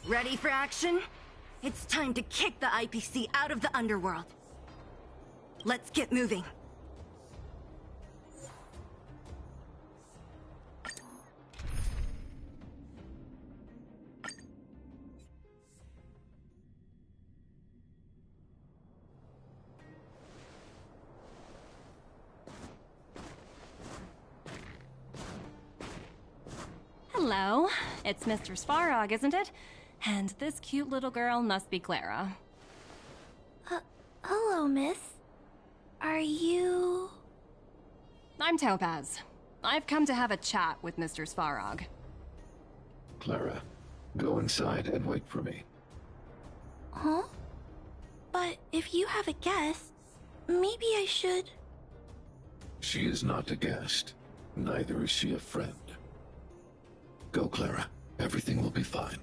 Ready for action? It's time to kick the IPC out of the underworld. Let's get moving. Hello, it's Mr. Svarog, isn't it? And this cute little girl must be Clara. Hello, miss. Are you... I'm Topaz. I've come to have a chat with Mr. Svarog. Clara, go inside and wait for me. Huh? But if you have a guest, maybe I should... She is not a guest. Neither is she a friend. Go, Clara. Everything will be fine.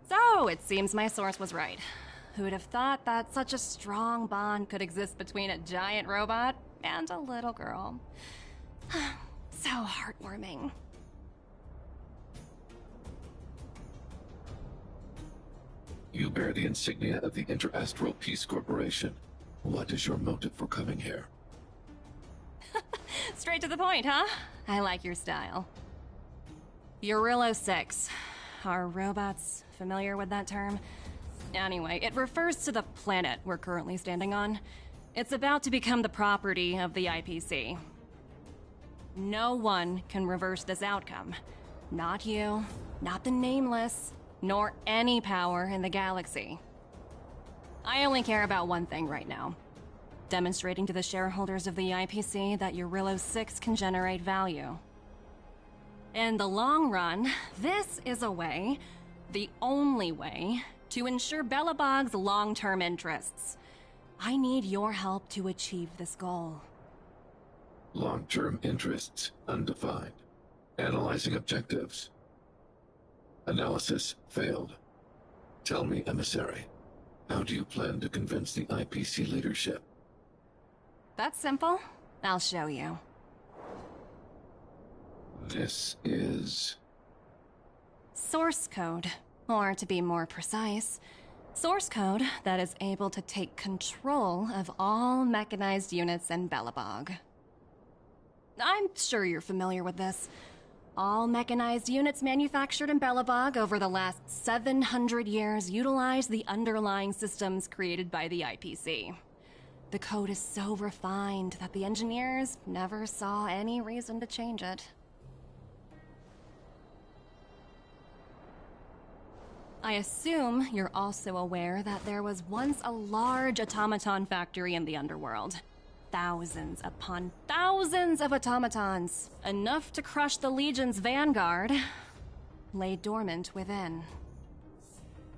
So, it seems my source was right. Who'd have thought that such a strong bond could exist between a giant robot and a little girl? So heartwarming. You bear the insignia of the Interastral Peace Corporation. What is your motive for coming here? Straight to the point, huh? I like your style. Eurillo 6. Are robots familiar with that term? Anyway, it refers to the planet we're currently standing on. It's about to become the property of the IPC. No one can reverse this outcome. Not you, not the Nameless, nor any power in the galaxy. I only care about one thing right now. Demonstrating to the shareholders of the IPC that Eurillo 6 can generate value. In the long run, this is a way, the only way, to ensure Belobog's long-term interests. I need your help to achieve this goal. Long-term interests, undefined. Analyzing objectives. Analysis failed. Tell me, emissary, how do you plan to convince the IPC leadership? That's simple. I'll show you. This is... Source code. Or to be more precise, source code that is able to take control of all mechanized units in Belobog. I'm sure you're familiar with this. All mechanized units manufactured in Belobog over the last 700 years utilize the underlying systems created by the IPC. The code is so refined that the engineers never saw any reason to change it. I assume you're also aware that there was once a large automaton factory in the underworld. Thousands upon thousands of automatons, enough to crush the Legion's vanguard, lay dormant within.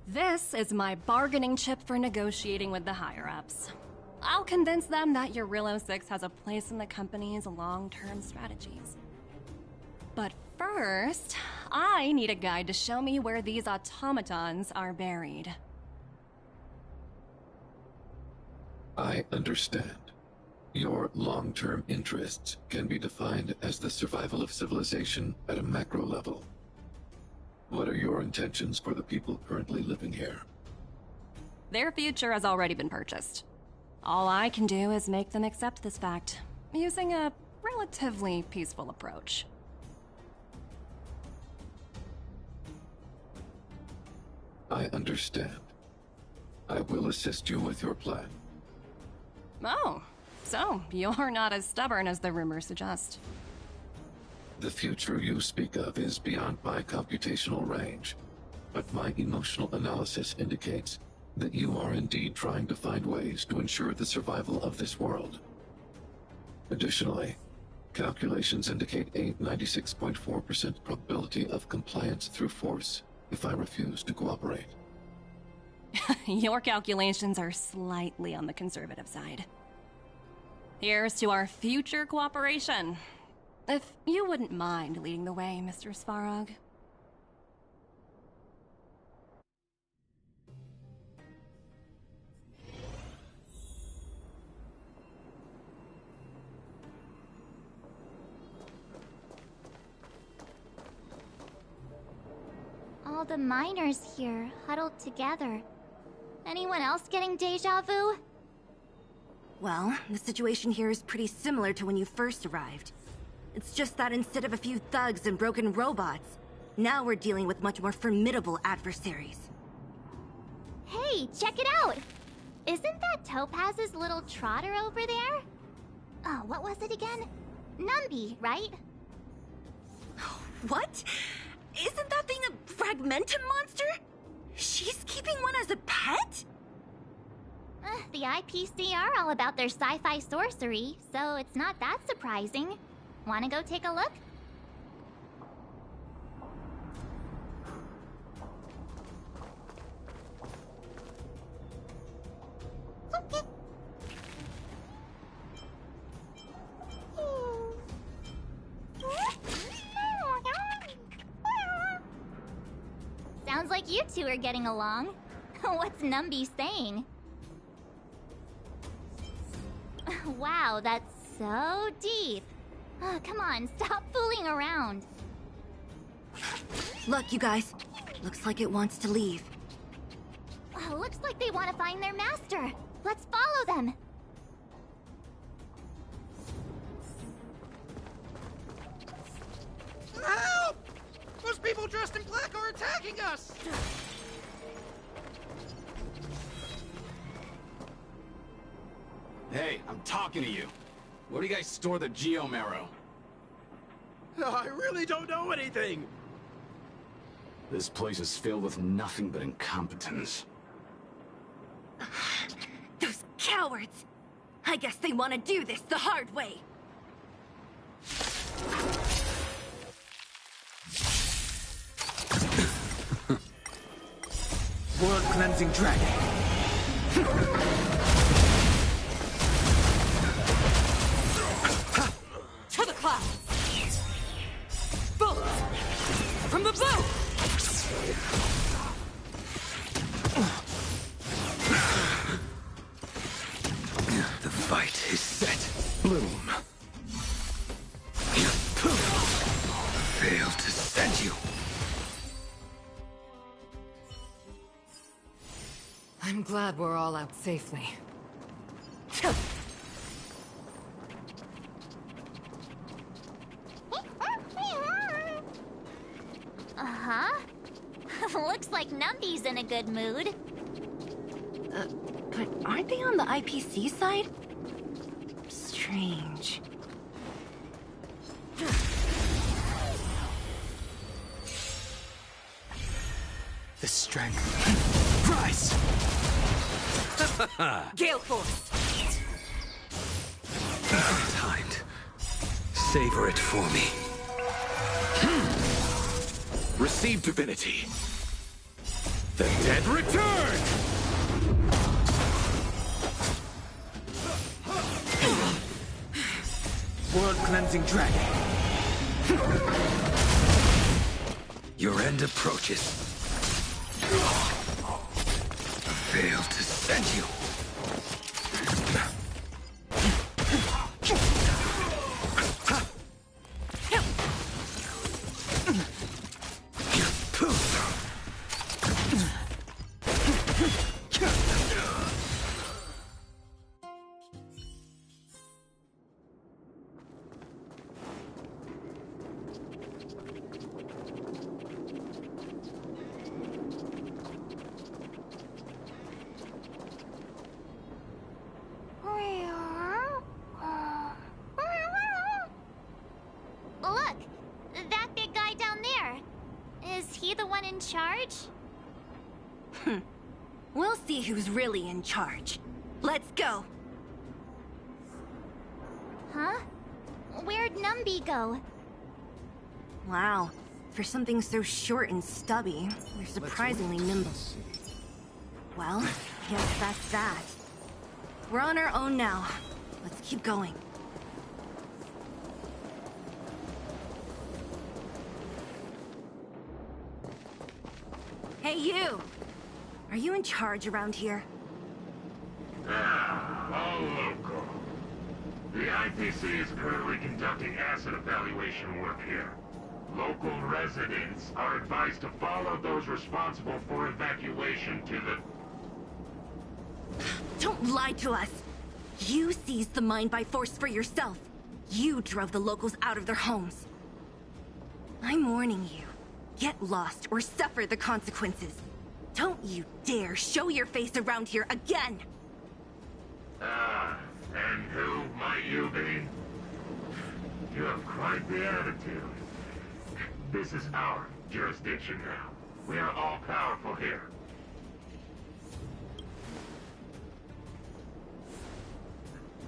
This is my bargaining chip for negotiating with the higher-ups. I'll convince them that Eurillo 6 has a place in the company's long-term strategies. But first, I need a guide to show me where these automatons are buried. I understand. Your long-term interests can be defined as the survival of civilization at a macro level. What are your intentions for the people currently living here? Their future has already been purchased. All I can do is make them accept this fact, using a relatively peaceful approach. I understand. I will assist you with your plan. Oh, so you're not as stubborn as the rumors suggest. The future you speak of is beyond my computational range, but my emotional analysis indicates that you are indeed trying to find ways to ensure the survival of this world. Additionally, calculations indicate a 96.4% probability of compliance through force if I refuse to cooperate. Your calculations are slightly on the conservative side. Here's to our future cooperation. If you wouldn't mind leading the way, Mr. Svarog. All the miners here, huddled together. Anyone else getting deja vu? Well, the situation here is pretty similar to when you first arrived. It's just that instead of a few thugs and broken robots, now we're dealing with much more formidable adversaries. Hey, check it out! Isn't that Topaz's little trotter over there? Oh, what was it again? Numby, right? What? Isn't that thing a fragmentum monster? She's keeping one as a pet? The IPC are all about their sci-fi sorcery, so it's not that surprising. Wanna go take a look? Sounds like you two are getting along. What's Numby saying? Wow, that's so deep. Oh, come on, stop fooling around. Look, you guys. Looks like it wants to leave. Looks like they want to find their master. Let's follow them. Help! Those people dressed in black are attacking us! Hey, I'm talking to you. Where do you guys store the Geomarrow? I really don't know anything! This place is filled with nothing but incompetence. Those cowards! I guess they want to do this the hard way. World-cleansing dragon. To the clouds! Bullets! From the blue! The fight is set. Bloom. Failed to send you. I'm glad we're all out safely. Uh-huh. Looks like Numby's in a good mood. But aren't they on the IPC side? Strange. The strength. Rise! Gale Force! Timed. Savor it for me. Receive divinity. The dead return! World-cleansing dragon. Your end approaches. Failed to send you. Look, that big guy down there. Is he the one in charge? We'll see who's really in charge. Let's go. Huh? Where'd Numby go? Wow. For something so short and stubby, they're surprisingly nimble. Well, guess that's that. We're on our own now. Let's keep going. Hey, you! Are you in charge around here? All local. The IPC is currently conducting asset evaluation work here. Local residents are advised to follow those responsible for evacuation to the... Don't lie to us! You seized the mine by force for yourself. You drove the locals out of their homes. I'm warning you. Get lost or suffer the consequences. Don't you dare show your face around here again! And who might you be? You have quite the attitude. This is our jurisdiction now. We are all powerful here.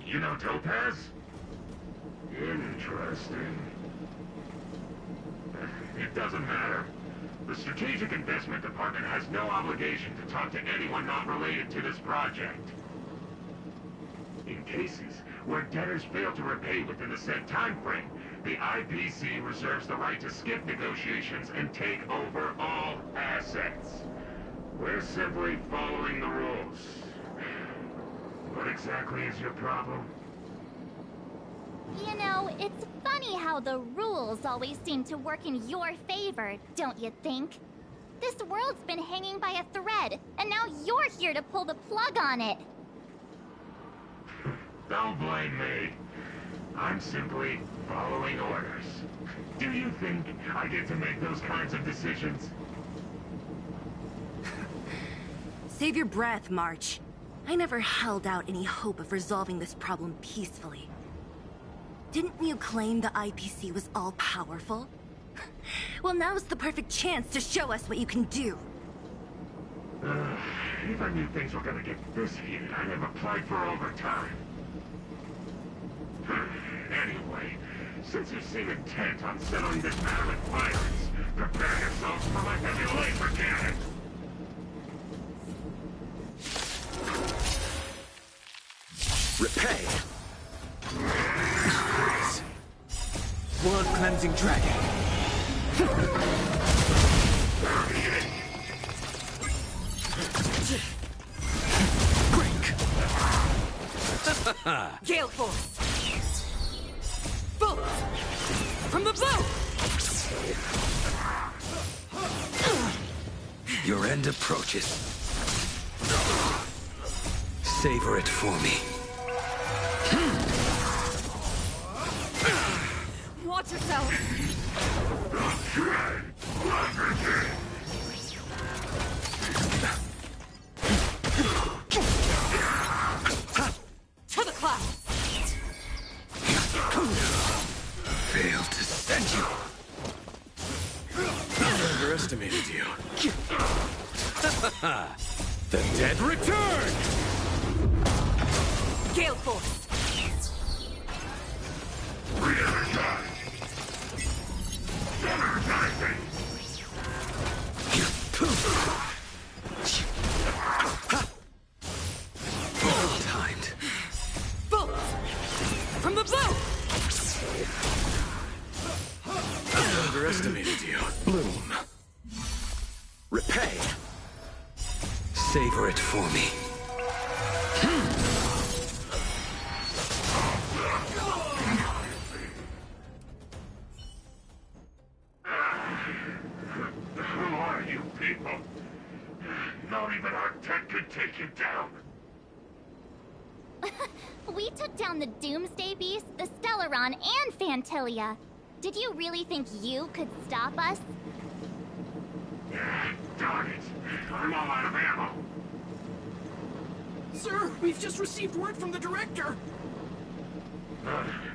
You know Topaz? Interesting. It doesn't matter. The Strategic Investment Department has no obligation to talk to anyone not related to this project. In cases where debtors fail to repay within the said time frame, the IPC reserves the right to skip negotiations and take over all assets. We're simply following the rules. What exactly is your problem? You know, it's funny how the rules always seem to work in your favor, don't you think? This world's been hanging by a thread, and now you're here to pull the plug on it. Don't blame me. I'm simply following orders. Do you think I get to make those kinds of decisions? Save your breath, March. I never held out any hope of resolving this problem peacefully. Didn't you claim the IPC was all-powerful? Well, now's the perfect chance to show us what you can do. If I knew things were gonna get this heated, I'd have applied for overtime. Anyway, since you seem intent on settling this matter with violence, prepare yourselves for my heavy laser cannon! Repay! Blood cleansing dragon! Break! Gale Force! Bolt! From the blue! Your end approaches. Savor it for me. Watch yourself! To the clouds! Failed to send you. Underestimated you. The dead return! Gale Force! Timed. Bolt! From the blue! Underestimated you. Bloom. Repay. Savor it for me. Who are you people? Not even our tech could take you down. We took down the Doomsday Beast, the Stellaron, and Fantilia. Did you really think you could stop us? Darn it. I'm all out of ammo. Sir, we've just received word from the director.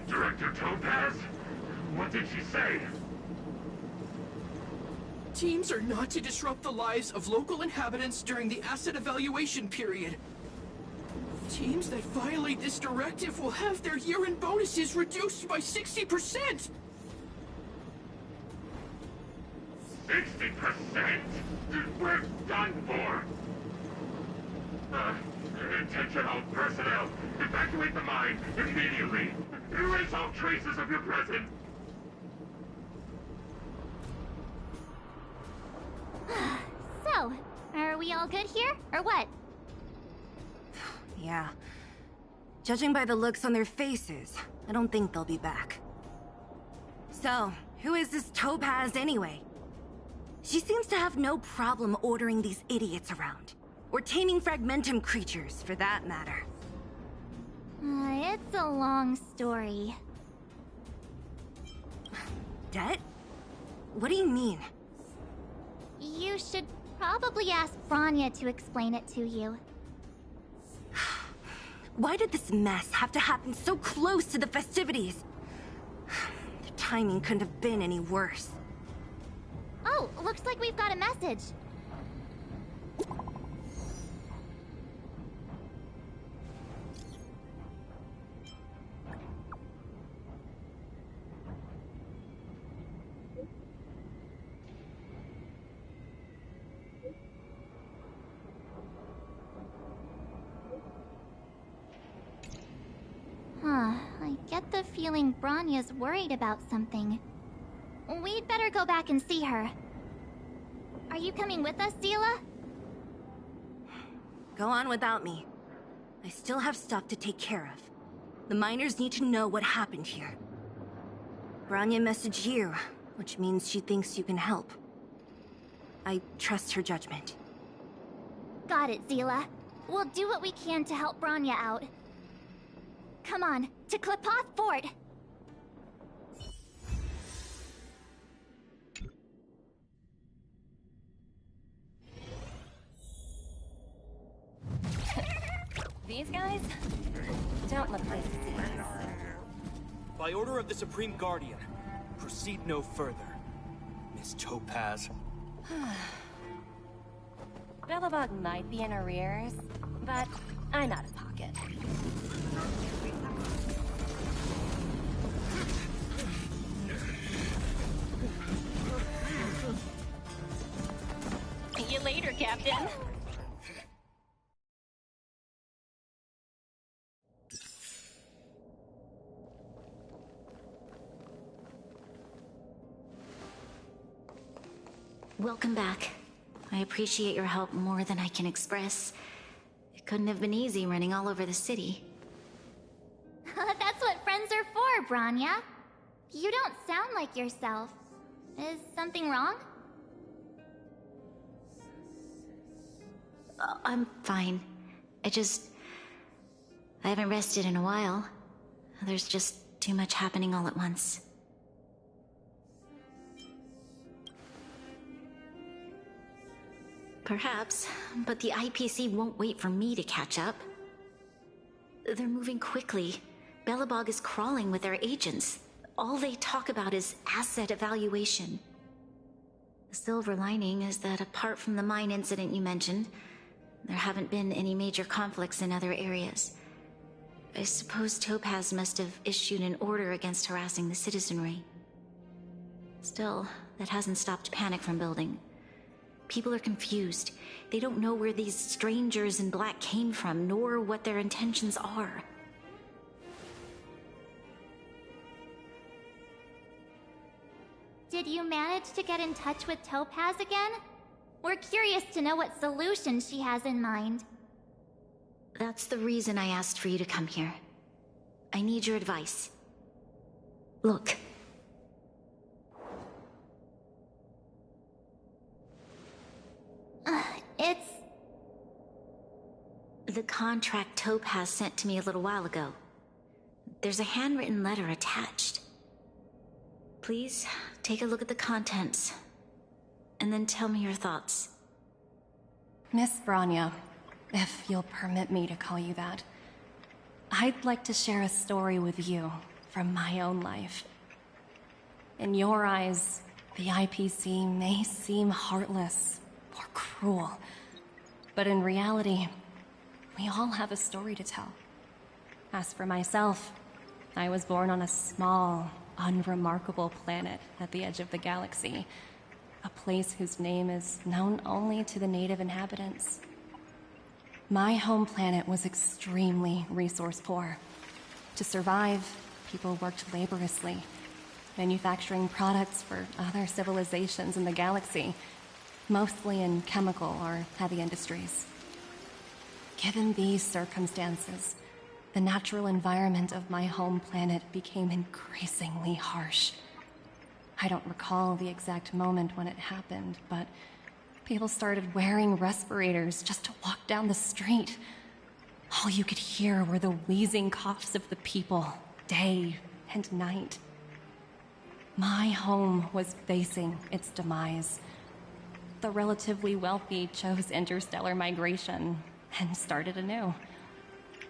Director Topaz? What did she say? Teams are not to disrupt the lives of local inhabitants during the asset evaluation period. Teams that violate this directive will have their year-end bonuses reduced by 60%! 60%? We're done for! Attention all personnel! Evacuate the mine immediately! Erase all traces of your presence! So, So, are we all good here, or what? Yeah. Judging by the looks on their faces, I don't think they'll be back. So, who is this Topaz anyway? She seems to have no problem ordering these idiots around. Or taming fragmentum creatures, for that matter. It's a long story. Det? What do you mean? You should probably ask Bronya to explain it to you. Why did this mess have to happen so close to the festivities? The timing couldn't have been any worse. Oh, looks like we've got a message. I get the feeling Bronya's worried about something. We'd better go back and see her. Are you coming with us, Zila? Go on without me. I still have stuff to take care of. The miners need to know what happened here. Bronya messaged you, which means she thinks you can help. I trust her judgment. Got it, Zila. We'll do what we can to help Bronya out. Come on, to Klipoth Fort! These guys don't look like thieves. By order of the Supreme Guardian, proceed no further, Miss Topaz. Billabog might be in arrears, but I'm out of pocket. See you later, Captain. Welcome back. I appreciate your help more than I can express. It couldn't have been easy running all over the city. That's what friends are for, Bronya. You don't sound like yourself. Is something wrong? I'm fine. I haven't rested in a while. There's just too much happening all at once. Perhaps, but the IPC won't wait for me to catch up. They're moving quickly. Billabog is crawling with their agents. All they talk about is asset evaluation. The silver lining is that apart from the mine incident you mentioned, there haven't been any major conflicts in other areas. I suppose Topaz must have issued an order against harassing the citizenry. Still, that hasn't stopped panic from building. People are confused. They don't know where these strangers in black came from, nor what their intentions are. Did you manage to get in touch with Topaz again? We're curious to know what solution she has in mind. That's the reason I asked for you to come here. I need your advice. Look. It's... The contract Topaz sent to me a little while ago. There's a handwritten letter attached. Please, take a look at the contents, and then tell me your thoughts. Miss Bronya, if you'll permit me to call you that, I'd like to share a story with you from my own life. In your eyes, the IPC may seem heartless or cruel, but in reality, we all have a story to tell. As for myself, I was born on a small, unremarkable planet at the edge of the galaxy, a place whose name is known only to the native inhabitants. My home planet was extremely resource poor. To survive, people worked laboriously, manufacturing products for other civilizations in the galaxy. mostly in chemical or heavy industries. Given these circumstances, the natural environment of my home planet became increasingly harsh. I don't recall the exact moment when it happened, but people started wearing respirators just to walk down the street. All you could hear were the wheezing coughs of the people, day and night. My home was facing its demise. The relatively wealthy chose interstellar migration and started anew.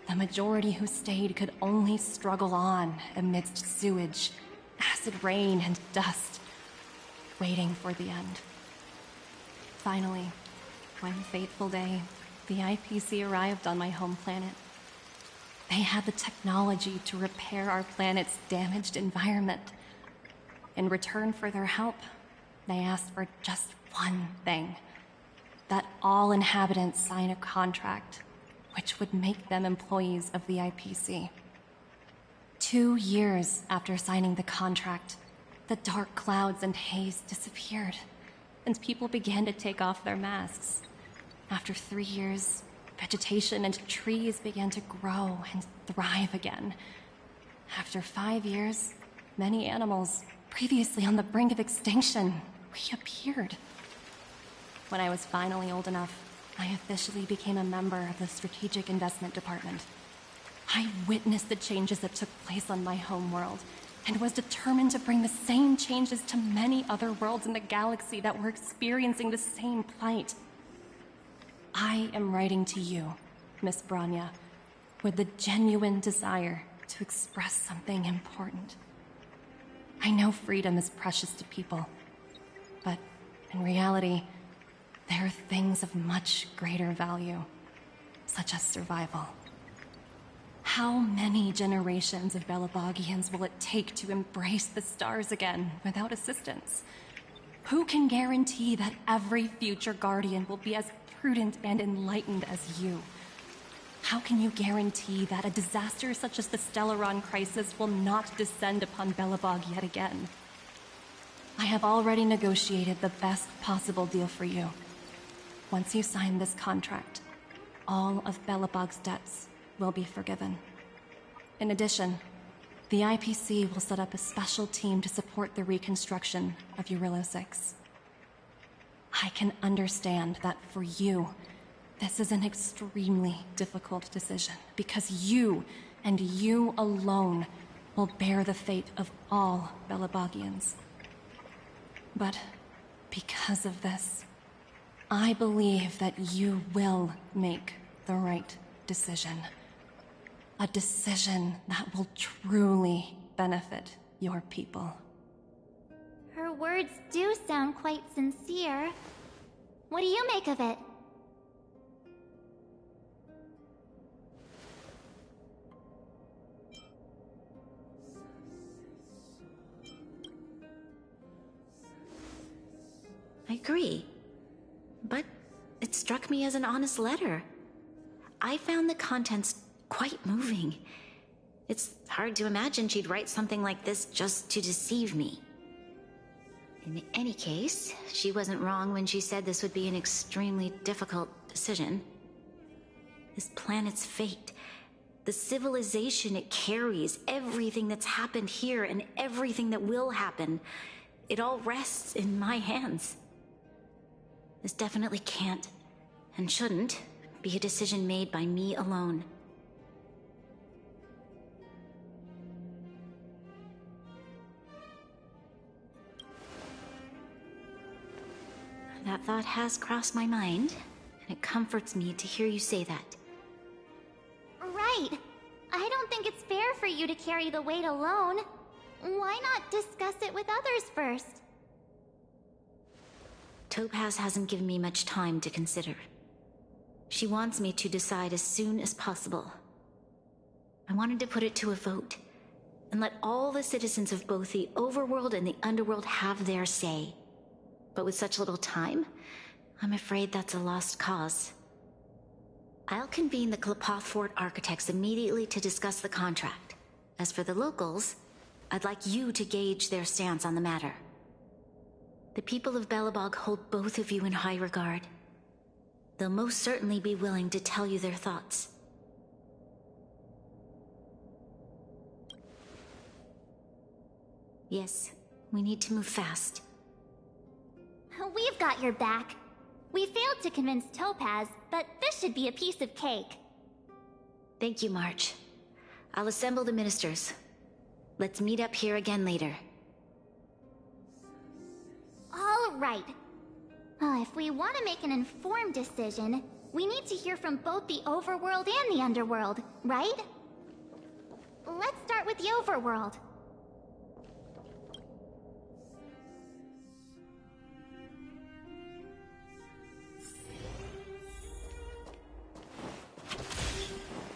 The majority who stayed could only struggle on amidst sewage, acid rain, and dust, waiting for the end. Finally, one fateful day, the IPC arrived on my home planet. They had the technology to repair our planet's damaged environment. In return for their help, they asked for just one thing: that all inhabitants sign a contract which would make them employees of the IPC. 2 years after signing the contract, the dark clouds and haze disappeared, and people began to take off their masks. After 3 years, vegetation and trees began to grow and thrive again. After 5 years, many animals, previously on the brink of extinction, reappeared. When I was finally old enough, I officially became a member of the Strategic Investment Department. I witnessed the changes that took place on my home world, and was determined to bring the same changes to many other worlds in the galaxy that were experiencing the same plight. I am writing to you, Miss Branya, with the genuine desire to express something important. I know freedom is precious to people, but in reality, there are things of much greater value, such as survival. How many generations of Belabogians will it take to embrace the stars again without assistance? Who can guarantee that every future Guardian will be as prudent and enlightened as you? How can you guarantee that a disaster such as the Stellaron crisis will not descend upon Belobog yet again? I have already negotiated the best possible deal for you. Once you sign this contract, all of Belobog's debts will be forgiven. In addition, the IPC will set up a special team to support the reconstruction of Urilla 6. I can understand that for you, this is an extremely difficult decision, because you, and you alone, will bear the fate of all Belobogians. But because of this, I believe that you will make the right decision. A decision that will truly benefit your people. Her words do sound quite sincere. What do you make of it? I agree. But it struck me as an honest letter. I found the contents quite moving. It's hard to imagine she'd write something like this just to deceive me. In any case, she wasn't wrong when she said this would be an extremely difficult decision. This planet's fate, the civilization it carries, everything that's happened here and everything that will happen, it all rests in my hands. This definitely can't, and shouldn't, be a decision made by me alone. That thought has crossed my mind, and it comforts me to hear you say that. Right. I don't think it's fair for you to carry the weight alone. Why not discuss it with others first? Topaz hasn't given me much time to consider. She wants me to decide as soon as possible. I wanted to put it to a vote, and let all the citizens of both the overworld and the underworld have their say. But with such little time, I'm afraid that's a lost cause. I'll convene the Klapoth Fort architects immediately to discuss the contract. As for the locals, I'd like you to gauge their stance on the matter. The people of Belobog hold both of you in high regard. They'll most certainly be willing to tell you their thoughts. Yes, we need to move fast. We've got your back. We failed to convince Topaz, but this should be a piece of cake. Thank you, March. I'll assemble the ministers. Let's meet up here again later. All right. If we want to make an informed decision, we need to hear from both the overworld and the underworld, right? Let's start with the overworld.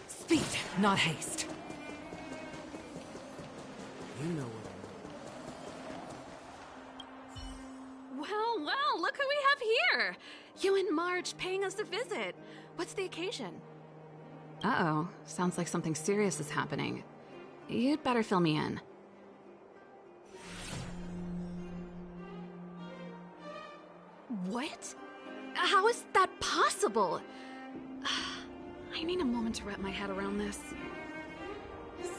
Speed, not haste. You know what Well, look who we have here! You and March paying us a visit. What's the occasion? Uh-oh. Sounds like something serious is happening. You'd better fill me in. What? How is that possible? I need a moment to wrap my head around this.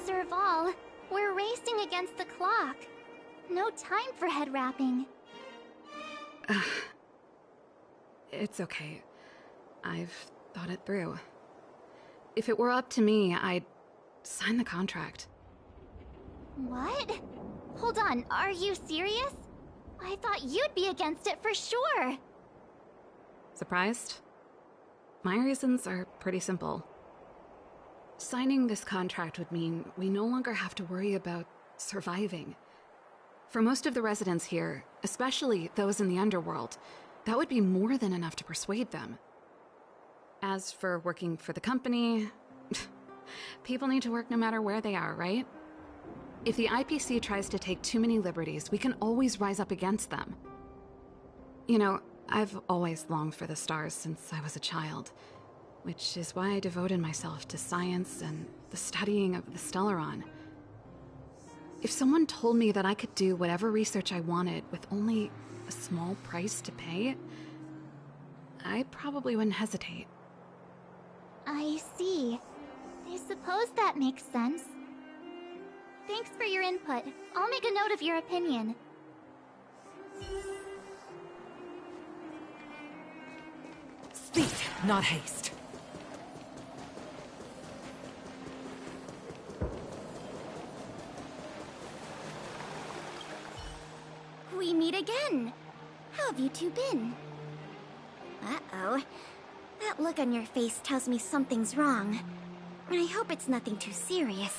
Serval, we're racing against the clock. No time for head wrapping. It's okay. I've thought it through. If it were up to me, I'd sign the contract. What? Hold on, are you serious? I thought you'd be against it for sure. Surprised? My reasons are pretty simple. Signing this contract would mean we no longer have to worry about surviving. For most of the residents here, especially those in the underworld, that would be more than enough to persuade them. As for working for the company, people need to work no matter where they are, right? If the IPC tries to take too many liberties, we can always rise up against them. You know, I've always longed for the stars since I was a child, which is why I devoted myself to science and the studying of the Stellaron. If someone told me that I could do whatever research I wanted with only a small price to pay, I probably wouldn't hesitate. I see. I suppose that makes sense. Thanks for your input. I'll make a note of your opinion. Speed, not haste. We meet again. How have you two been? Uh-oh. That look on your face tells me something's wrong. I hope it's nothing too serious.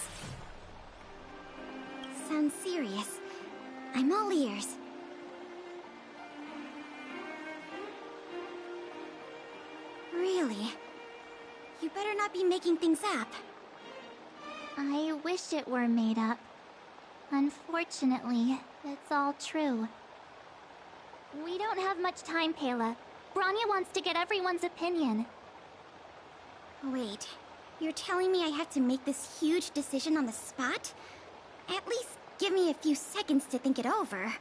Sounds serious. I'm all ears. Really? You better not be making things up. I wish it were made up. Unfortunately, it's all true. We don't have much time, Pela. Branya wants to get everyone's opinion. Wait, you're telling me I have to make this huge decision on the spot? At least give me a few seconds to think it over.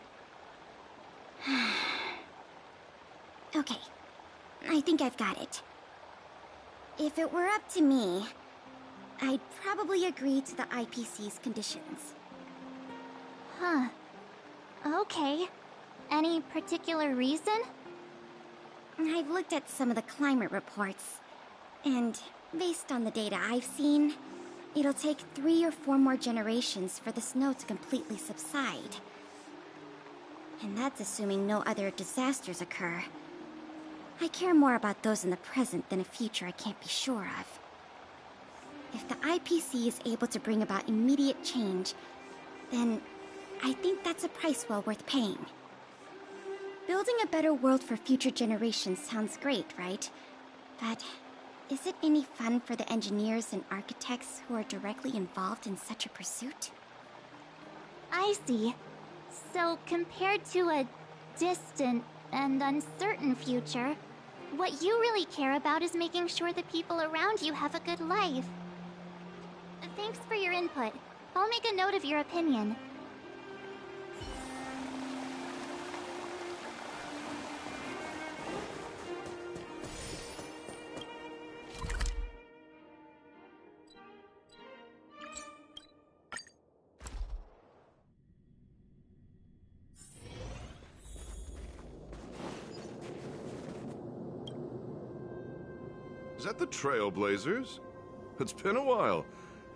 Okay, I think I've got it. If it were up to me, I'd probably agree to the IPC's conditions. Huh. Okay. Any particular reason? I've looked at some of the climate reports, and based on the data I've seen, it'll take 3 or 4 more generations for the snow to completely subside. And that's assuming no other disasters occur. I care more about those in the present than a future I can't be sure of. If the IPC is able to bring about immediate change, then I think that's a price well worth paying. Building a better world for future generations sounds great, right? But is it any fun for the engineers and architects who are directly involved in such a pursuit? I see. So compared to a distant and uncertain future, what you really care about is making sure the people around you have a good life. Thanks for your input. I'll make a note of your opinion. Is that the Trailblazers? It's been a while.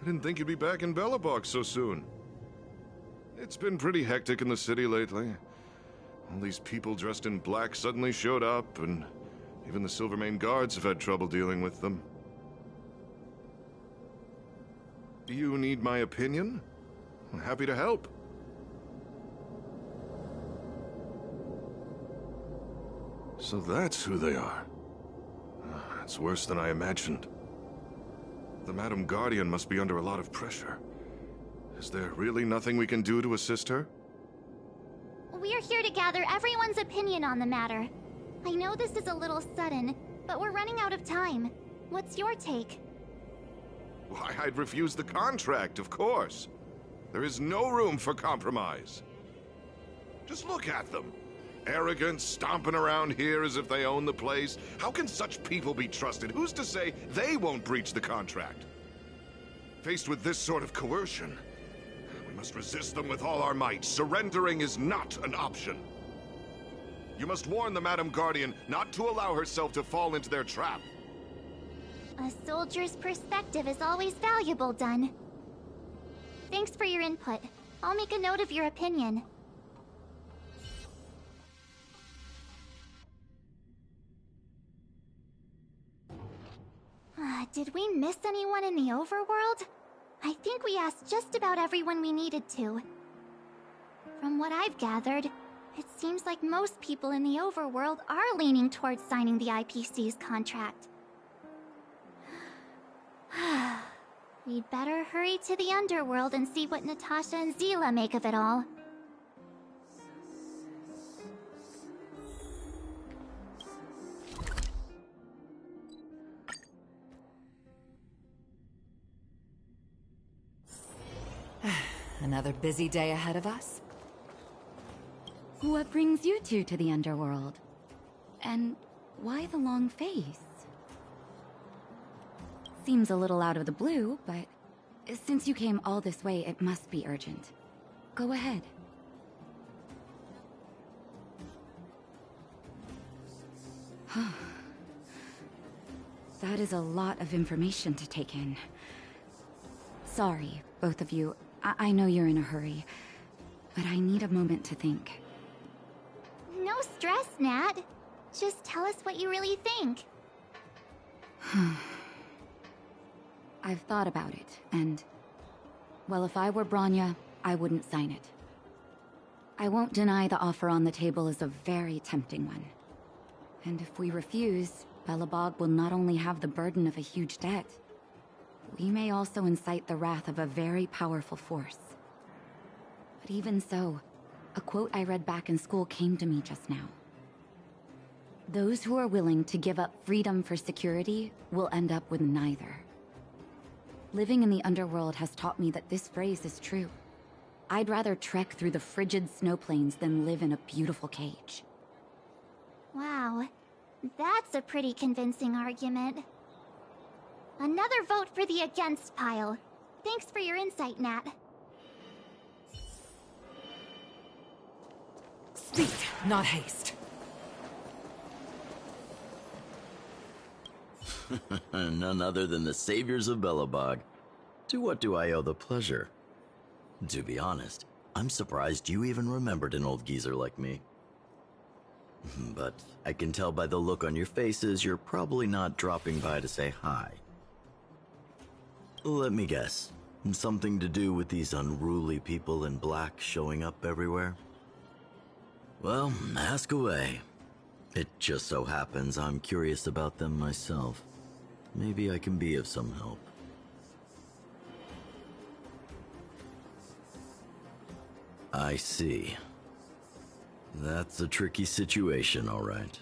I didn't think you'd be back in Belobog so soon. It's been pretty hectic in the city lately. All these people dressed in black suddenly showed up, and even the Silvermane guards have had trouble dealing with them. Do you need my opinion? I'm happy to help. So that's who they are. It's worse than I imagined. The Madam Guardian must be under a lot of pressure. Is there really nothing we can do to assist her? We're here to gather everyone's opinion on the matter. I know this is a little sudden, but we're running out of time. What's your take? Why, I'd refuse the contract, of course. There is no room for compromise. Just look at them. Arrogant, stomping around here as if they own the place. How can such people be trusted? Who's to say they won't breach the contract? Faced with this sort of coercion, we must resist them with all our might. Surrendering is not an option. You must warn the Madam Guardian not to allow herself to fall into their trap. A soldier's perspective is always valuable, Dunn. Thanks for your input. I'll make a note of your opinion. Did we miss anyone in the overworld? I think we asked just about everyone we needed to. From what I've gathered, it seems like most people in the overworld are leaning towards signing the IPC's contract. We'd better hurry to the underworld and see what Natasha and Zila make of it all. Another busy day ahead of us. What brings you two to the underworld? And why the long face? Seems a little out of the blue, but since you came all this way, it must be urgent. Go ahead. That is a lot of information to take in. Sorry, both of you. I know you're in a hurry, but I need a moment to think. No stress, Nat. Just tell us what you really think. I've thought about it, and... well, if I were Bronya, I wouldn't sign it. I won't deny the offer on the table is a very tempting one. And if we refuse, Belobog will not only have the burden of a huge debt, we may also incite the wrath of a very powerful force. But even so, a quote I read back in school came to me just now. Those who are willing to give up freedom for security will end up with neither. Living in the underworld has taught me that this phrase is true. I'd rather trek through the frigid snow plains than live in a beautiful cage. Wow, that's a pretty convincing argument. Another vote for the against pile. Thanks for your insight, Nat. Speed, not haste. None other than the saviors of Belobog. To what do I owe the pleasure? To be honest, I'm surprised you even remembered an old geezer like me. But I can tell by the look on your faces you're probably not dropping by to say hi. Let me guess. Something to do with these unruly people in black showing up everywhere? Well, ask away. It just so happens I'm curious about them myself. Maybe I can be of some help. I see. That's a tricky situation, all right.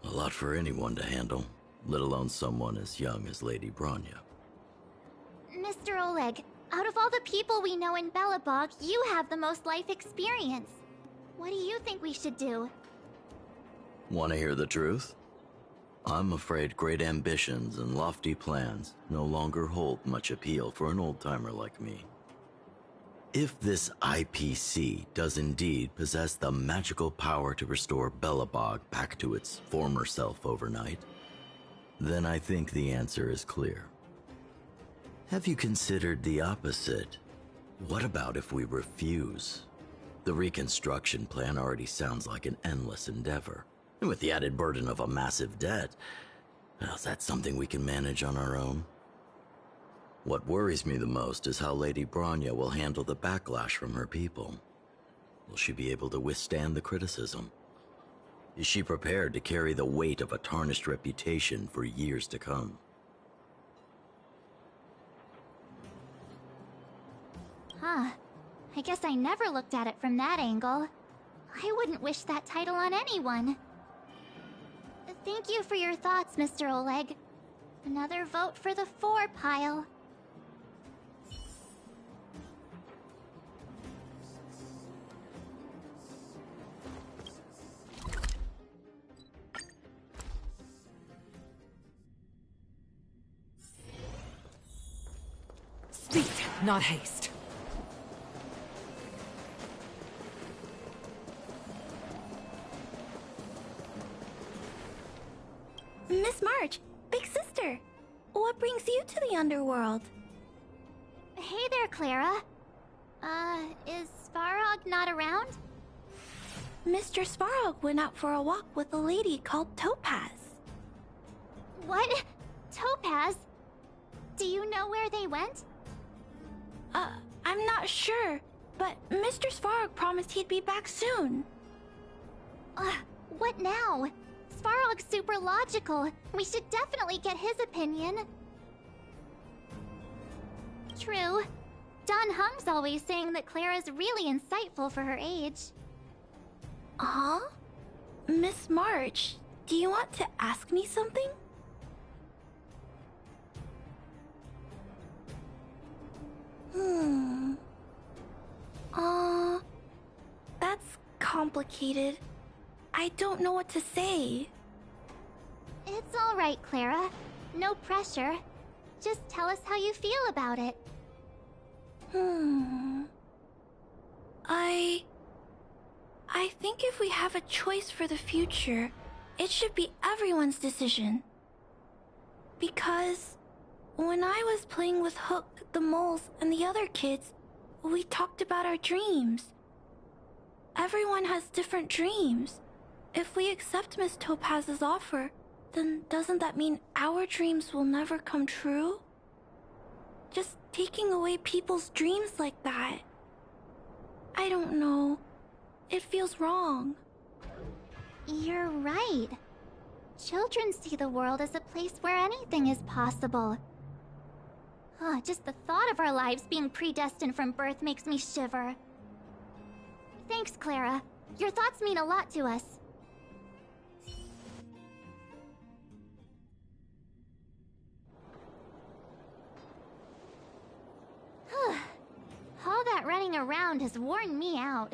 A lot for anyone to handle, let alone someone as young as Lady Bronya. Mr. Oleg, out of all the people we know in Belobog, you have the most life experience. What do you think we should do? Want to hear the truth? I'm afraid great ambitions and lofty plans no longer hold much appeal for an old-timer like me. If this IPC does indeed possess the magical power to restore Belobog back to its former self overnight, Then I think the answer is clear. Have you considered the opposite? What about if we refuse? The reconstruction plan already sounds like an endless endeavor. And with the added burden of a massive debt, well, is that something we can manage on our own? What worries me the most is how Lady Bronya will handle the backlash from her people. Will she be able to withstand the criticism? Is she prepared to carry the weight of a tarnished reputation for years to come? Huh. I guess I never looked at it from that angle. I wouldn't wish that title on anyone. Thank you for your thoughts, Mr. Oleg. Another vote for the 4 pile. Speed, not haste. Miss March, big sister, what brings you to the underworld? Hey there, Clara. Is Svarog not around? Mr. Svarog went out for a walk with a lady called Topaz. What? Topaz? Do you know where they went? I'm not sure, but Mr. Svarog promised he'd be back soon. What now? Svarog's super logical. We should definitely get his opinion. True. Don Hung's always saying that Clara's really insightful for her age. Huh? Miss March, do you want to ask me something? That's complicated. I don't know what to say. It's all right, Clara. No pressure. Just tell us how you feel about it. I think if we have a choice for the future, it should be everyone's decision. Because when I was playing with Hook, the moles, and the other kids, we talked about our dreams. Everyone has different dreams. If we accept Miss Topaz's offer, then doesn't that mean our dreams will never come true? Just taking away people's dreams like that. I don't know. It feels wrong. You're right. Children see the world as a place where anything is possible. Just the thought of our lives being predestined from birth makes me shiver. Thanks, Clara. Your thoughts mean a lot to us. All that running around has worn me out.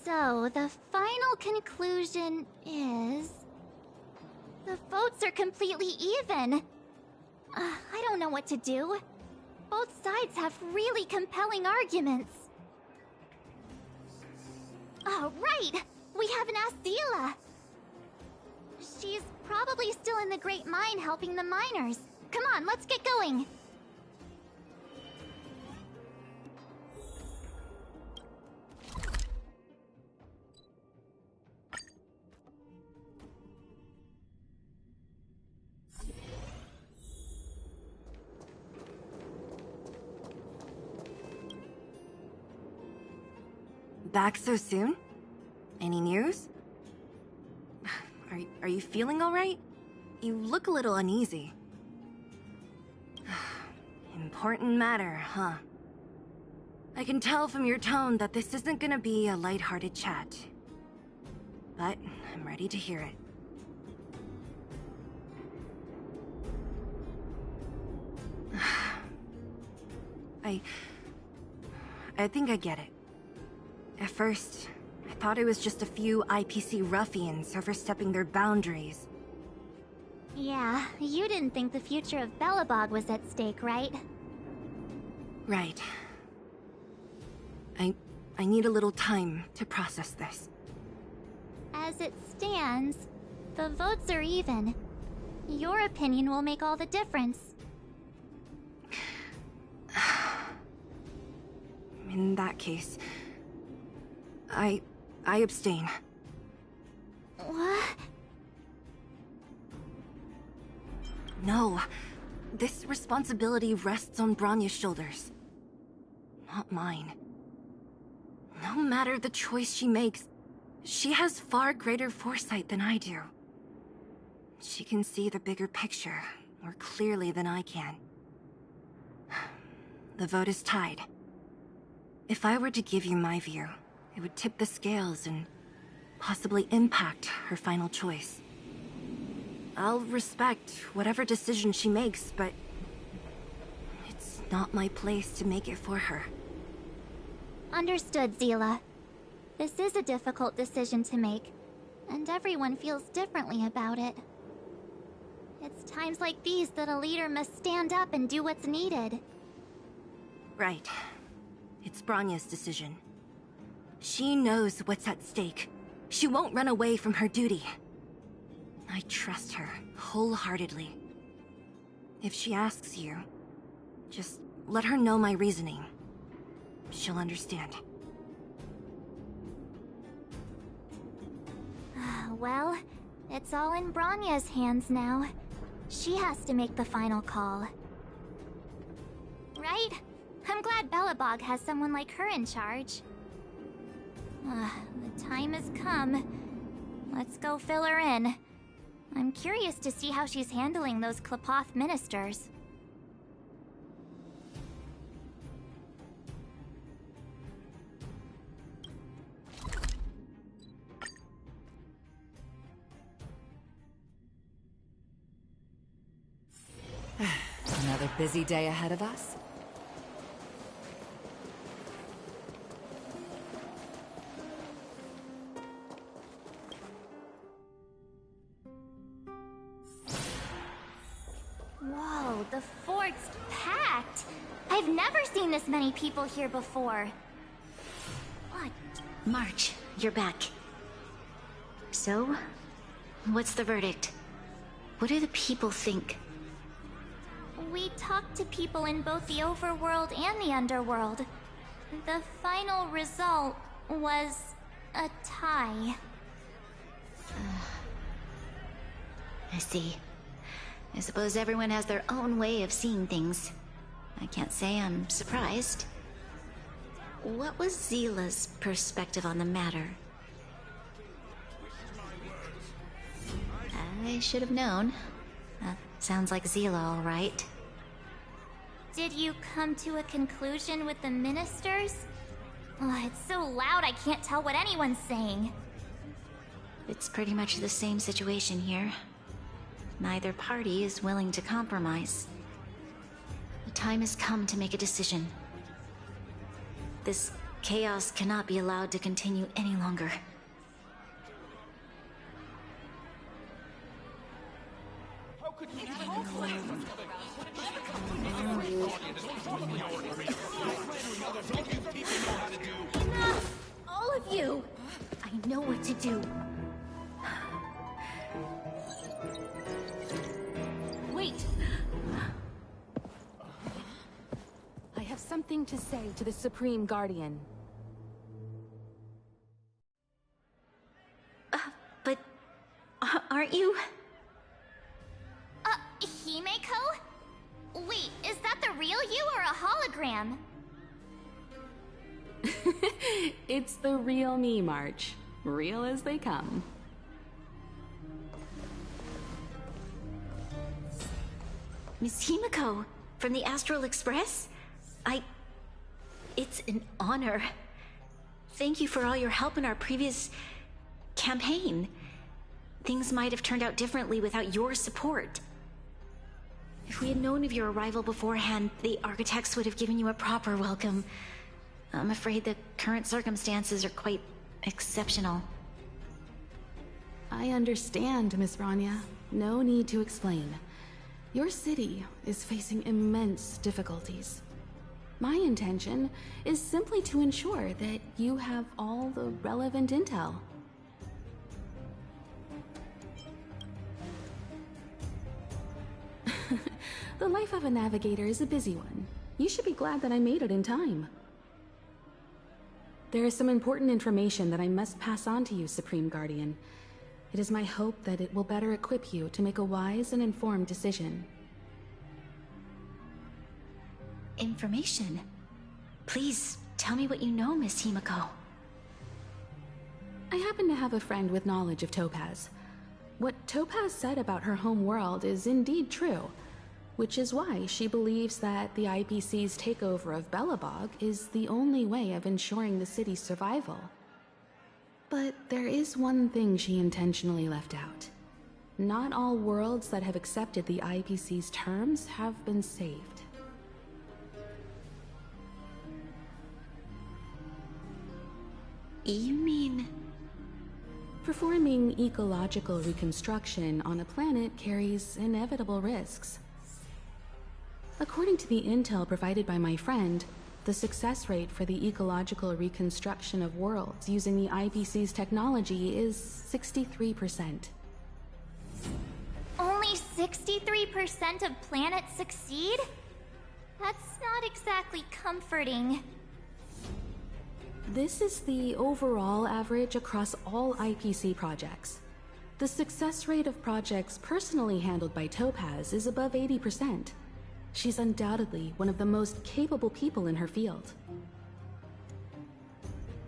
So, the final conclusion is... the votes are completely even. I don't know what to do. Both sides have really compelling arguments. Oh, right! We haven't asked Zila. She's probably still in the Great Mine helping the miners. Come on, let's get going. Back so soon? Any news? Are you feeling alright? You look a little uneasy. Important matter, huh? I can tell from your tone that this isn't gonna be a lighthearted chat. But I'm ready to hear it. I think I get it. At first, I thought it was just a few IPC ruffians overstepping their boundaries. Yeah, you didn't think the future of Belobog was at stake, right? Right. I need a little time to process this. As it stands, the votes are even. Your opinion will make all the difference. In that case, I abstain. What? No. This responsibility rests on Bronya's shoulders. Not mine. No matter the choice she makes, she has far greater foresight than I do. She can see the bigger picture more clearly than I can. The vote is tied. If I were to give you my view, it would tip the scales and possibly impact her final choice. I'll respect whatever decision she makes, but it's not my place to make it for her. Understood, Zila. This is a difficult decision to make, and everyone feels differently about it. It's times like these that a leader must stand up and do what's needed. Right. It's Bronya's decision. She knows what's at stake. She won't run away from her duty. I trust her wholeheartedly. If she asks you, just let her know my reasoning. She'll understand. Well, it's all in Bronya's hands now. She has to make the final call. Right? I'm glad Belobog has someone like her in charge. The time has come. Let's go fill her in. I'm curious to see how she's handling those Klapoth ministers. Another busy day ahead of us? Whoa, the fort's packed! I've never seen this many people here before. What? March, you're back. So, what's the verdict? What do the people think? We talked to people in both the overworld and the underworld. The final result was a tie. I see. I suppose everyone has their own way of seeing things. I can't say I'm surprised. What was Zila's perspective on the matter? I should have known. That sounds like Zila, all right. Did you come to a conclusion with the ministers? Oh, it's so loud I can't tell what anyone's saying. It's pretty much the same situation here. Neither party is willing to compromise. The time has come to make a decision. This chaos cannot be allowed to continue any longer. Enough! All of you! I know what to do. Wait! I have something to say to the Supreme Guardian. But aren't you? Himeko? Wait, is that the real you or a hologram? It's the real me, March. Real as they come. Miss Himeko, from the Astral Express? It's an honor. Thank you for all your help in our previous campaign. Things might have turned out differently without your support. If we had known of your arrival beforehand, the architects would have given you a proper welcome. I'm afraid the current circumstances are quite exceptional. I understand, Miss Bronya. No need to explain. Your city is facing immense difficulties. My intention is simply to ensure that you have all the relevant intel. The life of a navigator is a busy one. You should be glad that I made it in time. There is some important information that I must pass on to you, Supreme Guardian. It is my hope that it will better equip you to make a wise and informed decision. Information? Please, tell me what you know, Miss Himiko. I happen to have a friend with knowledge of Topaz. What Topaz said about her home world is indeed true, which is why she believes that the IPC's takeover of Belobog is the only way of ensuring the city's survival. But there is one thing she intentionally left out. Not all worlds that have accepted the IPC's terms have been saved. You mean... Performing ecological reconstruction on a planet carries inevitable risks. According to the intel provided by my friend, the success rate for the ecological reconstruction of worlds using the IPC's technology is 63%. Only 63% of planets succeed? That's not exactly comforting. This is the overall average across all IPC projects. The success rate of projects personally handled by Topaz is above 80%. She's undoubtedly one of the most capable people in her field.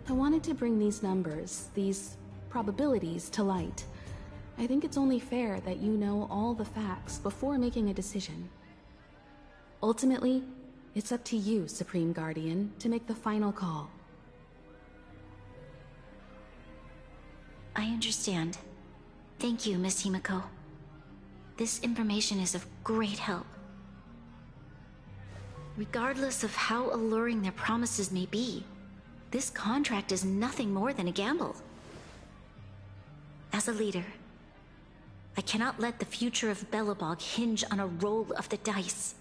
I wanted to bring these numbers, these probabilities, to light. I think it's only fair that you know all the facts before making a decision. Ultimately, it's up to you, Supreme Guardian, to make the final call. I understand. Thank you, Miss Himiko. This information is of great help. Regardless of how alluring their promises may be, this contract is nothing more than a gamble. As a leader, I cannot let the future of Belobog hinge on a roll of the dice.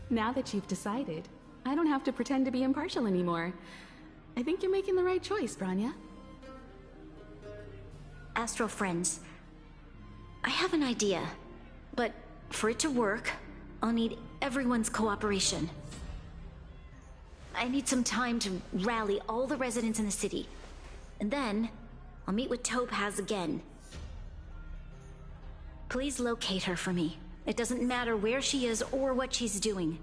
Now that you've decided, I don't have to pretend to be impartial anymore. I think you're making the right choice, Branya. Astro friends, I have an idea, but for it to work, I'll need everyone's cooperation. I need some time to rally all the residents in the city, and then I'll meet with Topaz again. Please locate her for me. It doesn't matter where she is or what she's doing.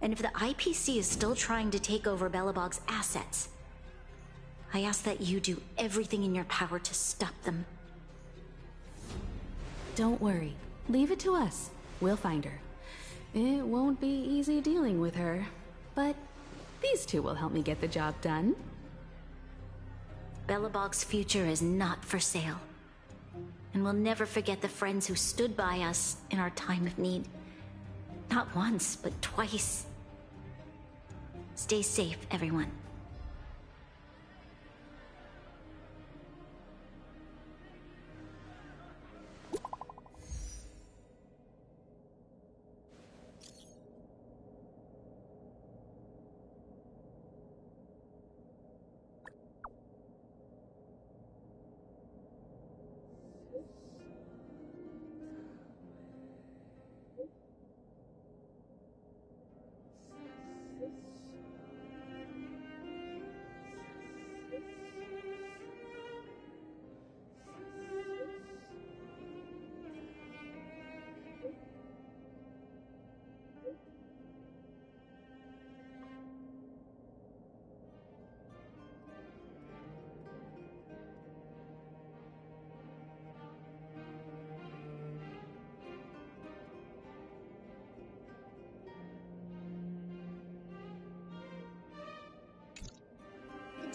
And if the IPC is still trying to take over Belobog's assets, I ask that you do everything in your power to stop them. Don't worry. Leave it to us. We'll find her. It won't be easy dealing with her, but these two will help me get the job done. Belobog's future is not for sale. And we'll never forget the friends who stood by us in our time of need. Not once, but twice. Stay safe, everyone.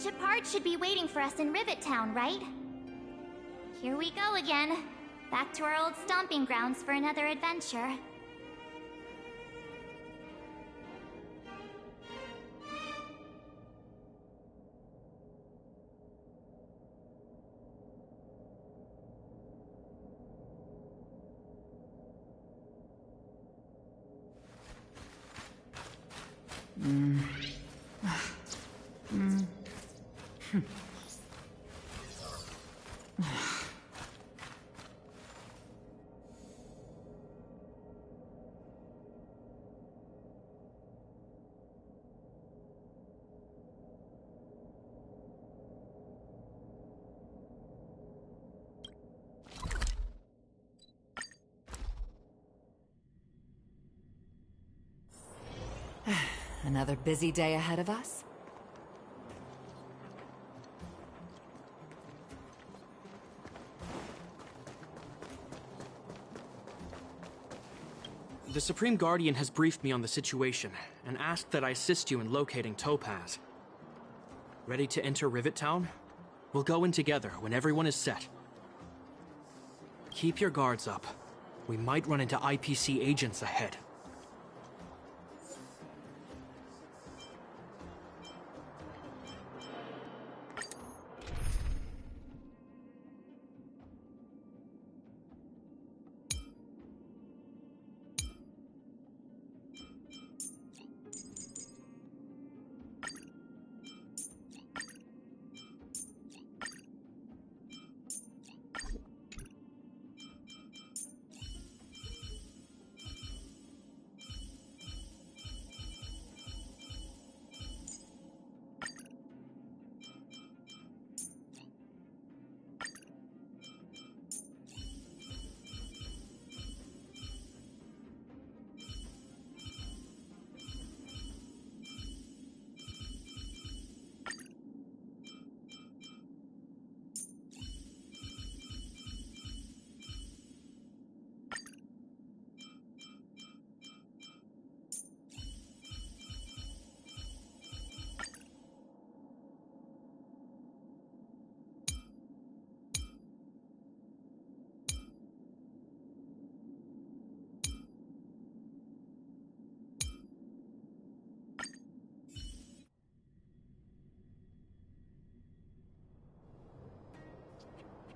Shepard should be waiting for us in Rivet Town, right? Here we go again. Back to our old stomping grounds for another adventure. Another busy day ahead of us? The Supreme Guardian has briefed me on the situation, and asked that I assist you in locating Topaz. Ready to enter Rivet Town? We'll go in together when everyone is set. Keep your guards up. We might run into IPC agents ahead.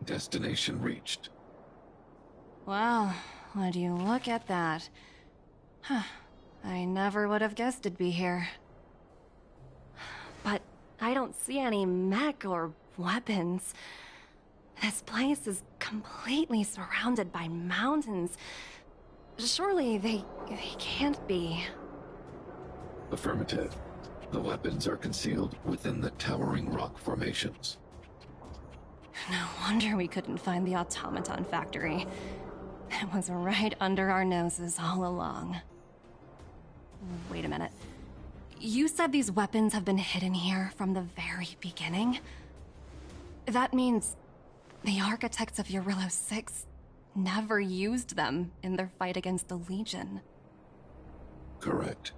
Destination reached. Wow, would you look at that? Huh. I never would have guessed it'd be here. But I don't see any mech or weapons. This place is completely surrounded by mountains. Surely they can't be. Affirmative. The weapons are concealed within the towering rock formations. No wonder we couldn't find the automaton factory. It was right under our noses all along. Wait a minute. You said these weapons have been hidden here from the very beginning? That means the architects of Eurillo 6 never used them in their fight against the Legion. Correct.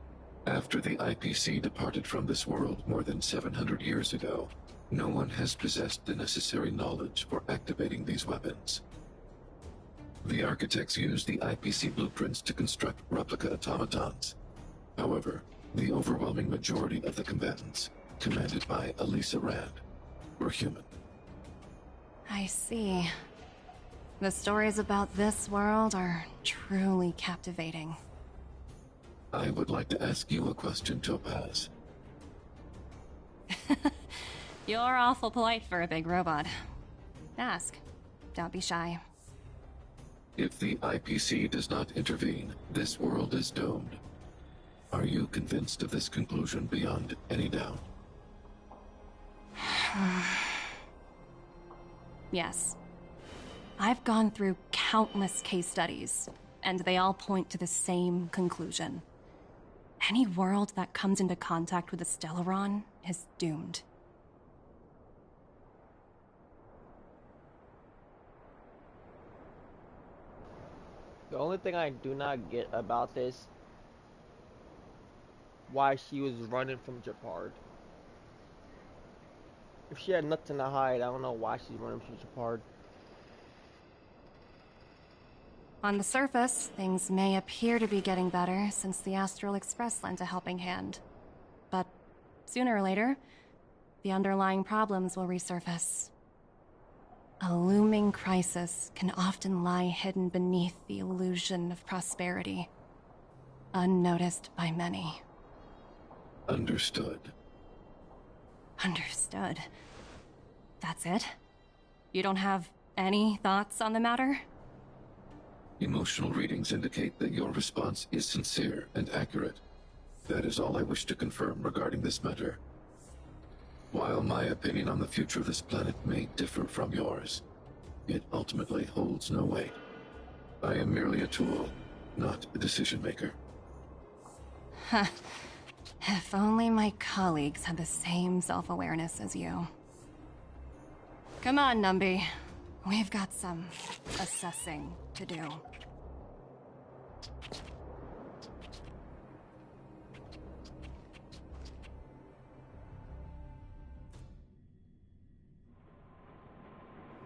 After the IPC departed from this world more than 700 years ago, no one has possessed the necessary knowledge for activating these weapons. The architects used the IPC blueprints to construct replica automatons. However, the overwhelming majority of the combatants, commanded by Elisa Rand, were human. I see. The stories about this world are truly captivating. I would like to ask you a question, Topaz. You're awful polite for a big robot. Ask. Don't be shy. If the IPC does not intervene, this world is doomed. Are you convinced of this conclusion beyond any doubt? Yes. I've gone through countless case studies, and they all point to the same conclusion. Any world that comes into contact with a Stellaron is doomed. The only thing I do not get about this, why she was running from Japard. If she had nothing to hide, I don't know why she's running from Japard. On the surface, things may appear to be getting better since the Astral Express lent a helping hand. But sooner or later, the underlying problems will resurface. A looming crisis can often lie hidden beneath the illusion of prosperity, unnoticed by many. Understood. Understood. That's it? You don't have any thoughts on the matter? Emotional readings indicate that your response is sincere and accurate. That is all I wish to confirm regarding this matter. While my opinion on the future of this planet may differ from yours, it ultimately holds no weight. I am merely a tool, not a decision maker. Huh. If only my colleagues had the same self-awareness as you. Come on, Numby. We've got some assessing to do.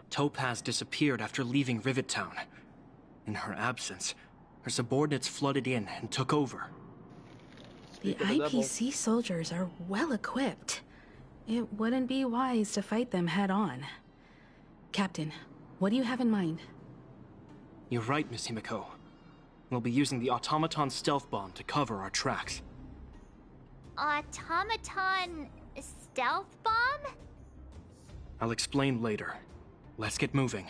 Topaz disappeared after leaving Rivet Town. In her absence, her subordinates flooded in and took over. The IPC soldiers are well equipped. It wouldn't be wise to fight them head on. Captain, what do you have in mind? You're right, Miss Himiko. We'll be using the automaton stealth bomb to cover our tracks. Automaton stealth bomb? I'll explain later. Let's get moving.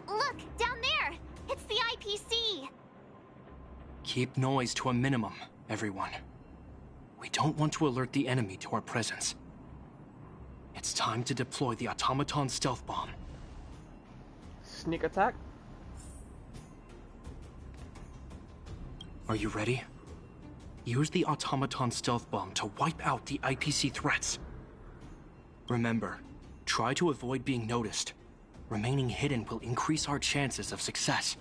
Look, down there! It's the IPC! Keep noise to a minimum, everyone. We don't want to alert the enemy to our presence. It's time to deploy the automaton stealth bomb. Sneak attack? Are you ready? Use the automaton stealth bomb to wipe out the IPC threats. Remember, try to avoid being noticed. Remaining hidden will increase our chances of success.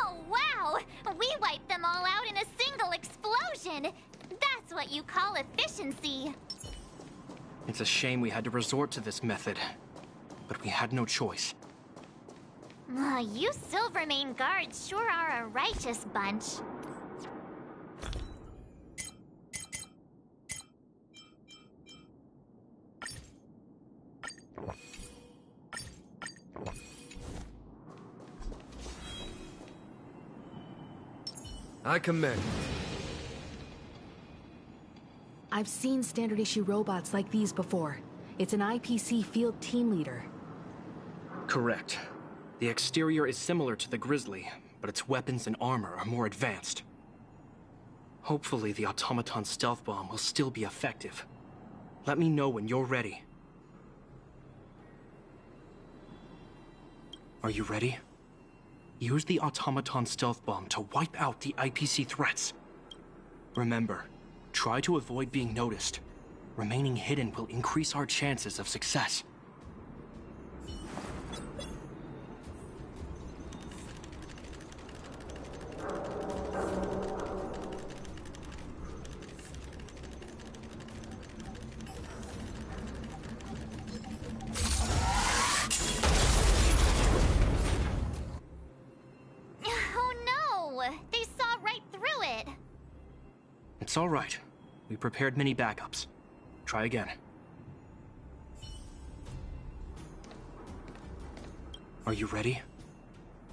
Oh, wow! We wiped them all out in a single explosion! That's what you call efficiency! It's a shame we had to resort to this method, but we had no choice. You Silvermane guards sure are a righteous bunch. I commend. I've seen standard issue robots like these before. It's an IPC field team leader. Correct. The exterior is similar to the Grizzly, but its weapons and armor are more advanced. Hopefully the automaton stealth bomb will still be effective. Let me know when you're ready. Are you ready? Use the automaton stealth bomb to wipe out the IPC threats. Remember, try to avoid being noticed. Remaining hidden will increase our chances of success. Oh no! They saw right through it! It's all right. We prepared many backups. Try again. Are you ready?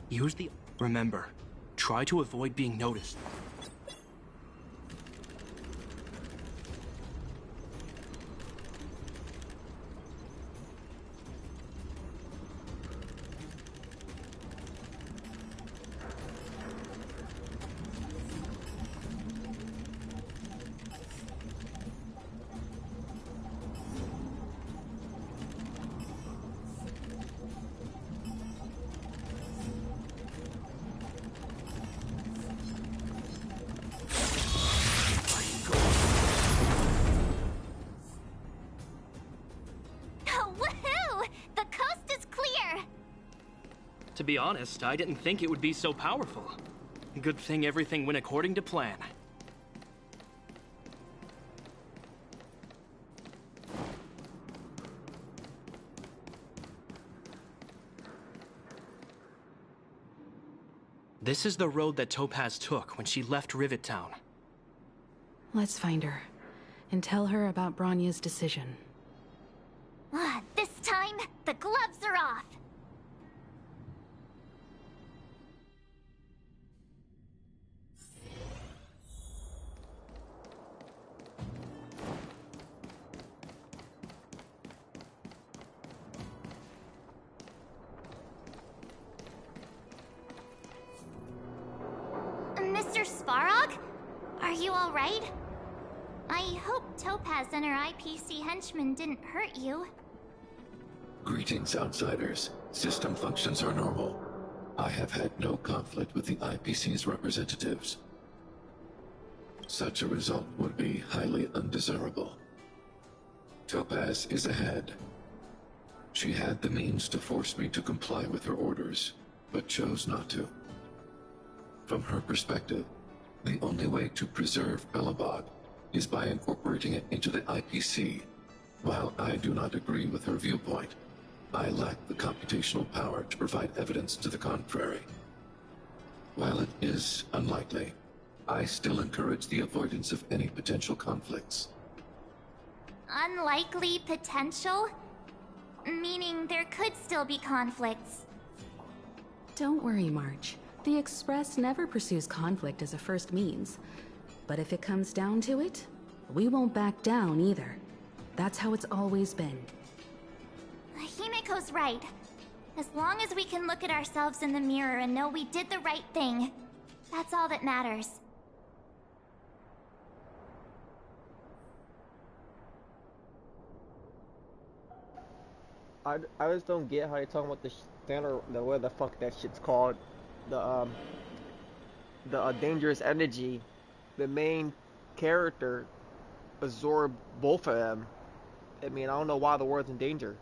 Use the... Remember, try to avoid being noticed. Woohoo! The coast is clear! To be honest, I didn't think it would be so powerful. Good thing everything went according to plan. This is the road that Topaz took when she left Rivet Town. Let's find her. and tell her about Bronya's decision. This time, the gloves are off! Mr. Svarog? Are you alright? I hope Topaz and her IPC henchmen didn't hurt you. Greetings, outsiders. System functions are normal. I have had no conflict with the IPC's representatives. Such a result would be highly undesirable. Topaz is ahead. She had the means to force me to comply with her orders, but chose not to. From her perspective, the only way to preserve Belobog is by incorporating it into the IPC. While I do not agree with her viewpoint, I lack the computational power to provide evidence to the contrary. While it is unlikely, I still encourage the avoidance of any potential conflicts. Unlikely potential? Meaning there could still be conflicts. Don't worry, March. The Express never pursues conflict as a first means. But if it comes down to it, we won't back down either. That's how it's always been. Himiko's right. As long as we can look at ourselves in the mirror and know we did the right thing, that's all that matters. I just don't get how you're talking about the standard, what the fuck that shit's called, the dangerous energy. The main character absorbed both of them. I mean, I don't know why the world's in danger.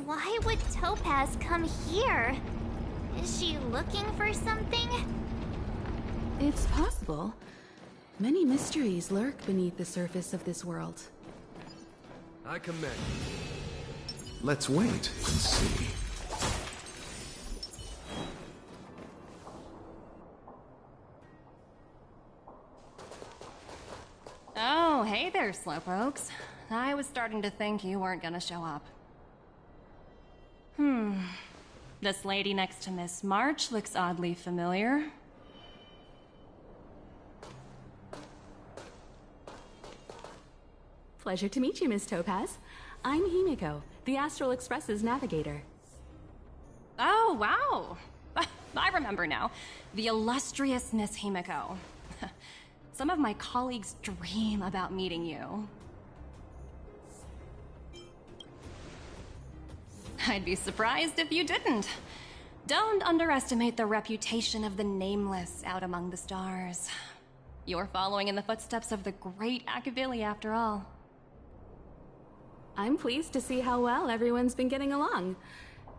Why would Topaz come here? Is she looking for something? It's possible. Many mysteries lurk beneath the surface of this world. I commend. Let's wait and see. Oh, hey there, Slowpokes. I was starting to think you weren't gonna show up. This lady next to Miss March looks oddly familiar. Pleasure to meet you, Miss Topaz. I'm Himiko, the Astral Express's navigator. Oh, wow. I remember now. The illustrious Miss Himiko. Some of my colleagues dream about meeting you. I'd be surprised if you didn't. Don't underestimate the reputation of the Nameless out among the stars. You're following in the footsteps of the great Akavili, after all. I'm pleased to see how well everyone's been getting along.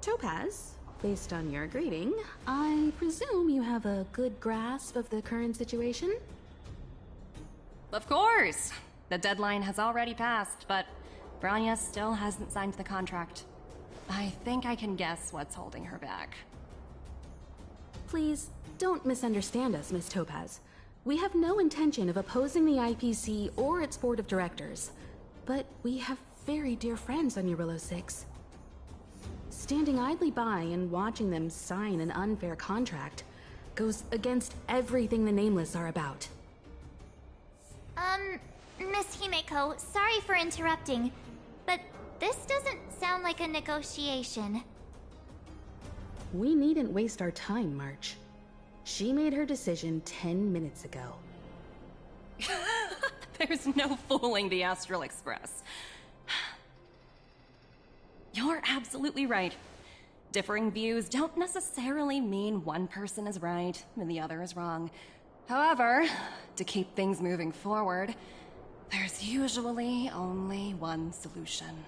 Topaz, based on your greeting, I presume you have a good grasp of the current situation? Of course! The deadline has already passed, but Bronya still hasn't signed the contract. I think I can guess what's holding her back. Please, don't misunderstand us, Miss Topaz. We have no intention of opposing the IPC or its board of directors, but we have very dear friends on Eurillo 6. Standing idly by and watching them sign an unfair contract goes against everything the Nameless are about. Miss Himeko, sorry for interrupting, but this doesn't sound like a negotiation. We needn't waste our time, March. She made her decision 10 minutes ago. There's no fooling the Astral Express. You're absolutely right. Differing views don't necessarily mean one person is right and the other is wrong. However, to keep things moving forward, there's usually only one solution.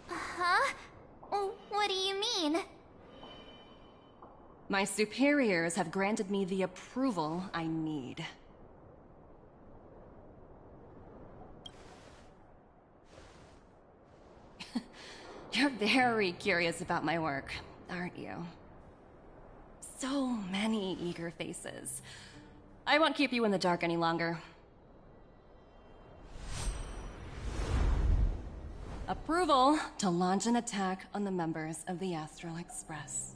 Huh? What do you mean? My superiors have granted me the approval I need. You're very curious about my work, aren't you? So many eager faces. I won't keep you in the dark any longer. Approval to launch an attack on the members of the Astral Express.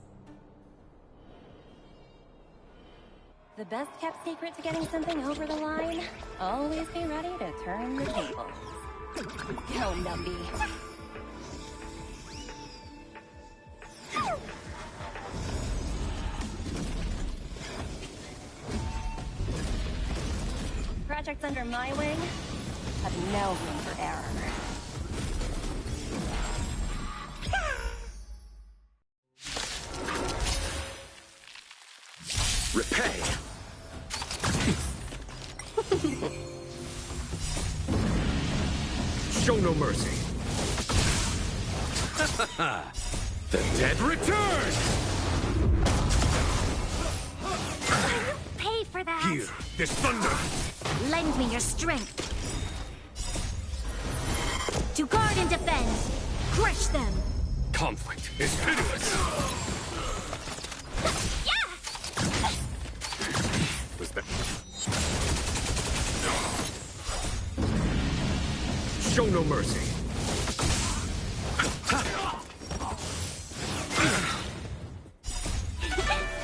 The best kept secret to getting something over the line? Always be ready to turn the tables. Go, Numby. Projects under my wing have no room for error. Repay! Show no mercy! The dead return! Pay for that! Here, this thunder! Lend me your strength! To guard and defend! Crush them! Conflict is pitiless! Was that... Show no mercy!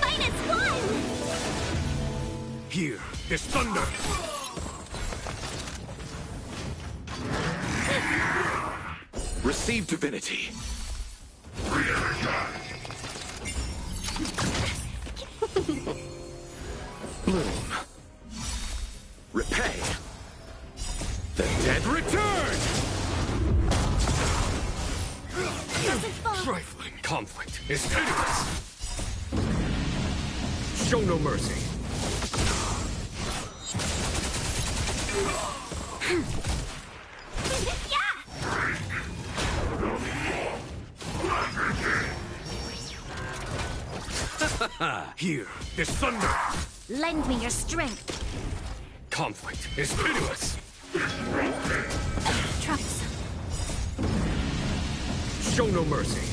Fight as one! Here, this thunder! Receive divinity! Bloom. Repay. The dead return! Trifling conflict is pitiless! Show no mercy! Here, this thunder! Lend me your strength! Conflict is pitiless! Troublesome. Show no mercy!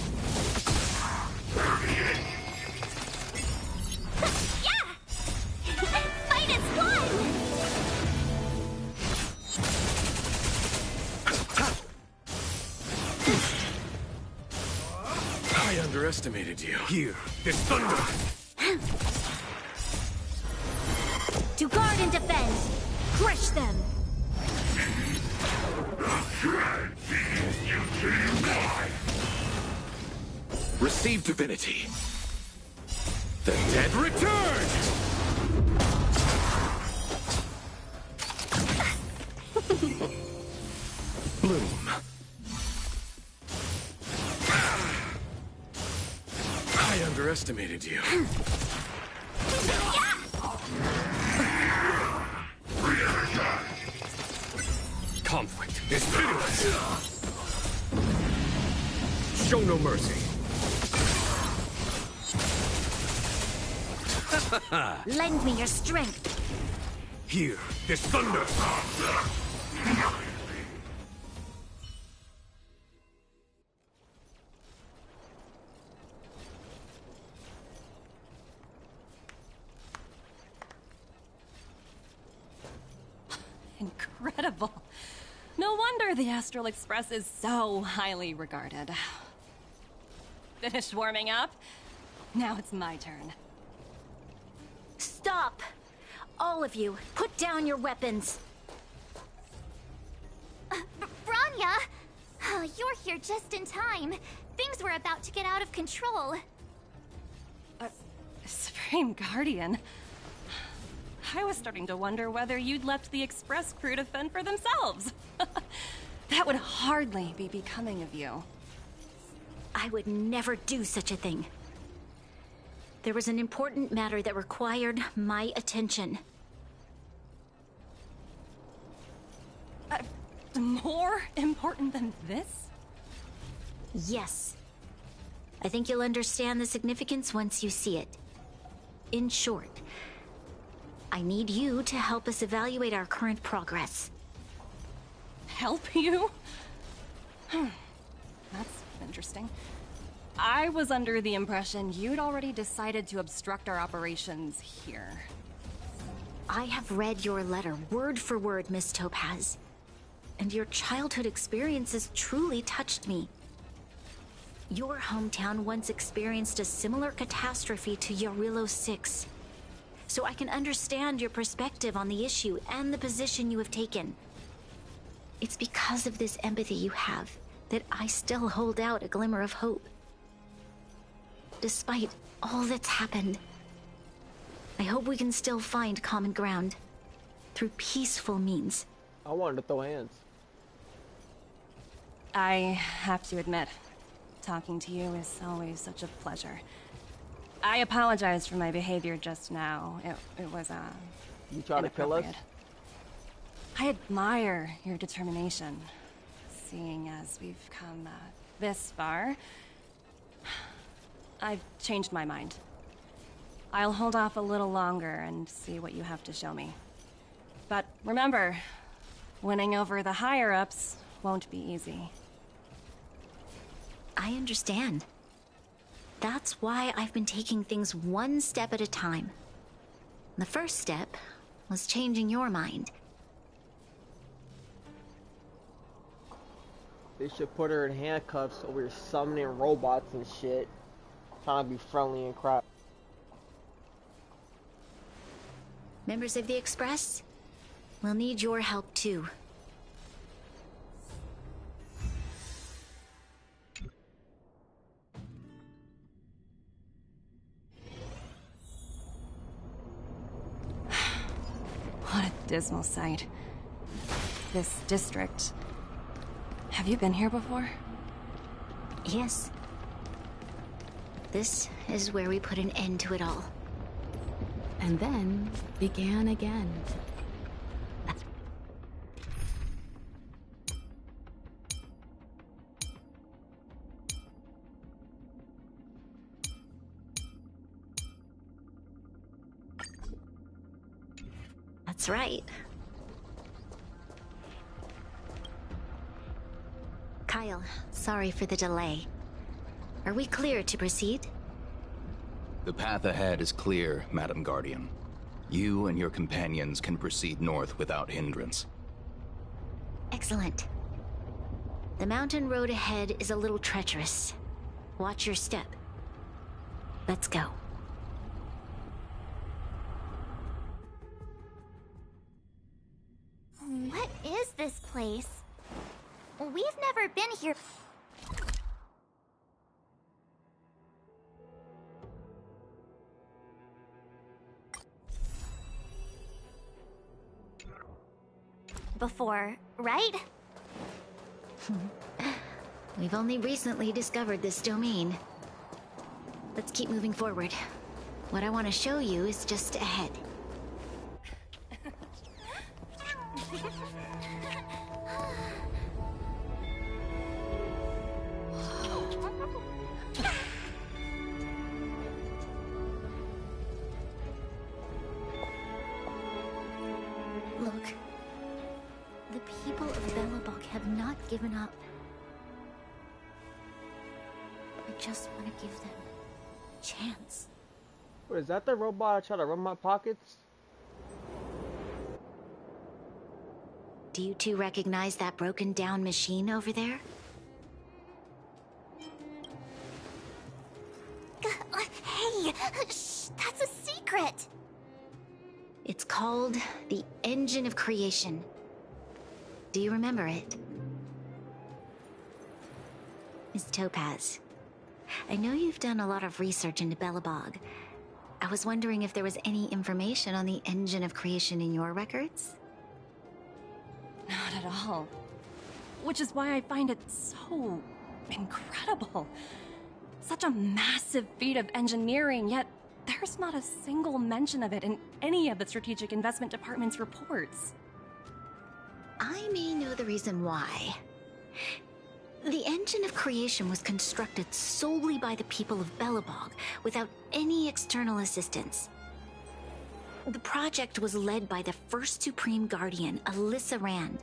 Fight as one! I underestimated you. Here, this thunder! To guard and defend! Crush them! Receive divinity! The dead return! Bloom. I underestimated you. Conflict is pitiless! Show no mercy! Lend me your strength! Here, this thunder! Incredible. No wonder the Astral Express is so highly regarded. Finished warming up? Now it's my turn. Stop! All of you, put down your weapons! Branya! You're here just in time. Things were about to get out of control. Supreme Guardian? I was starting to wonder whether you'd left the Express crew to fend for themselves. That would hardly be becoming of you. I would never do such a thing. There was an important matter that required my attention. More important than this? Yes. I think you'll understand the significance once you see it. In short, I need you to help us evaluate our current progress. Help you? That's interesting. I was under the impression you'd already decided to obstruct our operations here. I have read your letter word for word, Miss Topaz. And your childhood experiences truly touched me. Your hometown once experienced a similar catastrophe to Yarillo 6. So I can understand your perspective on the issue and the position you have taken. It's because of this empathy you have that I still hold out a glimmer of hope. Despite all that's happened, I hope we can still find common ground through peaceful means. I wanted to throw hands. I have to admit, talking to you is always such a pleasure. I apologize for my behavior just now. It was, You try to kill us? I admire your determination, seeing as we've come this far. I've changed my mind. I'll hold off a little longer and see what you have to show me. But remember, winning over the higher-ups won't be easy. I understand. That's why I've been taking things one step at a time. The first step was changing your mind. They should put her in handcuffs over here summoning robots and shit. Trying to be friendly and crap. Members of the Express, we'll need your help too. What a dismal sight. This district. Have you been here before? Yes. This is where we put an end to it all. And then began again. That's right. Kyle, sorry for the delay. Are we clear to proceed? The path ahead is clear, Madam Guardian. You and your companions can proceed north without hindrance. Excellent. The mountain road ahead is a little treacherous. Watch your step. Let's go. What is this place? We've never been here. Before, right? We've only recently discovered this domain. Let's keep moving forward. What I want to show you is just ahead. Look. The people of Belobog have not given up. I just want to give them a chance. What, is that the robot I try to run my pockets? Do you two recognize that broken down machine over there? Hey, shh, that's a secret. It's called the Engine of Creation. Do you remember it? Miss Topaz, I know you've done a lot of research into Belobog. I was wondering if there was any information on the Engine of Creation in your records? Not at all. Which is why I find it so incredible. Such a massive feat of engineering, yet there's not a single mention of it in any of the Strategic Investment Department's reports. I may know the reason why. The Engine of Creation was constructed solely by the people of Belobog, without any external assistance. The project was led by the first Supreme Guardian, Alyssa Rand.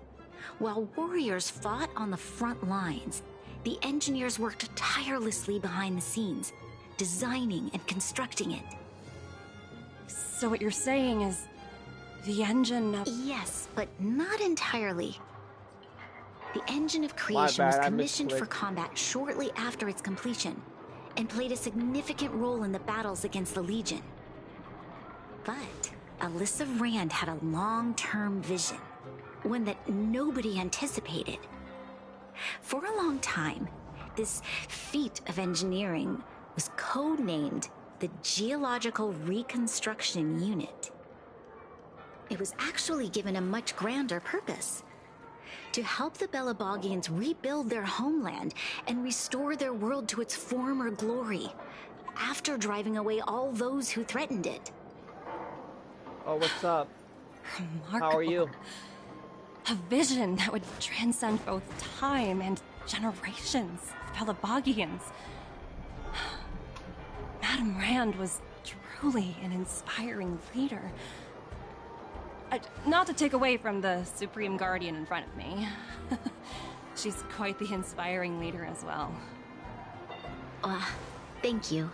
While warriors fought on the front lines, the engineers worked tirelessly behind the scenes, designing and constructing it. So what you're saying is the engine of... Yes, but not entirely. The engine of creation was commissioned for combat shortly after its completion, and played a significant role in the battles against the Legion. But Alyssa Rand had a long-term vision, one that nobody anticipated. For a long time, this feat of engineering was codenamed the Geological Reconstruction Unit. It was actually given a much grander purpose: to help the Belabogians rebuild their homeland and restore their world to its former glory, after driving away all those who threatened it. Oh, what's up? Remarkable. How are you? A vision that would transcend both time and generations of Belabogians. Madame Rand was truly an inspiring leader. Not to take away from the Supreme Guardian in front of me. She's quite the inspiring leader as well. Thank you.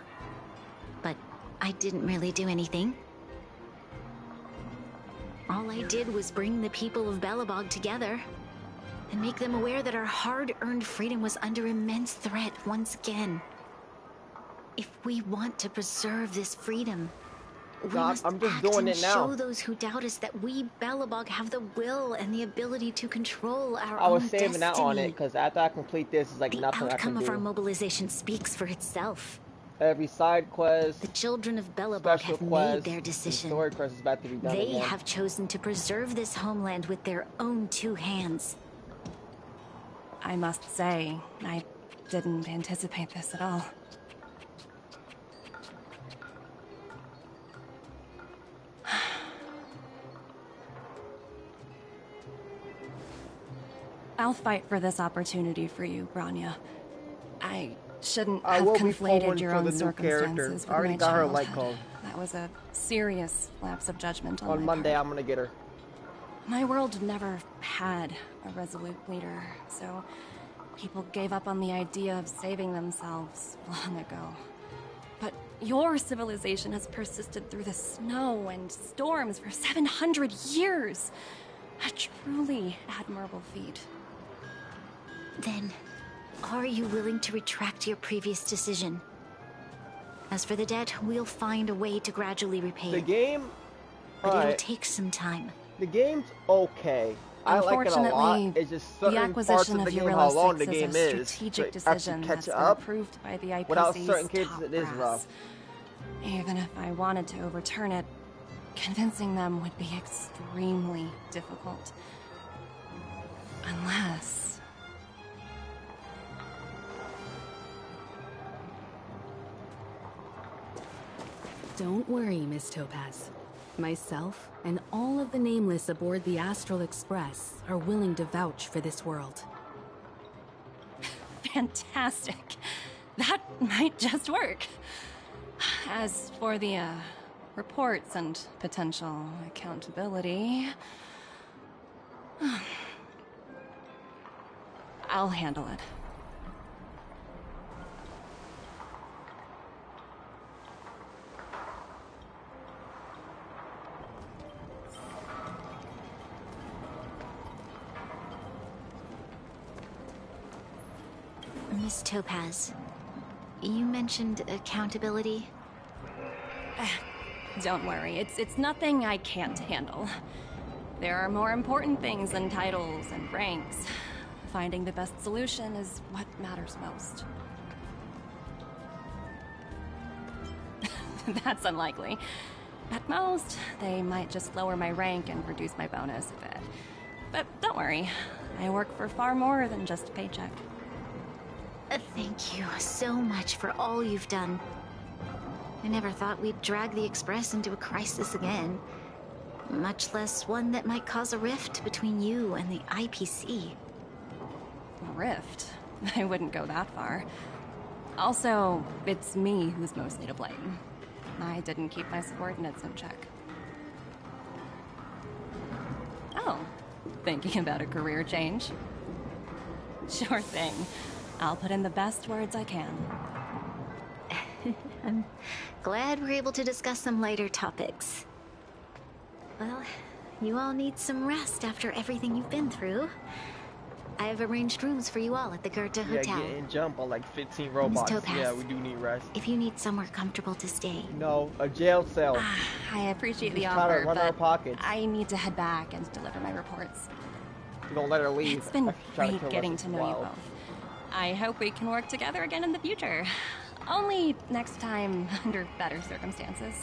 But I didn't really do anything. All I did was bring the people of Belobog together and make them aware that our hard-earned freedom was under immense threat once again. If we want to preserve this freedom, we must I'm just act doing and it now. show those who doubt us that we Belobog have the will and the ability to control our I was own saving that on it destiny. because after I complete this, it's like nothing I The outcome can of do. our mobilization speaks for itself. Every side quest, the children of Belobog have made their and decision. story quest is about to be done They again. have chosen to preserve this homeland with their own two hands. I must say, I didn't anticipate this at all. I'll fight for this opportunity for you, Branya. I shouldn't have conflated your own circumstances with I already my got her a childhood. light code. That was a serious lapse of judgment on On my Monday, part. I'm gonna get her. My world never had a resolute leader, so people gave up on the idea of saving themselves long ago. But your civilization has persisted through the snow and storms for 700 years. A truly admirable feat. Then, are you willing to retract your previous decision? As for the debt, we'll find a way to gradually repay The it. game, But it'll alright. take some time. The game's okay. I like it a lot. It's just certain the parts acquisition of the of game, how Euro long the 6 game is a is. strategic to actually decision catch that's been up. approved by the IPC's Without certain cases, top it is brass. rough. Even if I wanted to overturn it, convincing them would be extremely difficult. Unless... Don't worry, Miss Topaz. Myself and all of the nameless aboard the Astral Express are willing to vouch for this world. Fantastic. That might just work. As for the, reports and potential accountability... I'll handle it. Miss Topaz, you mentioned accountability. Don't worry, it's nothing I can't handle. There are more important things than titles and ranks. Finding the best solution is what matters most. That's unlikely. At most, they might just lower my rank and reduce my bonus a bit. But don't worry, I work for far more than just a paycheck. Thank you so much for all you've done. I never thought we'd drag the Express into a crisis again. Much less one that might cause a rift between you and the IPC. Rift? I wouldn't go that far. Also, it's me who's mostly to blame. I didn't keep my subordinates in check. Oh, thinking about a career change? Sure thing. I'll put in the best words I can. I'm glad we're able to discuss some lighter topics. Well, you all need some rest after everything you've been through. I've arranged rooms for you all at the Goethe Hotel. Yeah, get and jump on like 15 robots. Topaz, yeah, we do need rest. If you need somewhere comfortable to stay. No, a jail cell. I appreciate the Just try offer, to run our but pockets. I need to head back and deliver my reports. Don't let her leave. It's been Try to great kill getting us to as know you well. both. I hope we can work together again in the future. Only next time under better circumstances.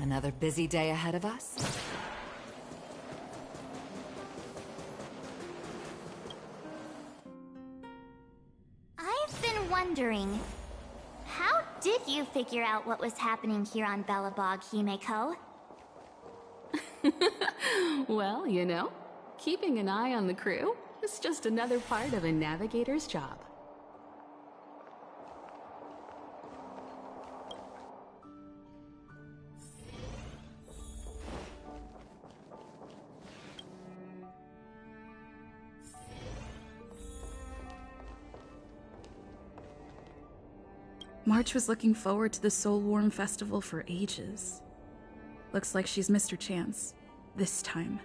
Another busy day ahead of us? I've been wondering, how did you figure out what was happening here on Belobog, Himeko? Well, you know, keeping an eye on the crew is just another part of a navigator's job. March was looking forward to the Soul Warm Festival for ages. Looks like she's missed her chance. This time.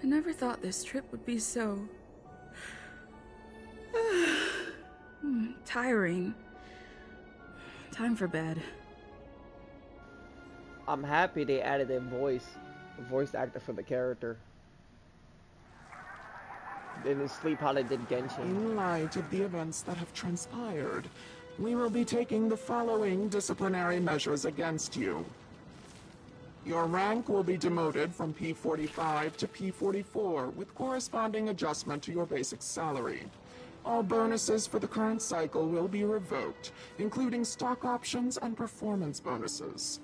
I never thought this trip would be so... tiring. Time for bed. I'm happy they added a voice actor for the character. They didn't sleep how they did Genshin. In light of the events that have transpired, we will be taking the following disciplinary measures against you. Your rank will be demoted from P45 to P44 with corresponding adjustment to your basic salary. All bonuses for the current cycle will be revoked, including stock options and performance bonuses.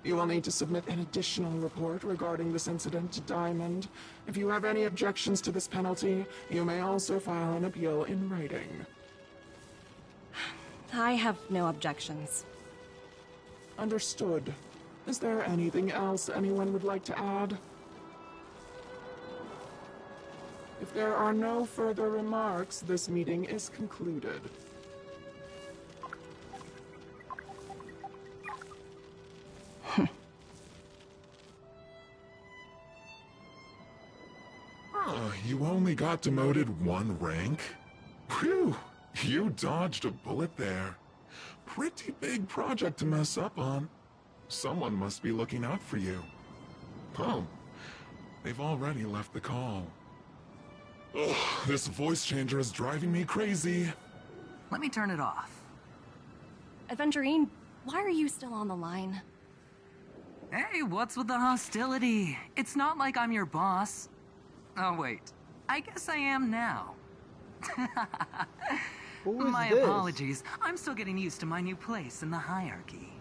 You will need to submit an additional report regarding this incident to Diamond. If you have any objections to this penalty, you may also file an appeal in writing. I have no objections. Understood. Is there anything else anyone would like to add? If there are no further remarks, this meeting is concluded. You only got demoted one rank? Phew, you dodged a bullet there. Pretty big project to mess up on. Someone must be looking out for you. Oh, they've already left the call. Ugh, this voice changer is driving me crazy. Let me turn it off. Aventurine, why are you still on the line? Hey, what's with the hostility? It's not like I'm your boss. Oh, wait. I guess I am now. My apologies. I'm still getting used to my new place in the hierarchy.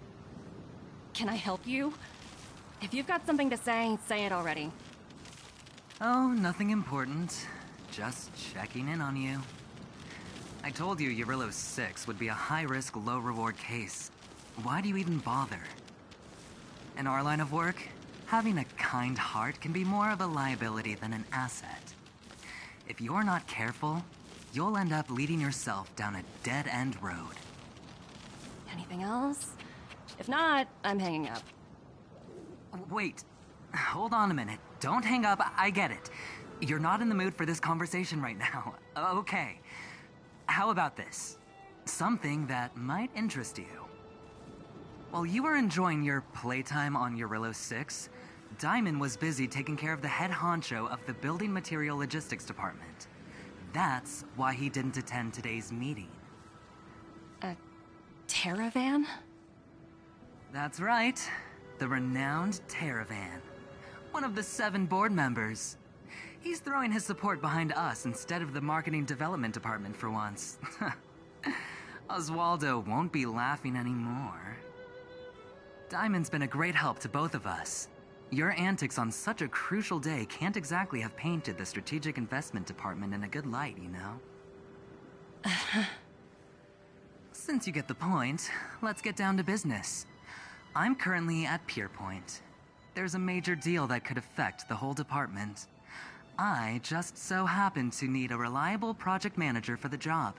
Can I help you? If you've got something to say it already. Oh, nothing important. Just checking in on you. I told you Eurillo 6 would be a high-risk, low-reward case. Why do you even bother? In our line of work, having a kind heart can be more of a liability than an asset. If you're not careful, you'll end up leading yourself down a dead-end road. Anything else? If not, I'm hanging up. Wait. Hold on a minute. Don't hang up. I get it. You're not in the mood for this conversation right now. Okay. How about this? Something that might interest you. While you were enjoying your playtime on Eurillo 6, Diamond was busy taking care of the head honcho of the Building Material Logistics Department. That's why he didn't attend today's meeting. A Terravan? That's right. The renowned Terravan. One of the 7 board members. He's throwing his support behind us instead of the Marketing Development Department for once. Oswaldo won't be laughing anymore. Diamond's been a great help to both of us. Your antics on such a crucial day can't exactly have painted the Strategic Investment Department in a good light, you know? Since you get the point, let's get down to business. I'm currently at Pier Point. There's a major deal that could affect the whole department. I just so happen to need a reliable project manager for the job.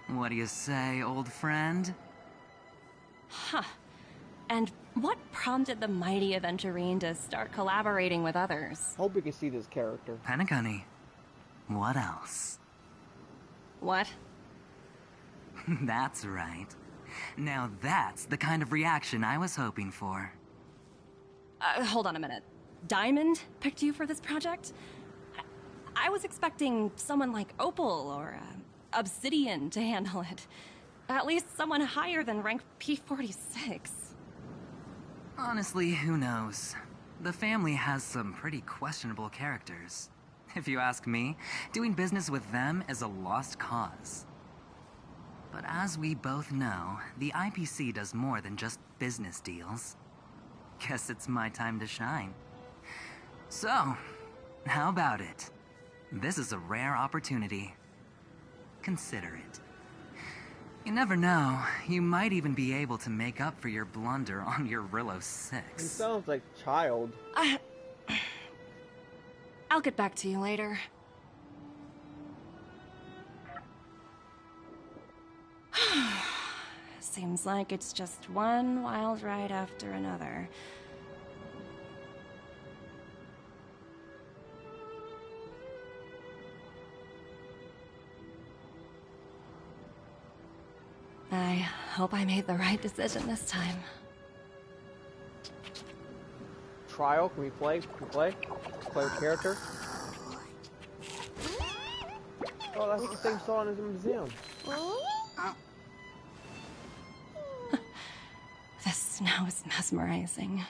What do you say, old friend? Huh. And what prompted the mighty Aventurine to start collaborating with others? Hope we can see this character. Penacony. What else? What? That's right. Now that's the kind of reaction I was hoping for. Hold on a minute. Diamond picked you for this project? I was expecting someone like Opal or Obsidian to handle it. At least someone higher than rank P46. Honestly, who knows? The family has some pretty questionable characters. If you ask me, doing business with them is a lost cause. But as we both know, the IPC does more than just business deals. Guess it's my time to shine. So, how about it? This is a rare opportunity. Consider it. You never know, you might even be able to make up for your blunder on your Rillo 6. He sounds like child. I'll get back to you later. Seems like it's just one wild ride after another. I hope I made the right decision this time. Trial? Can we play? Can we play? Play with character? Oh, that's the same song as the museum. The snow is mesmerizing.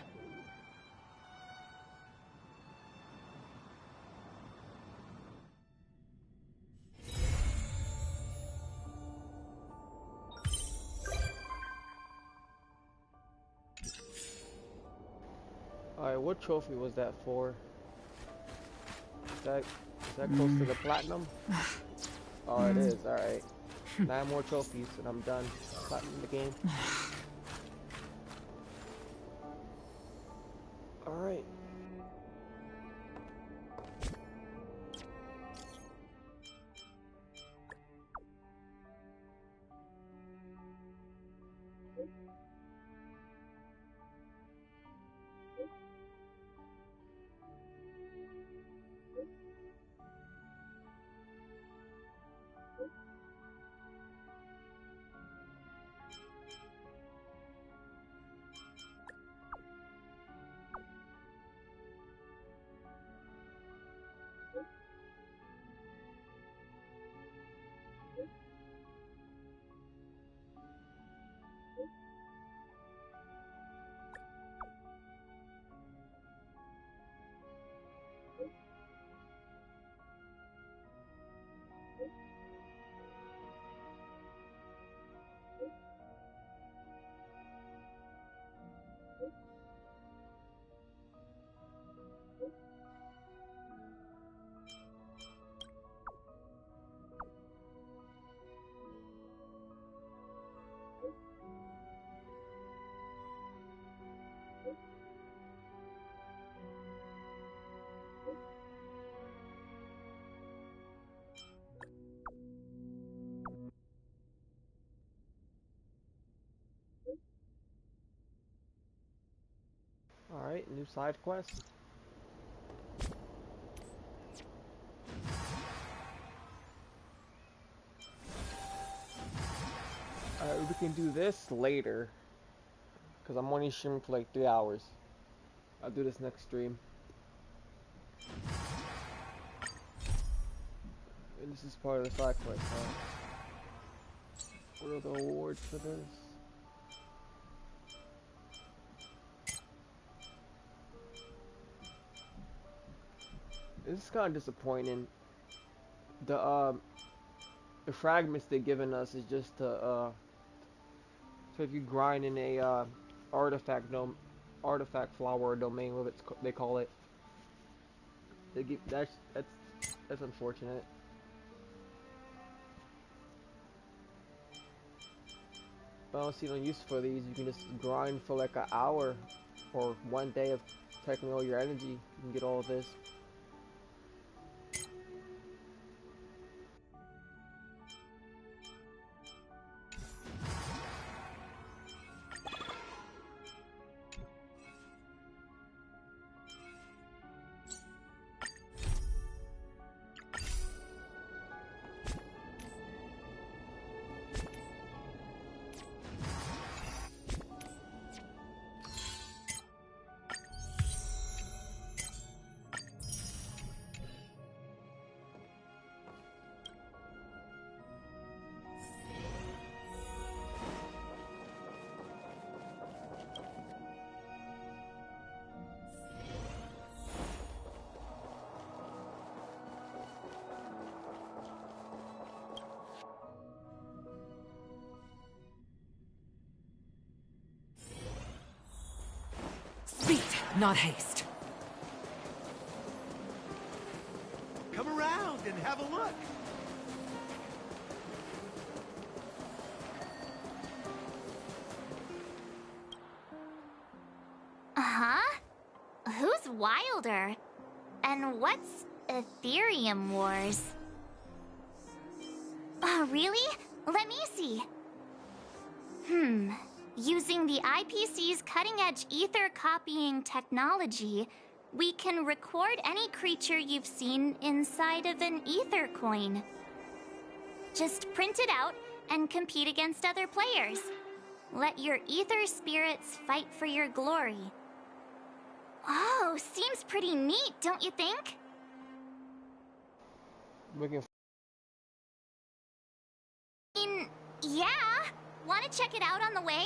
Alright, what trophy was that for? Is that close to the platinum? Oh, it is, alright. 9 more trophies and I'm done. Platinum the game. Alright. Alright, new side quest. Alright, we can do this later. Because I'm only streaming for like 3 hours. I'll do this next stream. And this is part of the side quest, huh? What are the awards for this? This is kind of disappointing. The fragments they're giving us is just to so if you grind in a artifact flower domain, what they call it. That's unfortunate. But I don't see no use for these. You can just grind for like an hour or one day of taking all your energy. You can get all of this. Speed, not haste. Come around and have a look. Uh-huh. Who's Wilder? And what's Ethereum Wars? Oh, really? Let me see. Using the IPC's cutting-edge ether copying technology, we can record any creature you've seen inside of an ether coin. Just print it out and compete against other players. Let your ether spirits fight for your glory. Oh, seems pretty neat, don't you think? Yeah. Want to check it out on the way?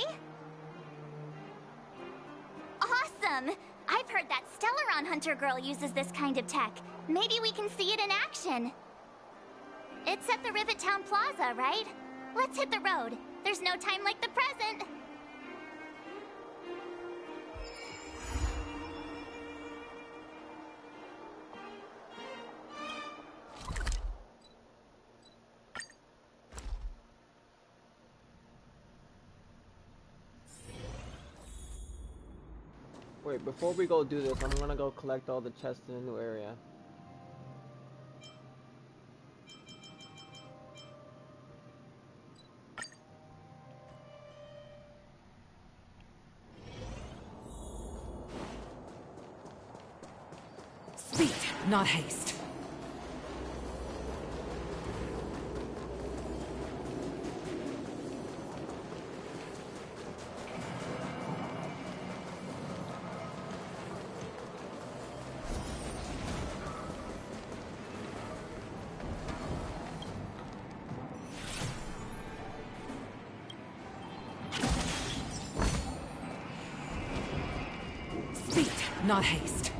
Awesome! I've heard that Stellaron Hunter girl uses this kind of tech. Maybe we can see it in action. It's at the Rivet Town Plaza, right? Let's hit the road. There's no time like the present. Wait, before we go do this, I'm gonna go collect all the chests in the new area. Speed, not haste. Speed, not haste.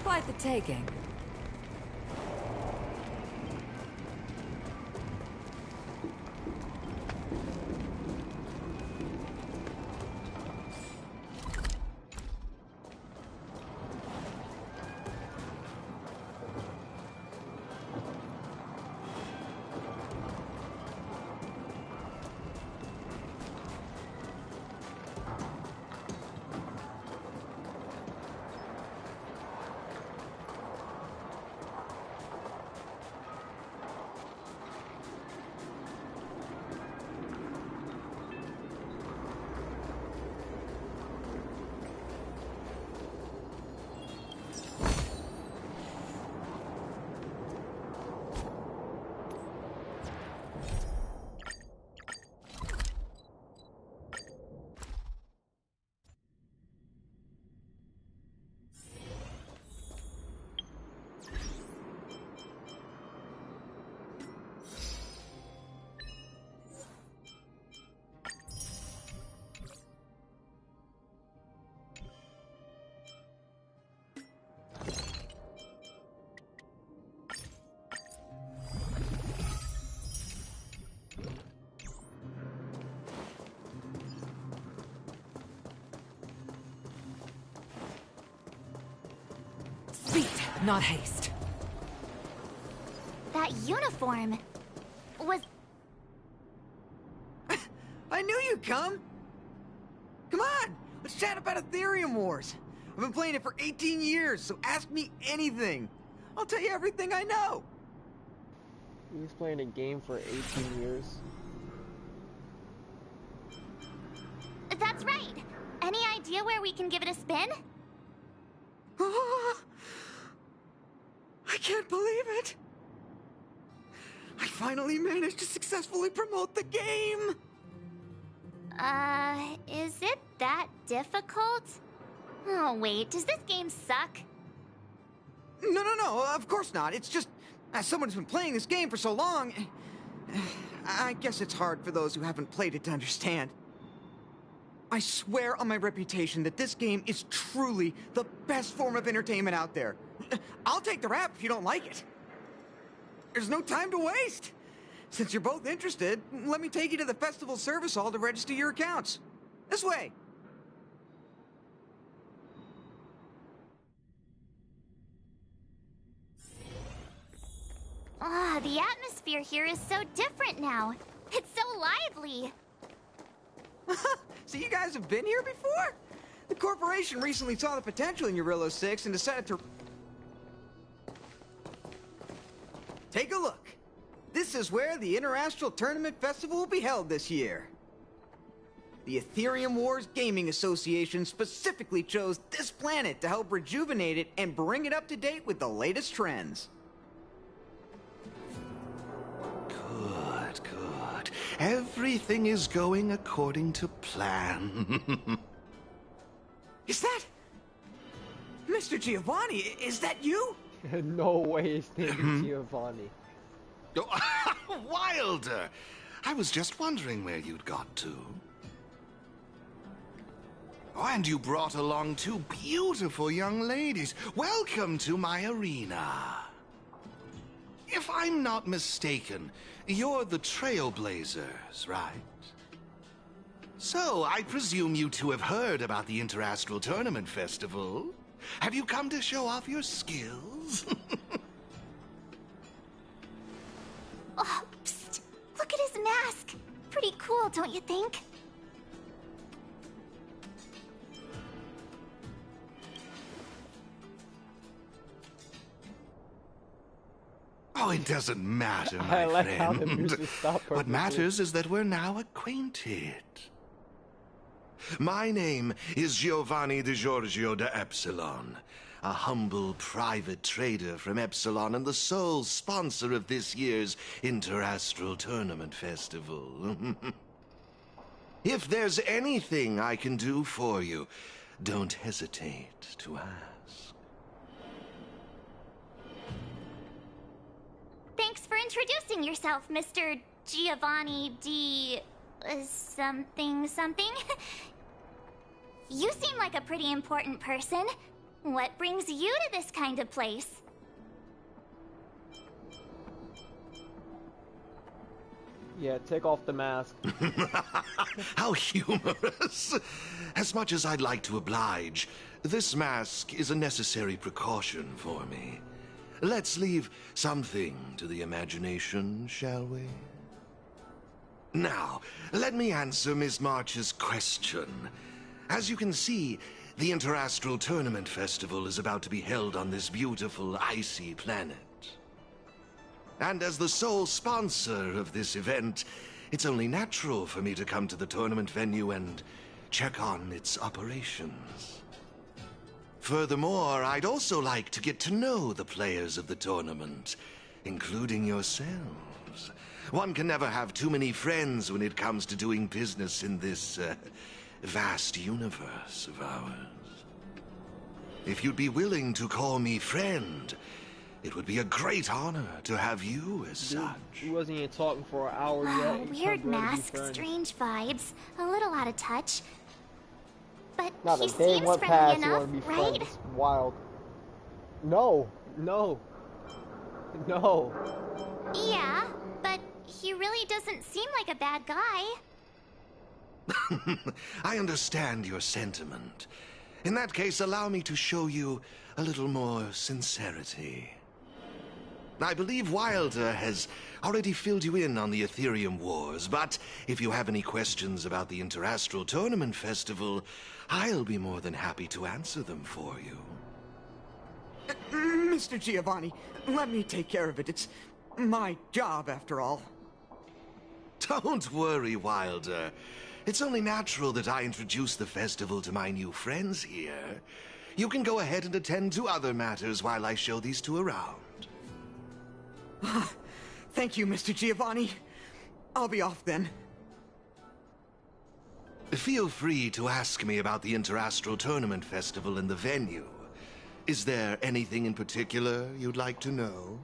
Quite the taking. not haste. That uniform was... I knew you'd come! Come on! Let's chat about Ethereum Wars! I've been playing it for 18 years, so ask me anything! I'll tell you everything I know! He's playing a game for 18 years. That's right! Any idea where we can give it a spin? I can't believe it! I finally managed to successfully promote the game! Is it that difficult? Oh wait, does this game suck? No, of course not. It's just, as someone who's been playing this game for so long, I guess it's hard for those who haven't played it to understand. I swear on my reputation that this game is truly the best form of entertainment out there. I'll take the rap if you don't like it. There's no time to waste. Since you're both interested, let me take you to the festival service hall to register your accounts. This way. The atmosphere here is so different now. It's so lively. So you guys have been here before? The corporation recently saw the potential in Eurillo 6 and decided to... Take a look. This is where the Interastral Tournament Festival will be held this year. The Ethereum Wars Gaming Association specifically chose this planet to help rejuvenate it and bring it up to date with the latest trends. Good. Everything is going according to plan. Is that... Mr. Giovanni, is that you? No way his name is Giovanni. Oh, Wilder! I was just wondering where you'd got to. Oh, and you brought along two beautiful young ladies. Welcome to my arena. If I'm not mistaken, you're the Trailblazers, right? So, I presume you two have heard about the Interastral Tournament Festival. Have you come to show off your skills? Oh, psst! Look at his mask! Pretty cool, don't you think? Oh, it doesn't matter, my like friend. how the music stopped What perfectly. matters is that we're now acquainted. My name is Giovanni Di Giorgio de Epsilon, a humble private trader from Epsilon and the sole sponsor of this year's Interastral Tournament Festival. If there's anything I can do for you, don't hesitate to ask. Thanks for introducing yourself, Mr. Giovanni D... something. You seem like a pretty important person. What brings you to this kind of place? Yeah, take off the mask. How humorous! As much as I'd like to oblige, this mask is a necessary precaution for me. Let's leave something to the imagination, shall we? Now, let me answer Ms. March's question. As you can see, the Interastral Tournament Festival is about to be held on this beautiful, icy planet. And as the sole sponsor of this event, it's only natural for me to come to the tournament venue and check on its operations. Furthermore, I'd also like to get to know the players of the tournament, including yourselves. One can never have too many friends when it comes to doing business in this vast universe of ours. If you'd be willing to call me friend, it would be a great honor to have you as such. He wasn't even talking for an hour yet. Oh, He weird comes ready to be mask, friends. strange vibes, a little out of touch. But Now he the day seems went friendly past, you enough, want to be right? friends. It's wild. No. Yeah, but he really doesn't seem like a bad guy. I understand your sentiment. In that case, allow me to show you a little more sincerity. I believe Wilder has already filled you in on the Ethereum Wars, but if you have any questions about the Interastral Tournament Festival, I'll be more than happy to answer them for you. Mr. Giovanni, let me take care of it. It's my job, after all. Don't worry, Wilder. It's only natural that I introduce the festival to my new friends here. You can go ahead and attend to other matters while I show these two around. Thank you, Mr. Giovanni. I'll be off then. Feel free to ask me about the Interastral Tournament Festival and the venue. Is there anything in particular you'd like to know?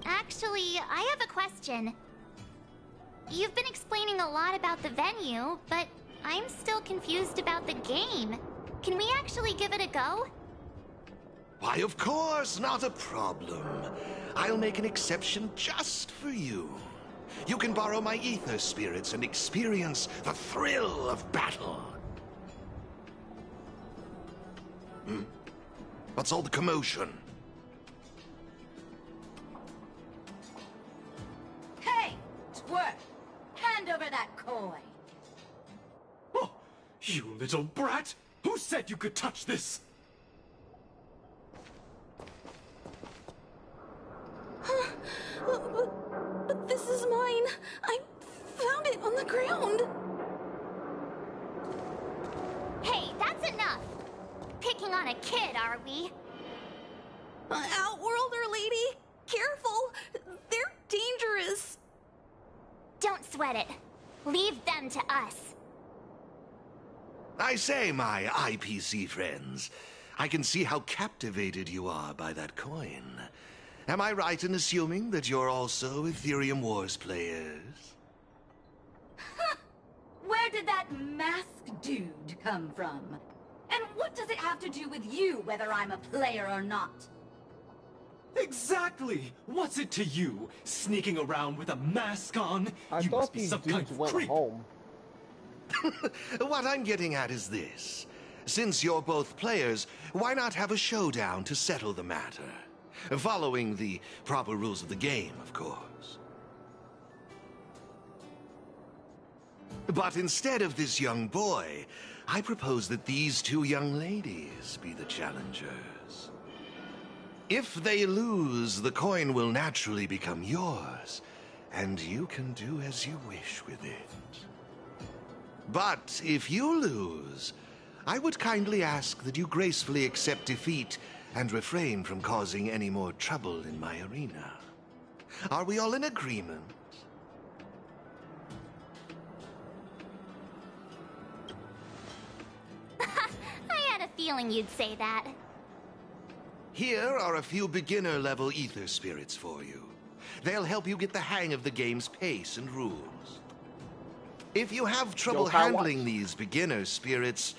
Actually, I have a question. You've been explaining a lot about the venue, but I'm still confused about the game. Can we actually give it a go? Why, of course, not a problem. I'll make an exception just for you. You can borrow my ether spirits and experience the thrill of battle. What's all the commotion? Hey, twerp! Hand over that coin! Oh, you little brat! Who said you could touch this? But this is mine. I found it on the ground. Hey, that's enough! Picking on a kid, are we? Outworlder lady, careful! They're dangerous. Don't sweat it. Leave them to us. I say, my IPC friends, I can see how captivated you are by that coin. Am I right in assuming that you're also Ethereum Wars players? Where did that masked dude come from? And what does it have to do with you, whether I'm a player or not? Exactly! What's it to you, sneaking around with a mask on? You must be some kind of creep. Home. What I'm getting at is this. Since you're both players, why not have a showdown to settle the matter? Following the proper rules of the game, of course. But instead of this young boy, I propose that these two young ladies be the challengers. If they lose, the coin will naturally become yours, and you can do as you wish with it. But if you lose, I would kindly ask that you gracefully accept defeat and refrain from causing any more trouble in my arena. Are we all in agreement? I had a feeling you'd say that. Here are a few beginner-level ether spirits for you. They'll help you get the hang of the game's pace and rules. If you have trouble handling these beginner spirits,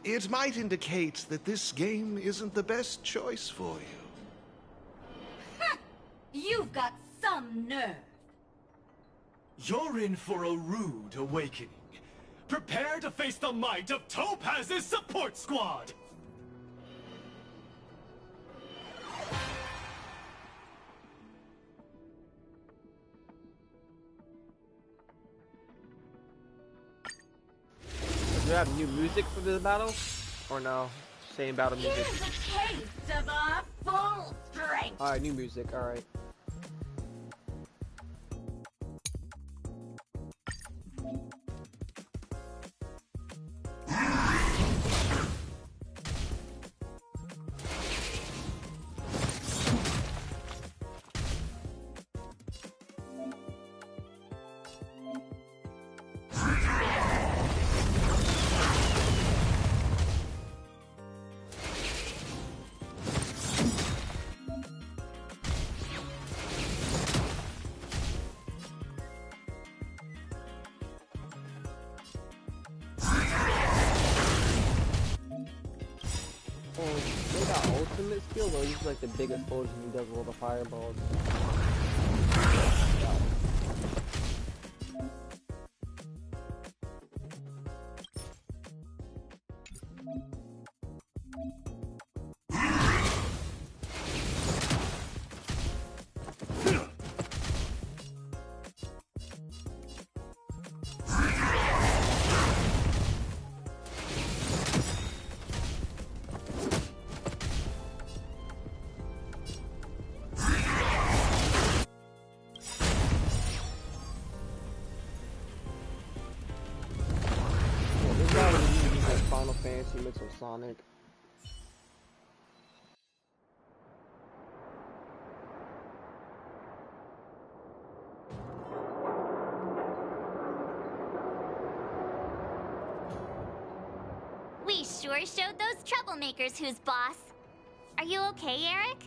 it might indicate that this game isn't the best choice for you. You've got some nerve. You're in for a rude awakening. Prepare to face the might of Topaz's support squad! Do you have new music for this battle? Or no? Same battle music? Here's a taste of our full strength! Alright, new music, alright. They got ultimate skill, or he's like the big explosion he does with all the fireballs. fancy mix with Sonic. We sure showed those troublemakers who's boss. Are you okay, Eric?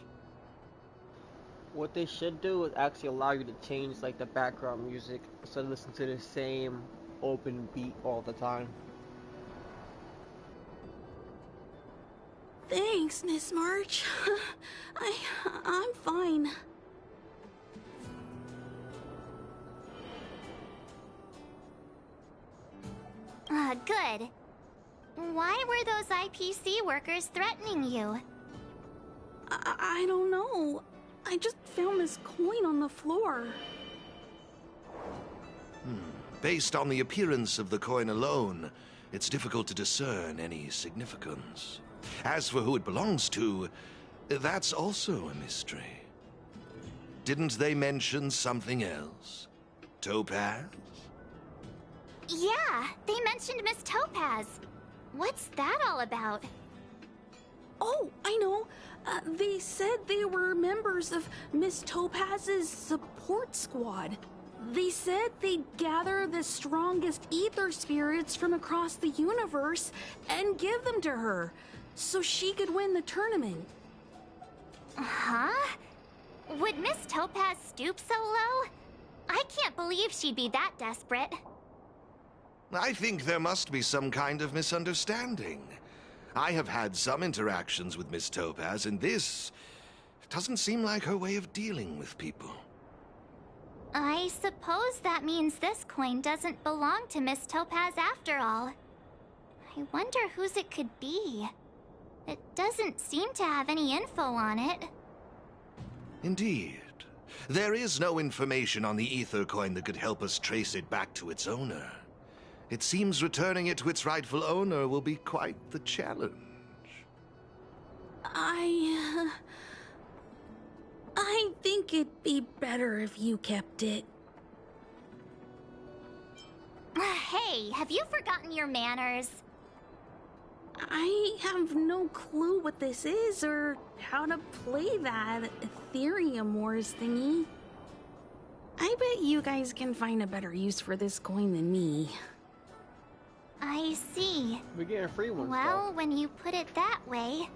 What they should do is actually allow you to change like the background music instead of listening to the same open beat all the time. Thanks, Miss March. I'm fine. Good. Why were those IPC workers threatening you? I don't know. I just found this coin on the floor. Based on the appearance of the coin alone, it's difficult to discern any significance. As for who it belongs to, that's also a mystery. Didn't they mention something else? Topaz? Yeah, they mentioned Miss Topaz. What's that all about? Oh, I know. They said they were members of Miss Topaz's support squad. They said they'd gather the strongest ether spirits from across the universe and give them to her, so she could win the tournament. Huh? Would Miss Topaz stoop so low? I can't believe she'd be that desperate. I think there must be some kind of misunderstanding. I have had some interactions with Miss Topaz, and this doesn't seem like her way of dealing with people. I suppose that means this coin doesn't belong to Miss Topaz after all. I wonder whose it could be. It doesn't seem to have any info on it. Indeed. There is no information on the ether coin that could help us trace it back to its owner. It seems returning it to its rightful owner will be quite the challenge. I think it'd be better if you kept it. Hey, have you forgotten your manners? I have no clue what this is or how to play that Ethereum Wars thingy. I bet you guys can find a better use for this coin than me. I see. We're getting free ones. Well, when you put it that way,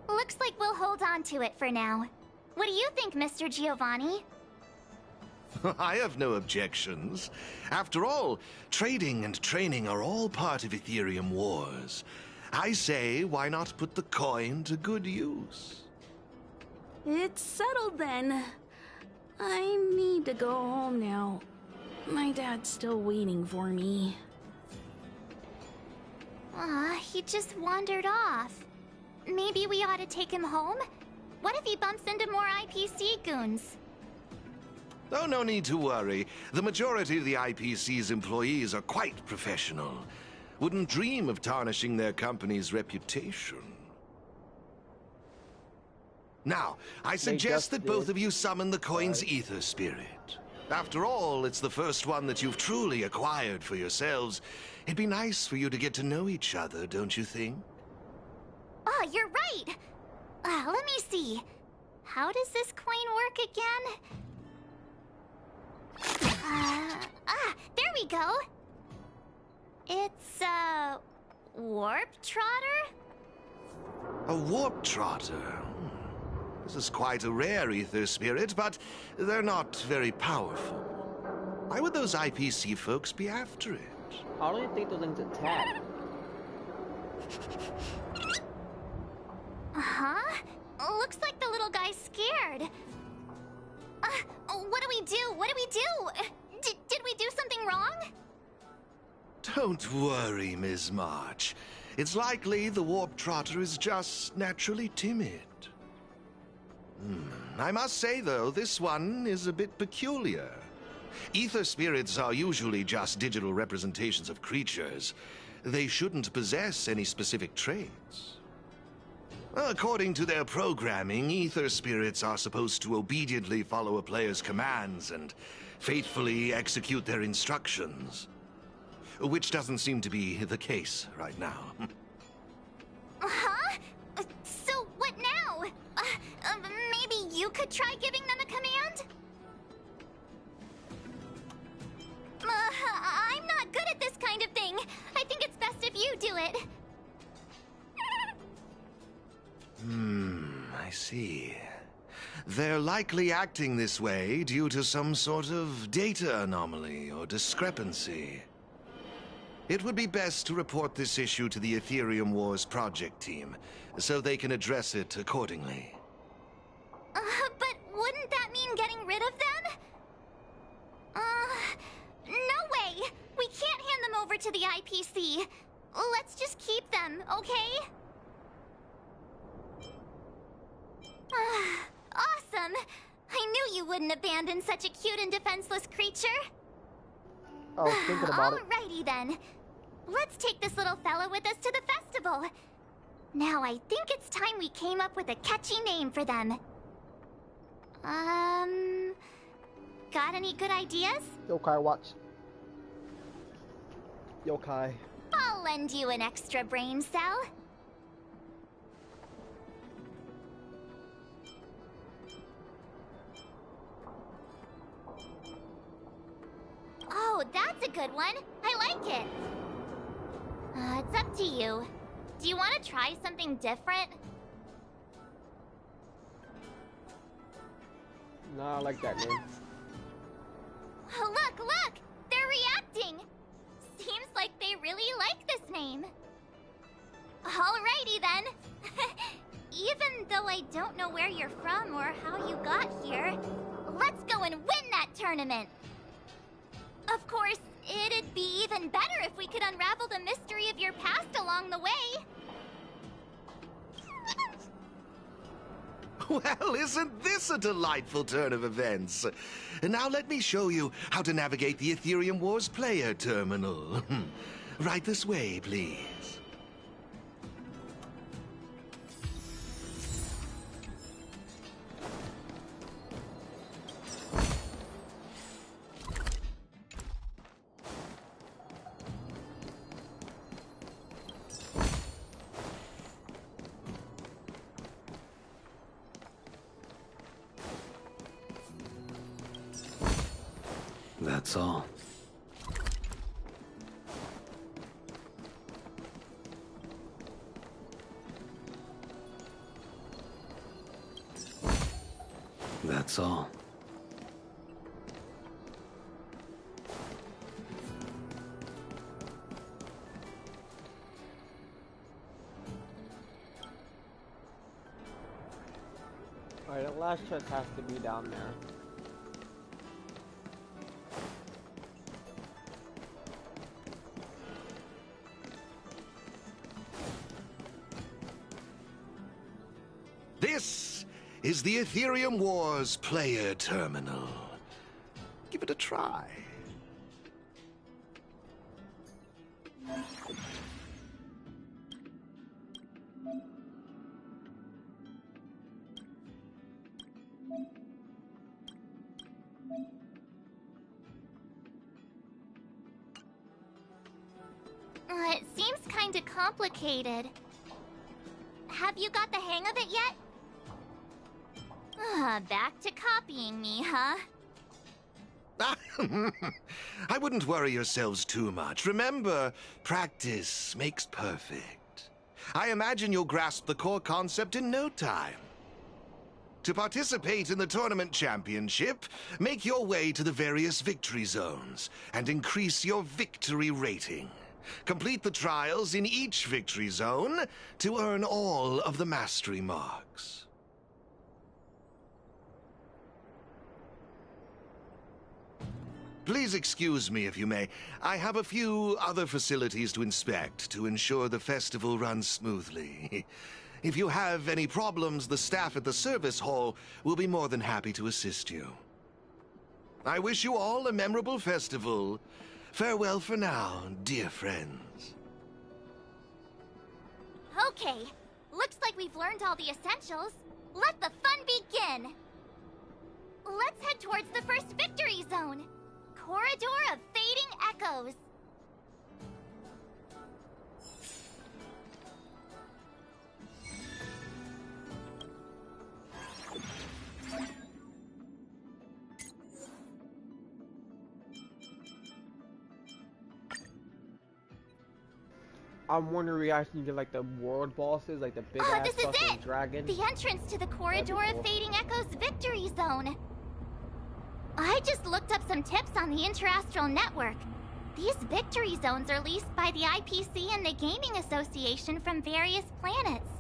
looks like we'll hold on to it for now. What do you think, Mr. Giovanni? I have no objections. After all, trading and training are all part of Ethereum Wars. I say, why not put the coin to good use? It's settled then. I need to go home now. My dad's still waiting for me. He just wandered off. Maybe we ought to take him home? What if he bumps into more IPC goons? Oh, no need to worry. The majority of the IPC's employees are quite professional. Wouldn't dream of tarnishing their company's reputation. Now, I suggest that both of you summon the coin's ether spirit. After all, it's the first one that you've truly acquired for yourselves. It'd be nice for you to get to know each other, don't you think? Oh, you're right! Let me see. How does this coin work again? There we go! It's a warp trotter? A warp trotter? This is quite a rare ether spirit, but they're not very powerful. Why would those IPC folks be after it? I don't even think those things attack. Huh? Looks like the little guy's scared. What do we do? What do we do? Did we do something wrong? Don't worry, Ms. March. It's likely the warp trotter is just naturally timid. I must say, though, this one is a bit peculiar. Ether spirits are usually just digital representations of creatures. They shouldn't possess any specific traits. According to their programming, ether spirits are supposed to obediently follow a player's commands and faithfully execute their instructions. Which doesn't seem to be the case right now. Huh? So what now? Maybe you could try giving them a command? I'm not good at this kind of thing. I think it's best if you do it. I see. They're likely acting this way due to some sort of data anomaly or discrepancy. It would be best to report this issue to the Ethereum Wars project team, so they can address it accordingly. But wouldn't that mean getting rid of them? No way! We can't hand them over to the IPC. Let's just keep them, okay? Awesome! I knew you wouldn't abandon such a cute and defenseless creature. I was thinking about it. Alrighty then. Let's take this little fella with us to the festival. Now I think it's time we came up with a catchy name for them. Got any good ideas? Yokai, watch. Yokai. I'll lend you an extra brain cell. Oh, that's a good one. I like it. It's up to you. Do you want to try something different? Nah, I like that name. Look! They're reacting! Seems like they really like this name. Alrighty then. Even though I don't know where you're from or how you got here, let's go and win that tournament! Of course, it'd be even better if we could unravel the mystery of your past along the way. Well, isn't this a delightful turn of events? Now let me show you how to navigate the Ethereum Wars player terminal. Right this way, please. That's all. That's all. Alright, the last chest has to be down there. This is the Ethereum Wars player terminal. Give it a try. It seems kinda complicated. Have you got the hang of it yet? Back to copying me, huh? I wouldn't worry yourselves too much. Remember, practice makes perfect. I imagine you'll grasp the core concept in no time. To participate in the tournament championship, make your way to the various victory zones and increase your victory rating. Complete the trials in each victory zone to earn all of the mastery marks. Please excuse me if you may. I have a few other facilities to inspect to ensure the festival runs smoothly. If you have any problems, the staff at the service hall will be more than happy to assist you. I wish you all a memorable festival. Farewell for now, dear friends. Okay, looks like we've learned all the essentials. Let the fun begin! Let's head towards the first victory zone. Corridor of Fading Echoes. I'm wondering we actually get like the world bosses, like the big ass this is fucking it! dragon. The entrance to the corridor cool. of Fading Echoes Victory Zone. I just looked up some tips on the Interastral Network. These victory zones are leased by the IPC and the Gaming Association from various planets.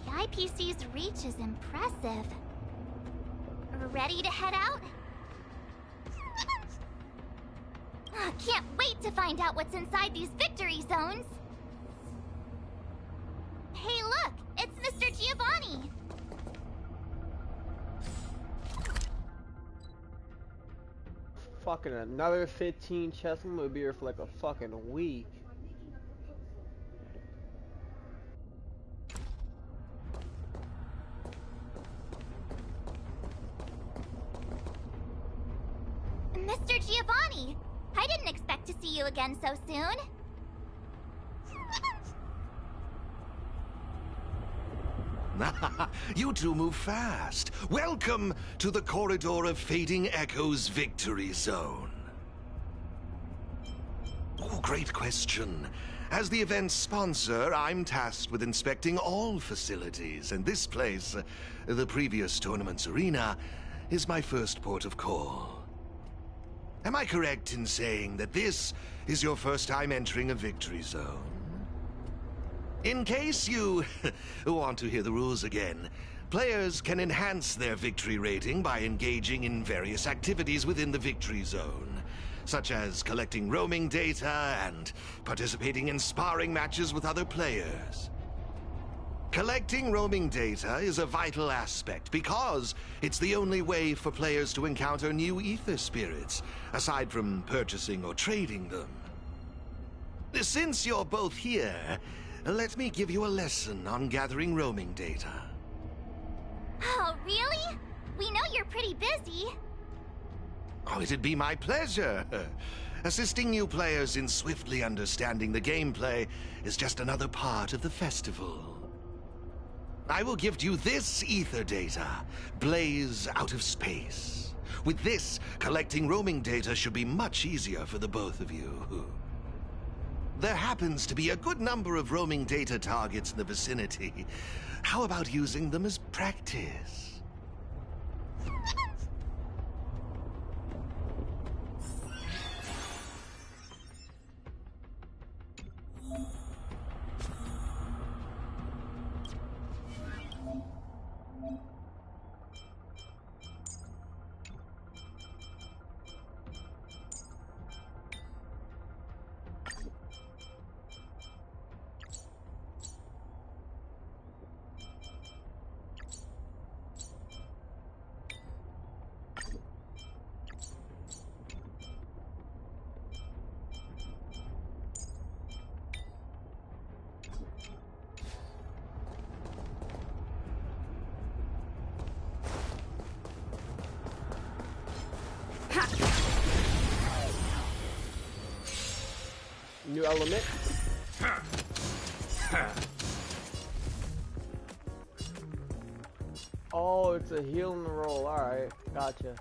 The IPC's reach is impressive. Ready to head out? Can't wait to find out what's inside these victory zones. Hey look, it's Mr. Giovanni. Fucking another 15 chests. I'm gonna be here for like a fucking week. Mr. Giovanni, I didn't expect to see you again so soon. You two move fast. Welcome to the Corridor of Fading Echoes Victory Zone. Oh, great question. As the event's sponsor, I'm tasked with inspecting all facilities, and this place, the previous tournament's arena, is my first port of call. Am I correct in saying that this is your first time entering a victory zone? In case you want to hear the rules again, players can enhance their victory rating by engaging in various activities within the victory zone, such as collecting roaming data and participating in sparring matches with other players. Collecting roaming data is a vital aspect because it's the only way for players to encounter new ether spirits, aside from purchasing or trading them. Since you're both here, let me give you a lesson on gathering roaming data. Oh, really? We know you're pretty busy. Oh, it'd be my pleasure. Assisting new players in swiftly understanding the gameplay is just another part of the festival. I will give you this ether data, Blaze Out of Space. With this, collecting roaming data should be much easier for the both of you. There happens to be a good number of roaming data targets in the vicinity. How about using them as practice? New element. Oh, it's a healing roll. Alright, gotcha.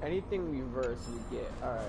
Anything reverse we get. Alright.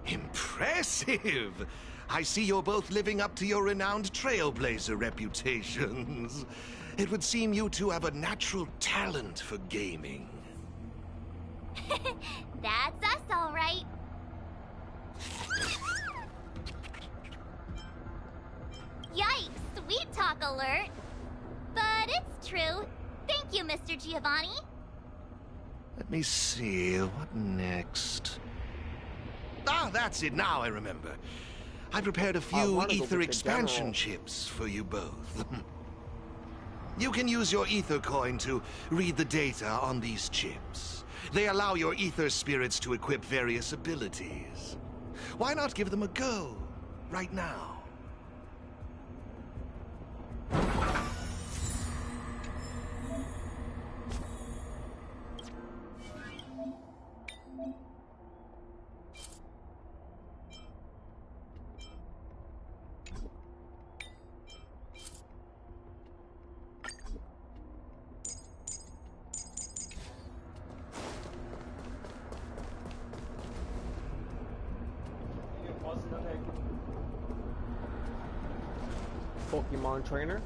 Impressive! I see you're both living up to your renowned trailblazer reputations. It would seem you two have a natural talent for gaming. That's us, all right. Yikes, sweet talk alert. But it's true. Thank you, Mr. Giovanni. Let me see, what next? Ah, that's it, now I remember. I prepared a few ether expansion chips for you both. You can use your ether coin to read the data on these chips. They allow your ether spirits to equip various abilities. Why not give them a go, right now? Pokemon trainer.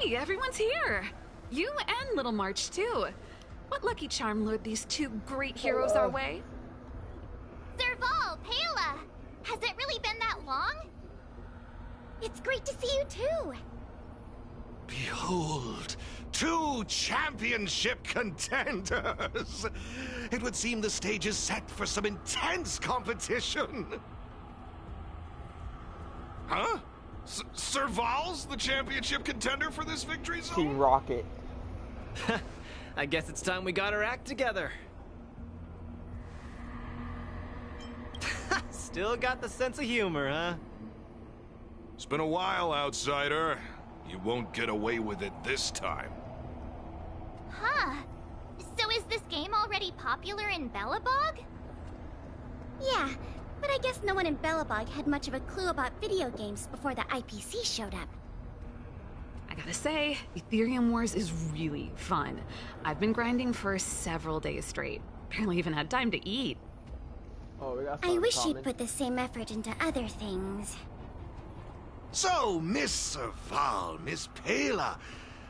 Hey, everyone's here! You and Little March, too. What lucky charm lured these two great heroes our way? Serval, Pela! Has it really been that long? It's great to see you, too. Behold, 2 championship contenders! It would seem the stage is set for some intense competition. Huh? Serval's the championship contender for this victory zone? Team Rocket. I guess it's time we got our act together. Still got the sense of humor, huh? It's been a while, outsider. You won't get away with it this time. Huh. So is this game already popular in Belobog? Yeah, but I guess no one in Belobog had much of a clue about video games before the IPC showed up. I gotta say, Ethereum Wars is really fun. I've been grinding for several days straight. Barely even had time to eat. Oh, we got I wish you'd put the same effort into other things. So, Miss Serval, Miss Pela,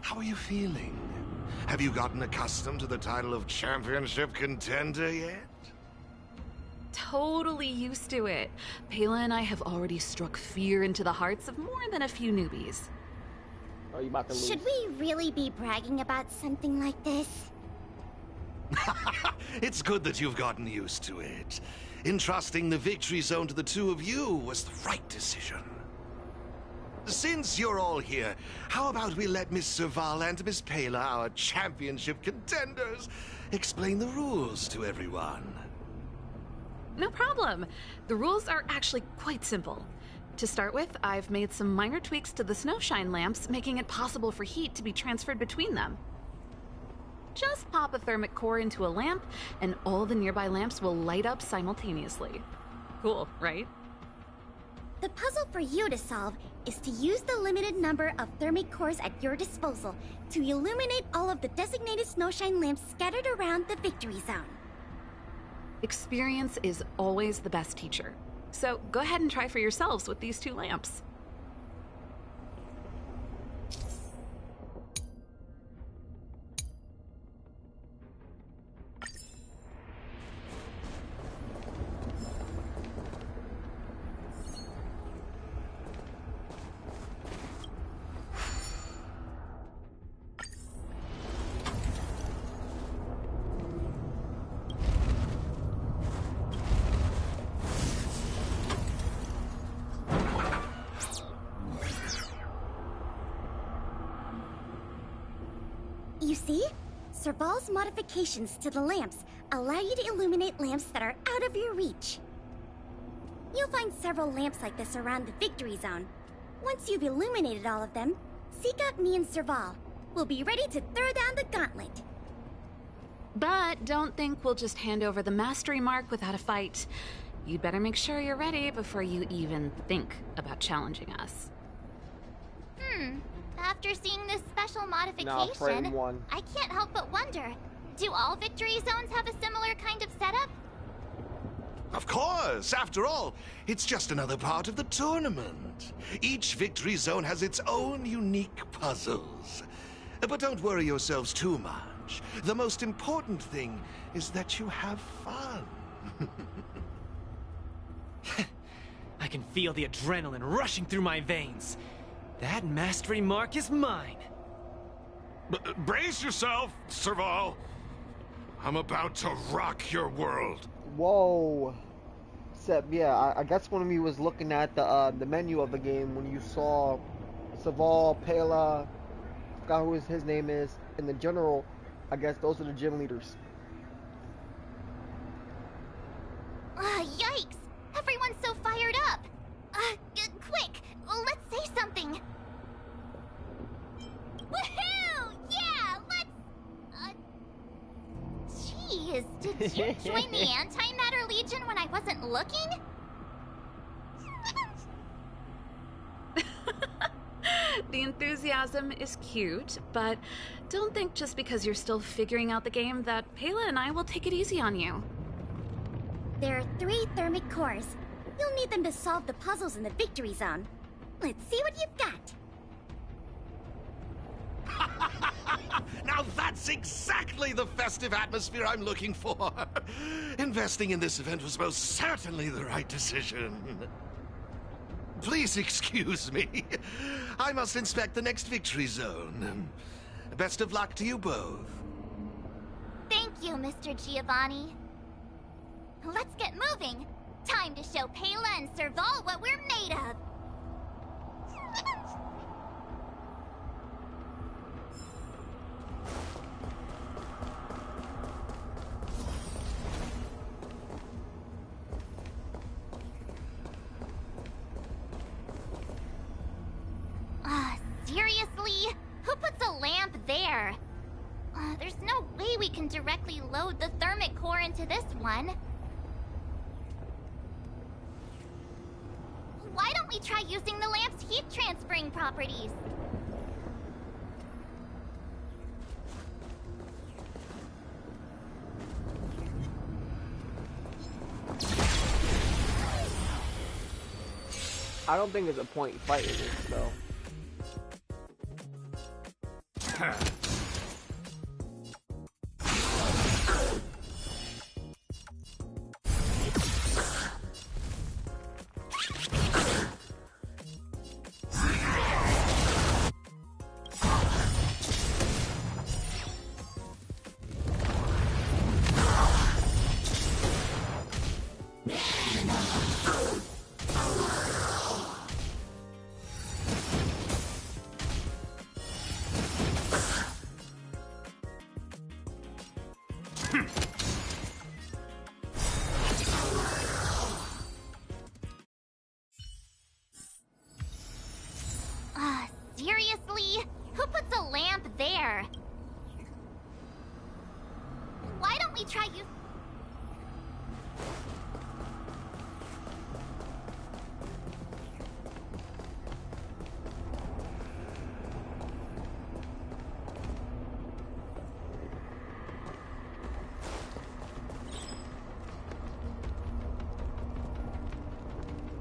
how are you feeling? Have you gotten accustomed to the title of championship contender yet? Totally used to it. Pela and I have already struck fear into the hearts of more than a few newbies. Oh, you about to lose. Should we really be bragging about something like this? It's good that you've gotten used to it. Entrusting the victory zone to the 2 of you was the right decision. Since you're all here, how about we let Miss Serval and Miss Pela, our championship contenders, explain the rules to everyone? No problem. The rules are actually quite simple. To start with, I've made some minor tweaks to the snowshine lamps, making it possible for heat to be transferred between them. Just pop a thermic core into a lamp, and all the nearby lamps will light up simultaneously. Cool, right? The puzzle for you to solve is to use the limited number of thermic cores at your disposal to illuminate all of the designated snowshine lamps scattered around the victory zone. Experience is always the best teacher. So go ahead and try for yourselves with these 2 lamps. You see? Serval's modifications to the lamps allow you to illuminate lamps that are out of your reach. You'll find several lamps like this around the victory zone. Once you've illuminated all of them, seek out me and Serval. We'll be ready to throw down the gauntlet. But don't think we'll just hand over the mastery mark without a fight. You'd better make sure you're ready before you even think about challenging us. After seeing this special modification, I can't help but wonder, do all victory zones have a similar kind of setup? Of course! After all, it's just another part of the tournament. Each victory zone has its own unique puzzles. But don't worry yourselves too much. The most important thing is that you have fun. I can feel the adrenaline rushing through my veins. That mastery mark is mine. Brace yourself, Serval. I'm about to rock your world. Whoa. Except, yeah, I guess when we was looking at the menu of the game, when you saw Serval, Pela, I forgot who his name is, and the general, I guess those are the gym leaders. Yikes! Everyone's so fired up! Quick! Let's say something! Woohoo! Yeah, let's... Jeez, did you join the Antimatter Legion when I wasn't looking? The enthusiasm is cute, but don't think just because you're still figuring out the game that Pela and I will take it easy on you. There are 3 thermic cores. You'll need them to solve the puzzles in the victory zone. Let's see what you've got. Now that's exactly the festive atmosphere I'm looking for. Investing in this event was most certainly the right decision. Please excuse me. I must inspect the next victory zone. Best of luck to you both. Thank you, Mr. Giovanni. Let's get moving. Time to show Pela and Serval what we're made of. Seriously? Who puts a lamp there? There's no way we can directly load the thermic core into this one. Why don't we try using the lamp's heat transferring properties? I don't think there's a point fighting this, though. Seriously? Who puts a lamp there? Why don't we try use...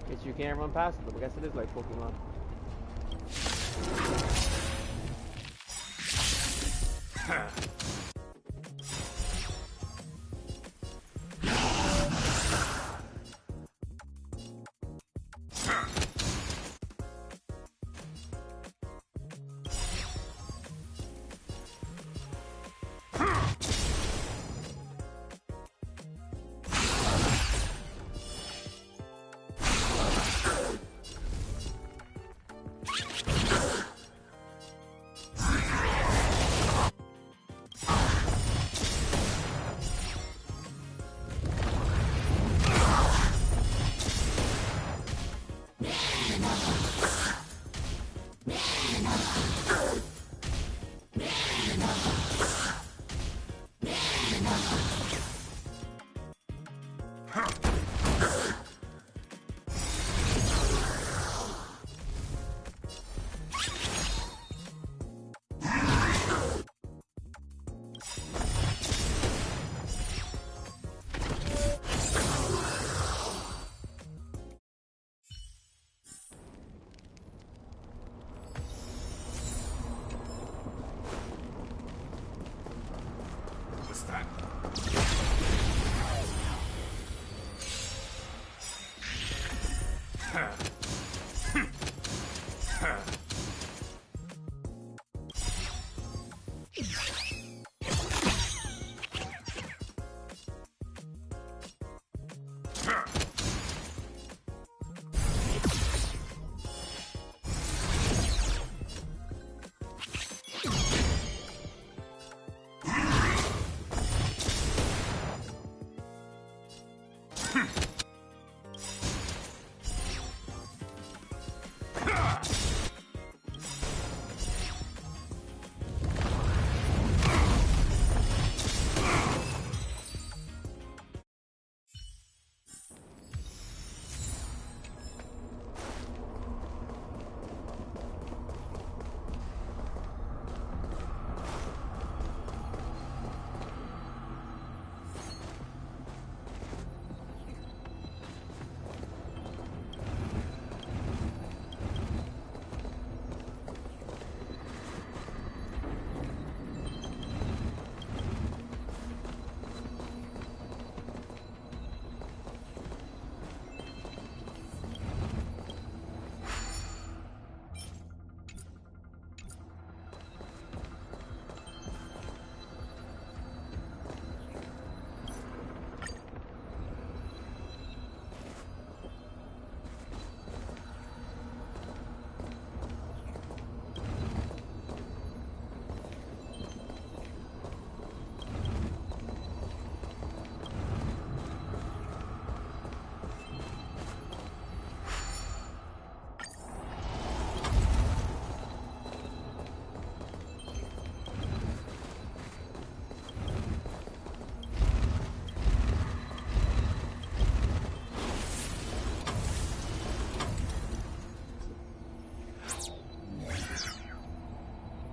Guess you can't run past them. I guess it is like Pokemon.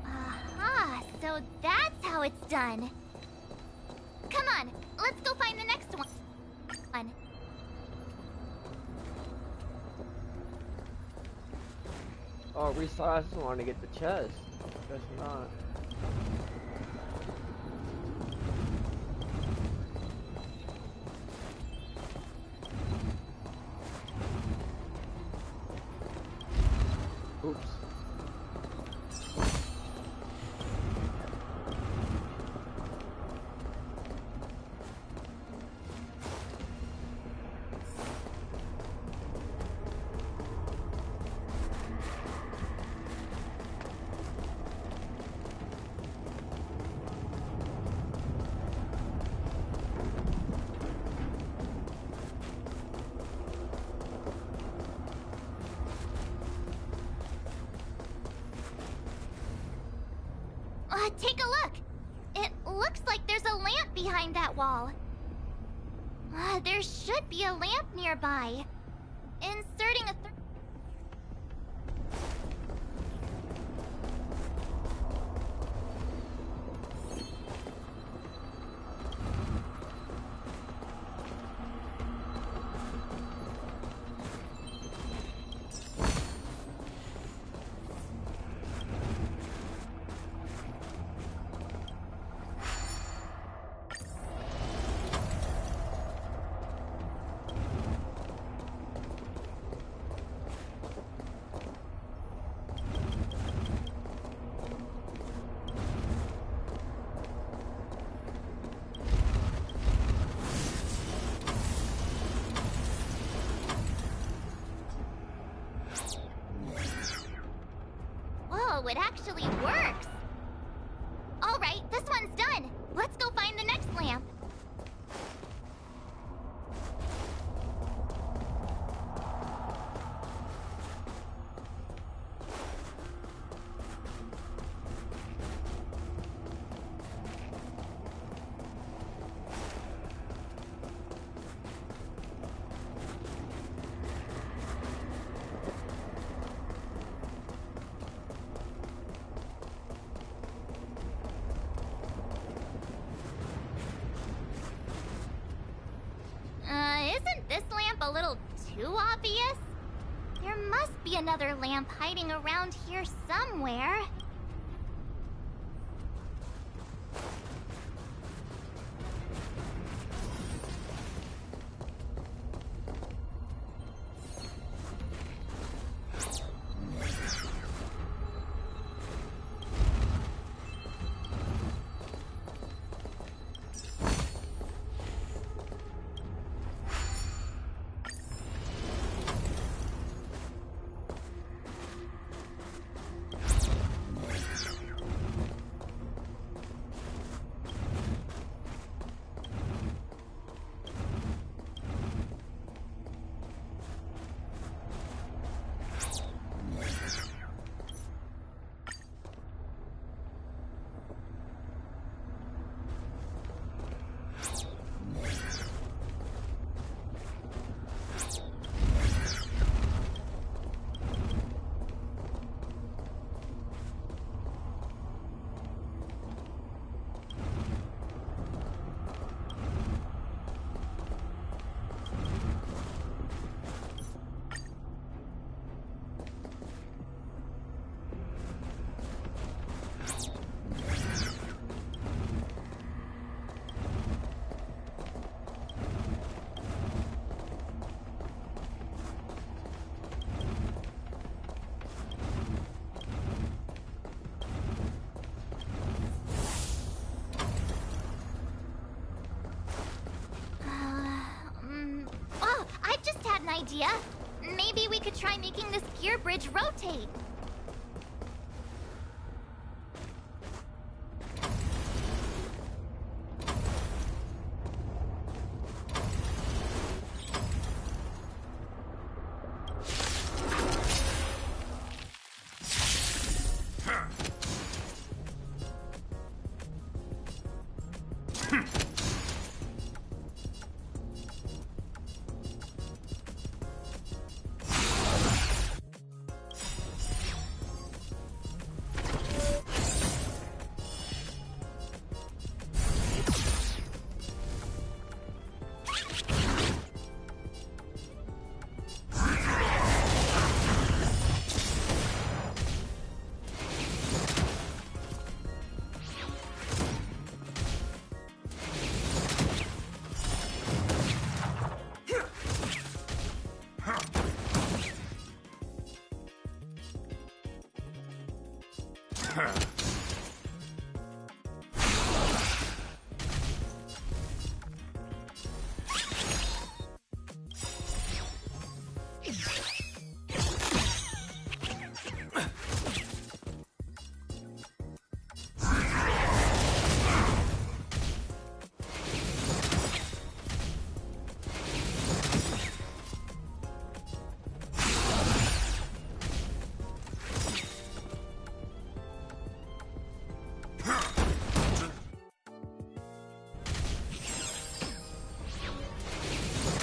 Aha, so that's how it's done. Come on, let's go find the next one. Oh, Risa just want to get the chest. Guess not. Oops. Take a look. It looks like there's a lamp behind that wall. There should be a lamp nearby. Inserting a it actually works! Alright, this one's done! Let's go find the next lamp! Isn't this lamp a little too obvious? There must be another lamp hiding around here somewhere. Idea. Maybe we could try making this gear bridge rotate.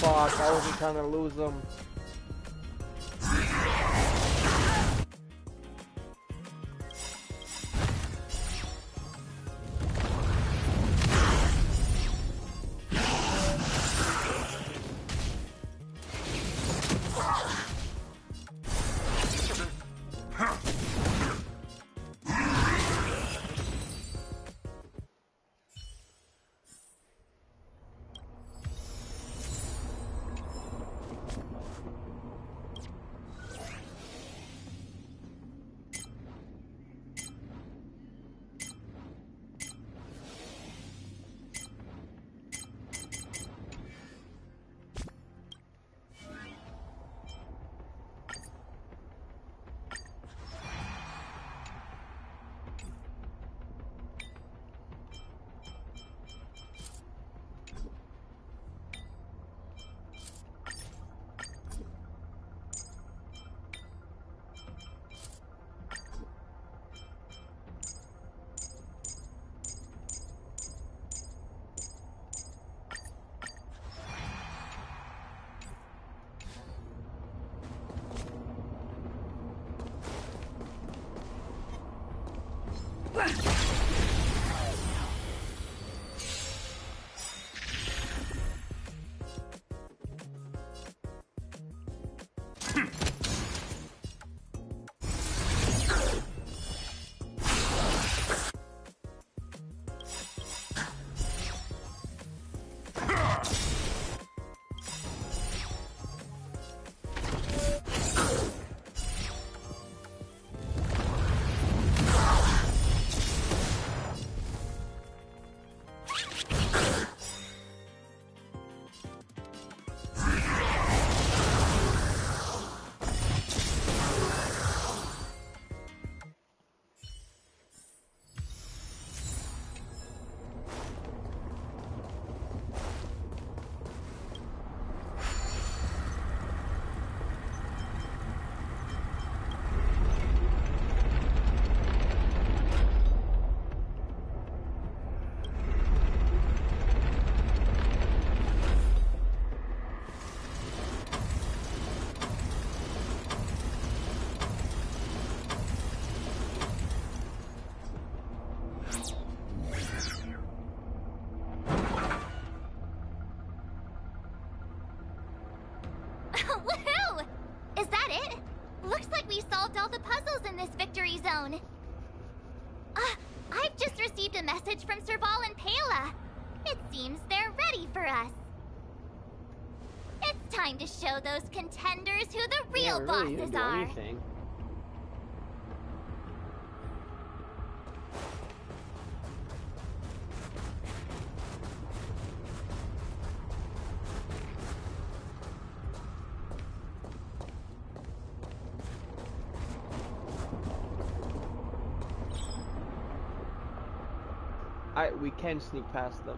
Fuck, I wasn't trying to lose them. Woohoo! Is that it? Looks like we solved all the puzzles in this victory zone. I've just received a message from Serval and Pela. It seems they're ready for us. It's time to show those contenders who the real bosses are. Anything. We can sneak past them.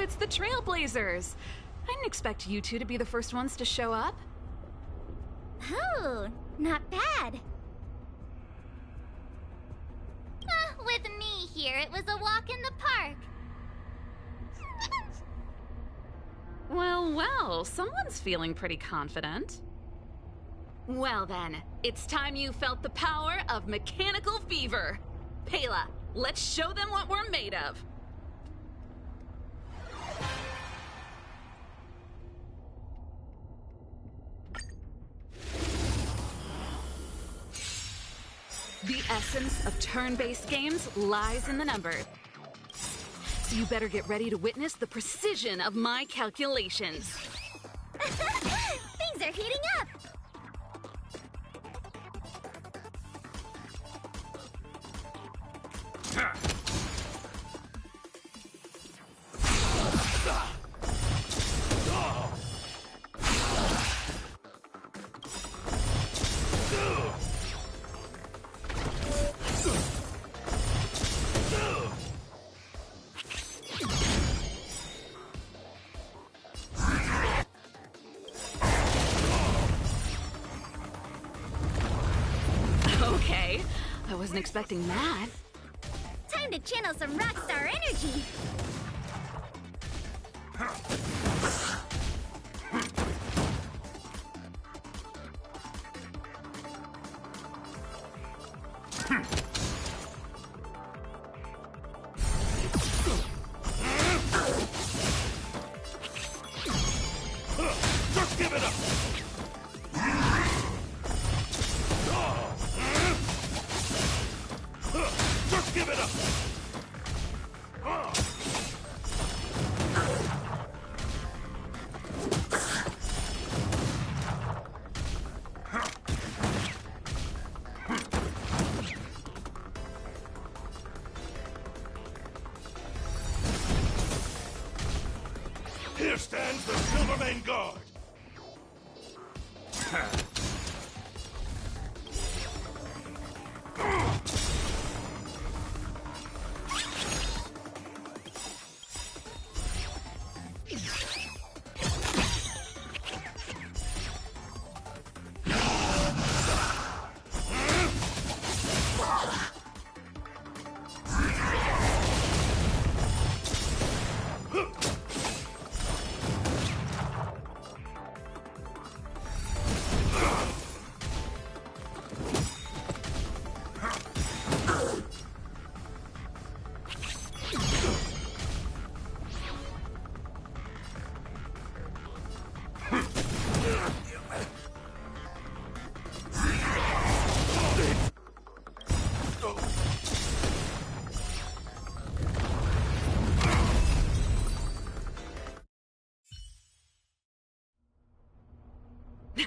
it's the Trailblazers. I didn't expect you two to be the first ones to show up. Oh, not bad. With me here, it was a walk in the park. Well, someone's feeling pretty confident. Well then, it's time you felt the power of mechanical fever. Pela, let's show them what we're made of. The essence of turn-based games lies in the numbers. So you better get ready to witness the precision of my calculations. Things are heating up! Okay, I wasn't expecting that. Time to channel some rockstar energy! Just give it up! Just give it up! Here stands the Silvermane Guard!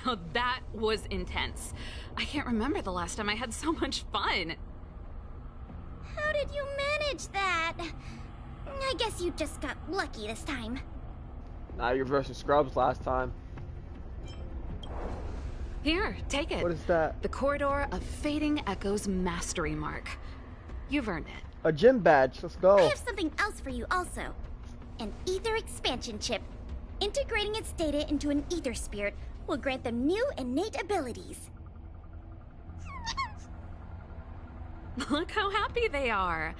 Now that was intense. I can't remember the last time I had so much fun. How did you manage that? I guess you just got lucky this time. Nah, you're versus Scrubs last time. Here, take it. What is that? The Corridor of Fading Echoes Mastery Mark. You've earned it. A gym badge. Let's go. I have something else for you also. An ether expansion chip. Integrating its data into an ether spirit will grant them new innate abilities. Look how happy they are.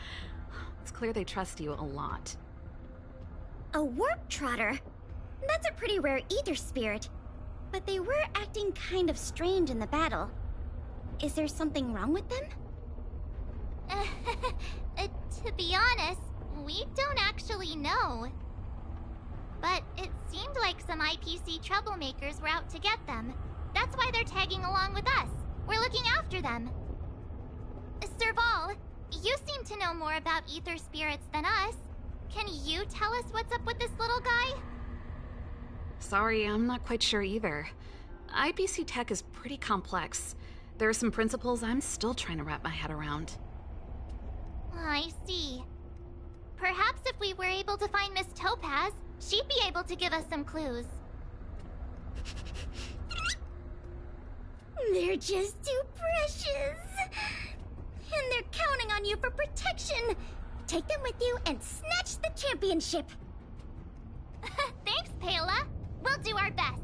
It's clear they trust you a lot. A warp trotter? That's a pretty rare ether spirit. But they were acting kind of strange in the battle. Is there something wrong with them? To be honest, we don't actually know. But it seemed like some IPC troublemakers were out to get them. That's why they're tagging along with us. We're looking after them. Serval, you seem to know more about ether spirits than us. Can you tell us what's up with this little guy? Sorry, I'm not quite sure either. IPC tech is pretty complex. There are some principles I'm still trying to wrap my head around. I see. Perhaps if we were able to find Miss Topaz, she'd be able to give us some clues. They're just too precious. And they're counting on you for protection. Take them with you and snatch the championship. Paola. We'll do our best.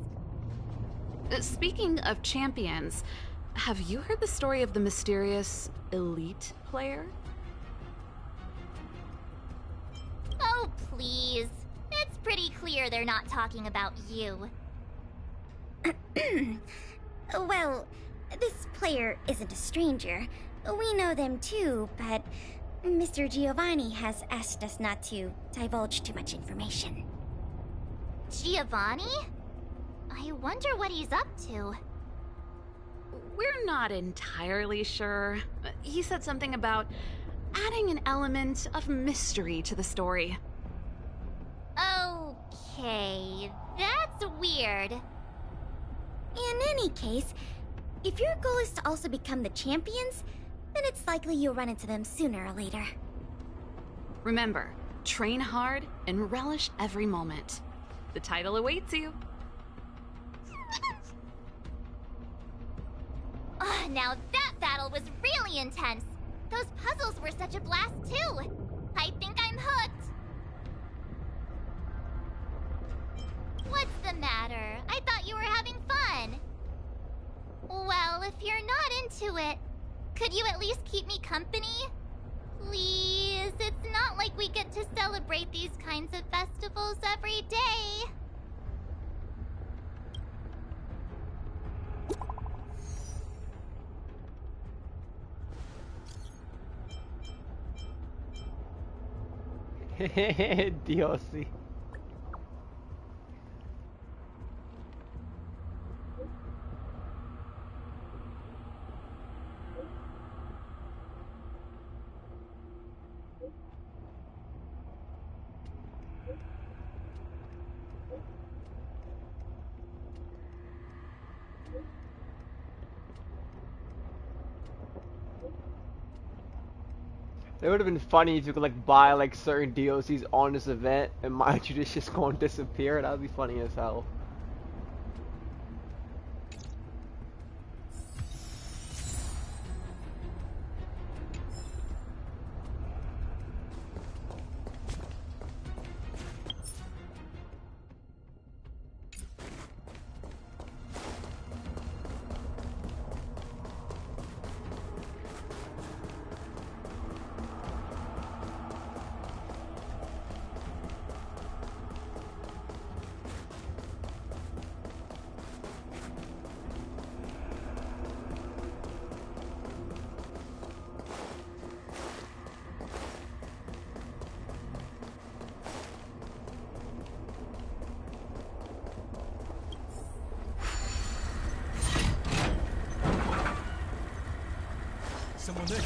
Speaking of champions, have you heard the story of the mysterious elite player? Oh, please. It's pretty clear they're not talking about you. Well, this player isn't a stranger. We know them too, but Mr. Giovanni has asked us not to divulge too much information. Giovanni? I wonder what he's up to. We're not entirely sure. He said something about adding an element of mystery to the story. Okay, that's weird. In any case, if your goal is to also become the champions, then it's likely you'll run into them sooner or later. Remember, train hard and relish every moment. The title awaits you. Oh, now that battle was really intense. Those puzzles were such a blast too. I think I'm hooked. What's the matter? I thought you were having fun. Well, if you're not into it, could you at least keep me company? Please, it's not like we get to celebrate these kinds of festivals every day. DLC. It would have been funny if you could like buy like certain DLCs on this event and mind you, this just going to disappear. That would be funny as hell. Someone there.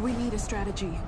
We need a strategy.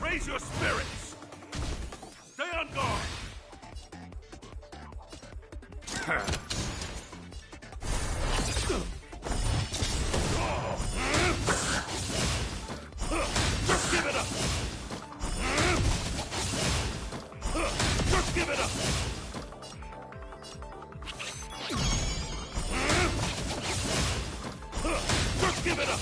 Raise your spirits! Stay on guard! Just give it up! Just give it up! Just give it up!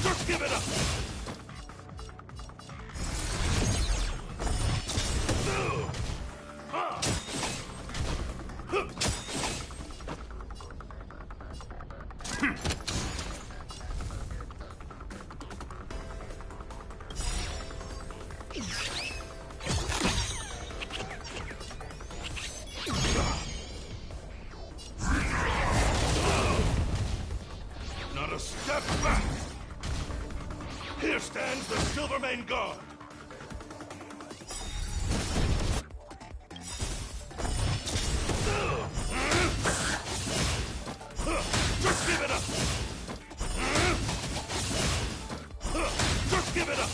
Just give it up! Not a step back! Here stands the Silvermane Guard! Just give it up! Just give it up!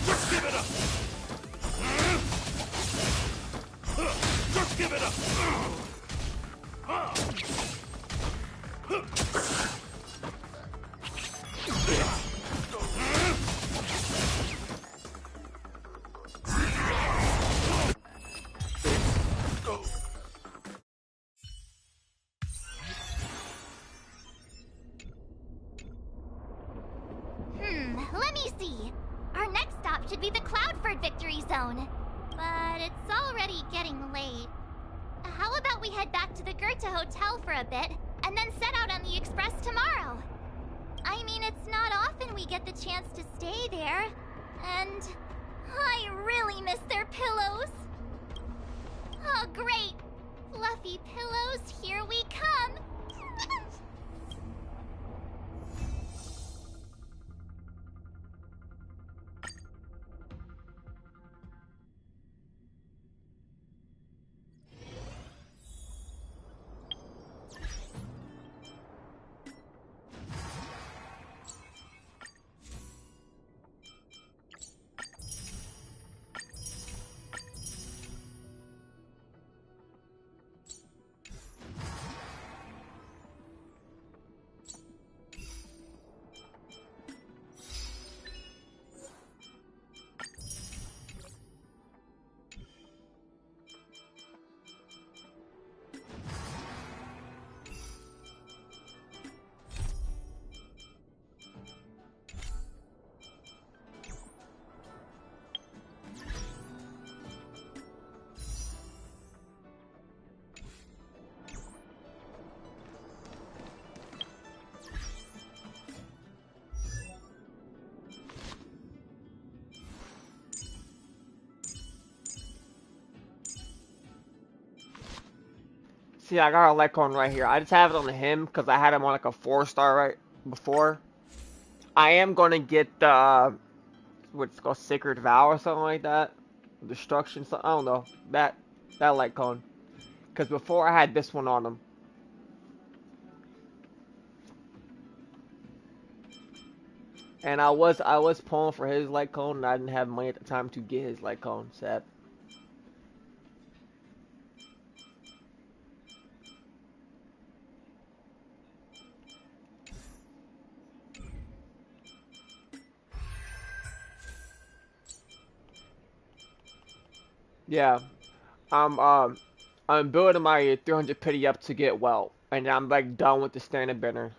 Just give it up! Just give it up! Let me see. Our next stop should be the Cloudford Victory Zone. But it's already getting late. How about we head back to the Goethe Hotel for a bit, and then set out on the Express tomorrow? I mean, it's not often we get the chance to stay there. And I really miss their pillows. Oh, great. Fluffy pillows, here we come. See, I got a Lycon right here. I just have it on him because I had him on like a 4-star right before. I am gonna get the what's called Sacred Vow or something like that. Destruction, something, I don't know. That Lycon. Because before I had this one on him. And I was pulling for his Lycon and I didn't have money at the time to get his Lycon set. Yeah, I'm building my 300 pity up to get well, and I'm like done with the standard banner.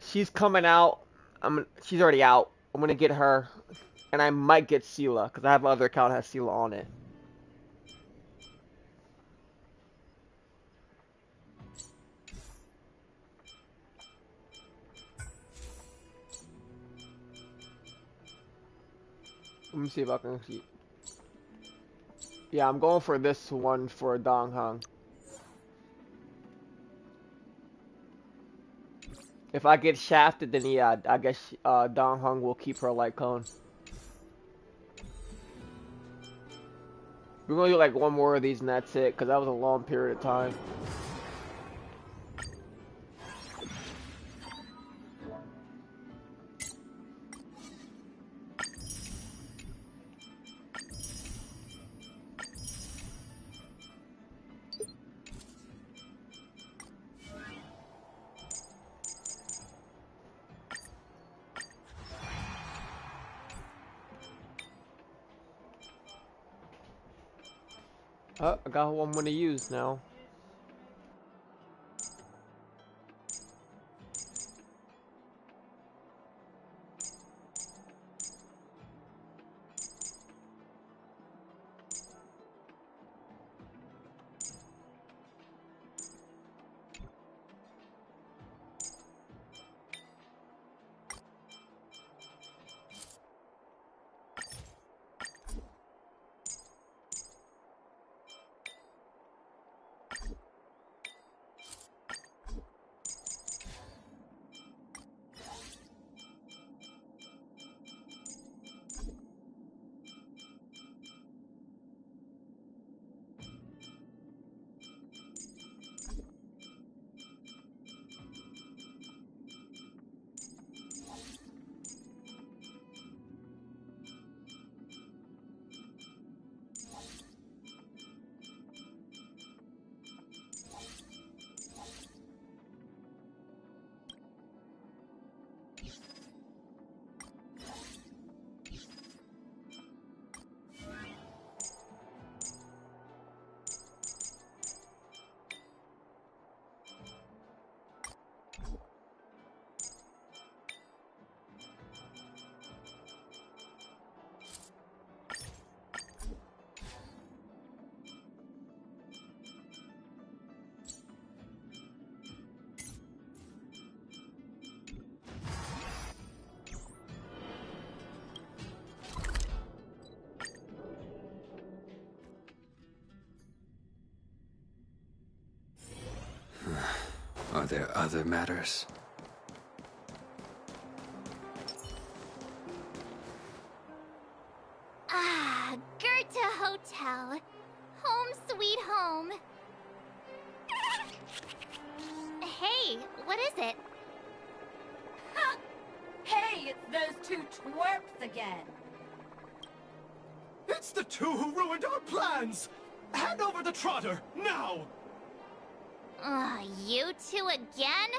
She's coming out. She's already out. I'm gonna get her, and I might get Sela because I have other account that has Sela on it. Let me see if I can see. Yeah, I'm going for this one for Dong Hong. If I get shafted, then yeah, I guess Dong Hong will keep her Lycon. We're gonna do like one more of these and that's it, because that was a long period of time. Oh, I got one I'm gonna use now. Are there other matters? Ah, Goethe Hotel. Home sweet home. Hey, what is it? Ha! Hey, it's those two twerps again. It's the two who ruined our plans! Hand over the trotter, now! You two again?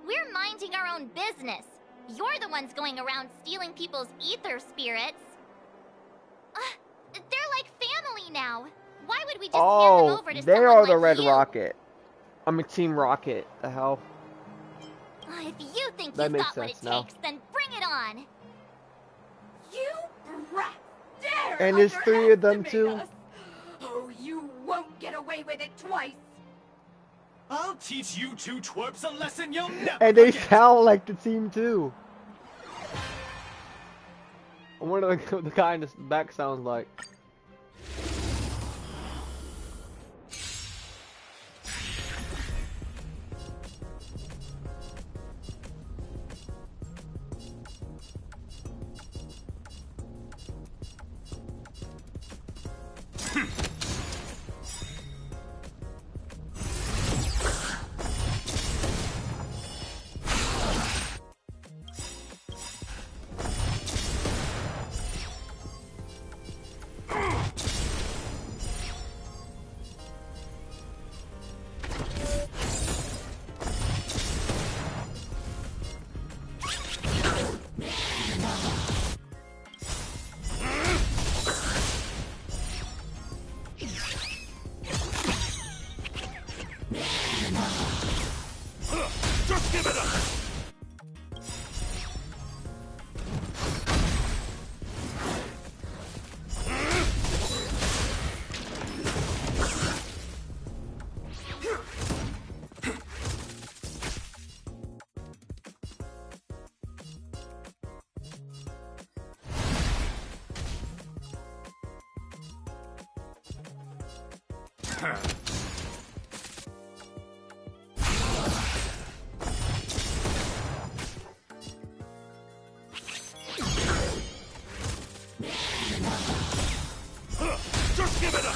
We're minding our own business. You're the ones going around stealing people's ether spirits. They're like family now. Why would we just hand them over to they someone are like the Red you? Rocket. I'm a Team Rocket. The hell? If you think That you've makes got what it sense now. takes, then bring it on. You brats dare And there's 3 of them underestimate too. us. Oh, you won't get away with it twice. I'll teach you two twerps a lesson you'll never And they forget. sound like the team too. I wonder what the guy in the back sounds like. Just give it up! Just give it up!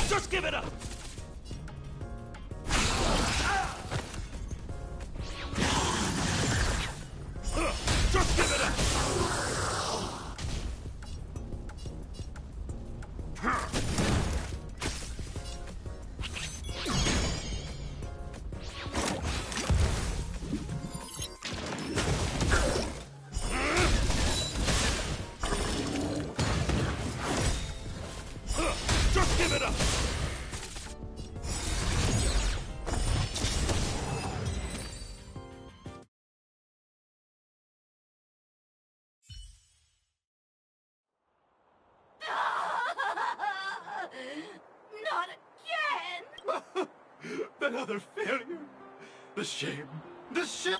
Just give it up! Just give it up! Just give it up! Not again! Another failure. The shame. The shame.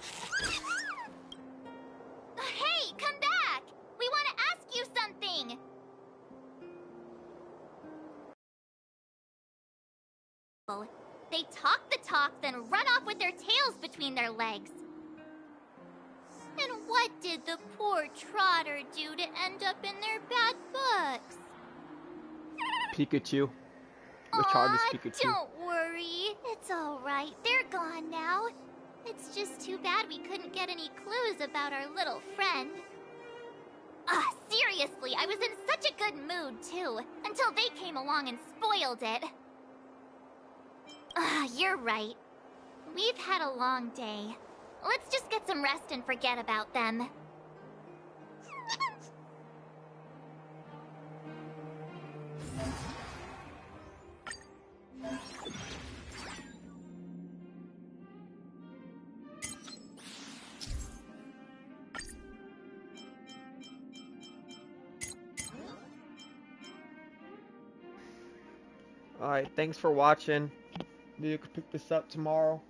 Hey, come back! We want to ask you something! They talk the talk, then run off with their tails between their legs. And what did the poor Trotter do to end up in their bad books? Pikachu. The Chargers Pikachu. Don't worry. It's alright. They're gone now. It's just too bad we couldn't get any clues about our little friend. Seriously, I was in such a good mood, too. Until they came along and spoiled it. You're right. We've had a long day. Let's just get some rest and forget about them. Alright, thanks for watching. Maybe you could pick this up tomorrow.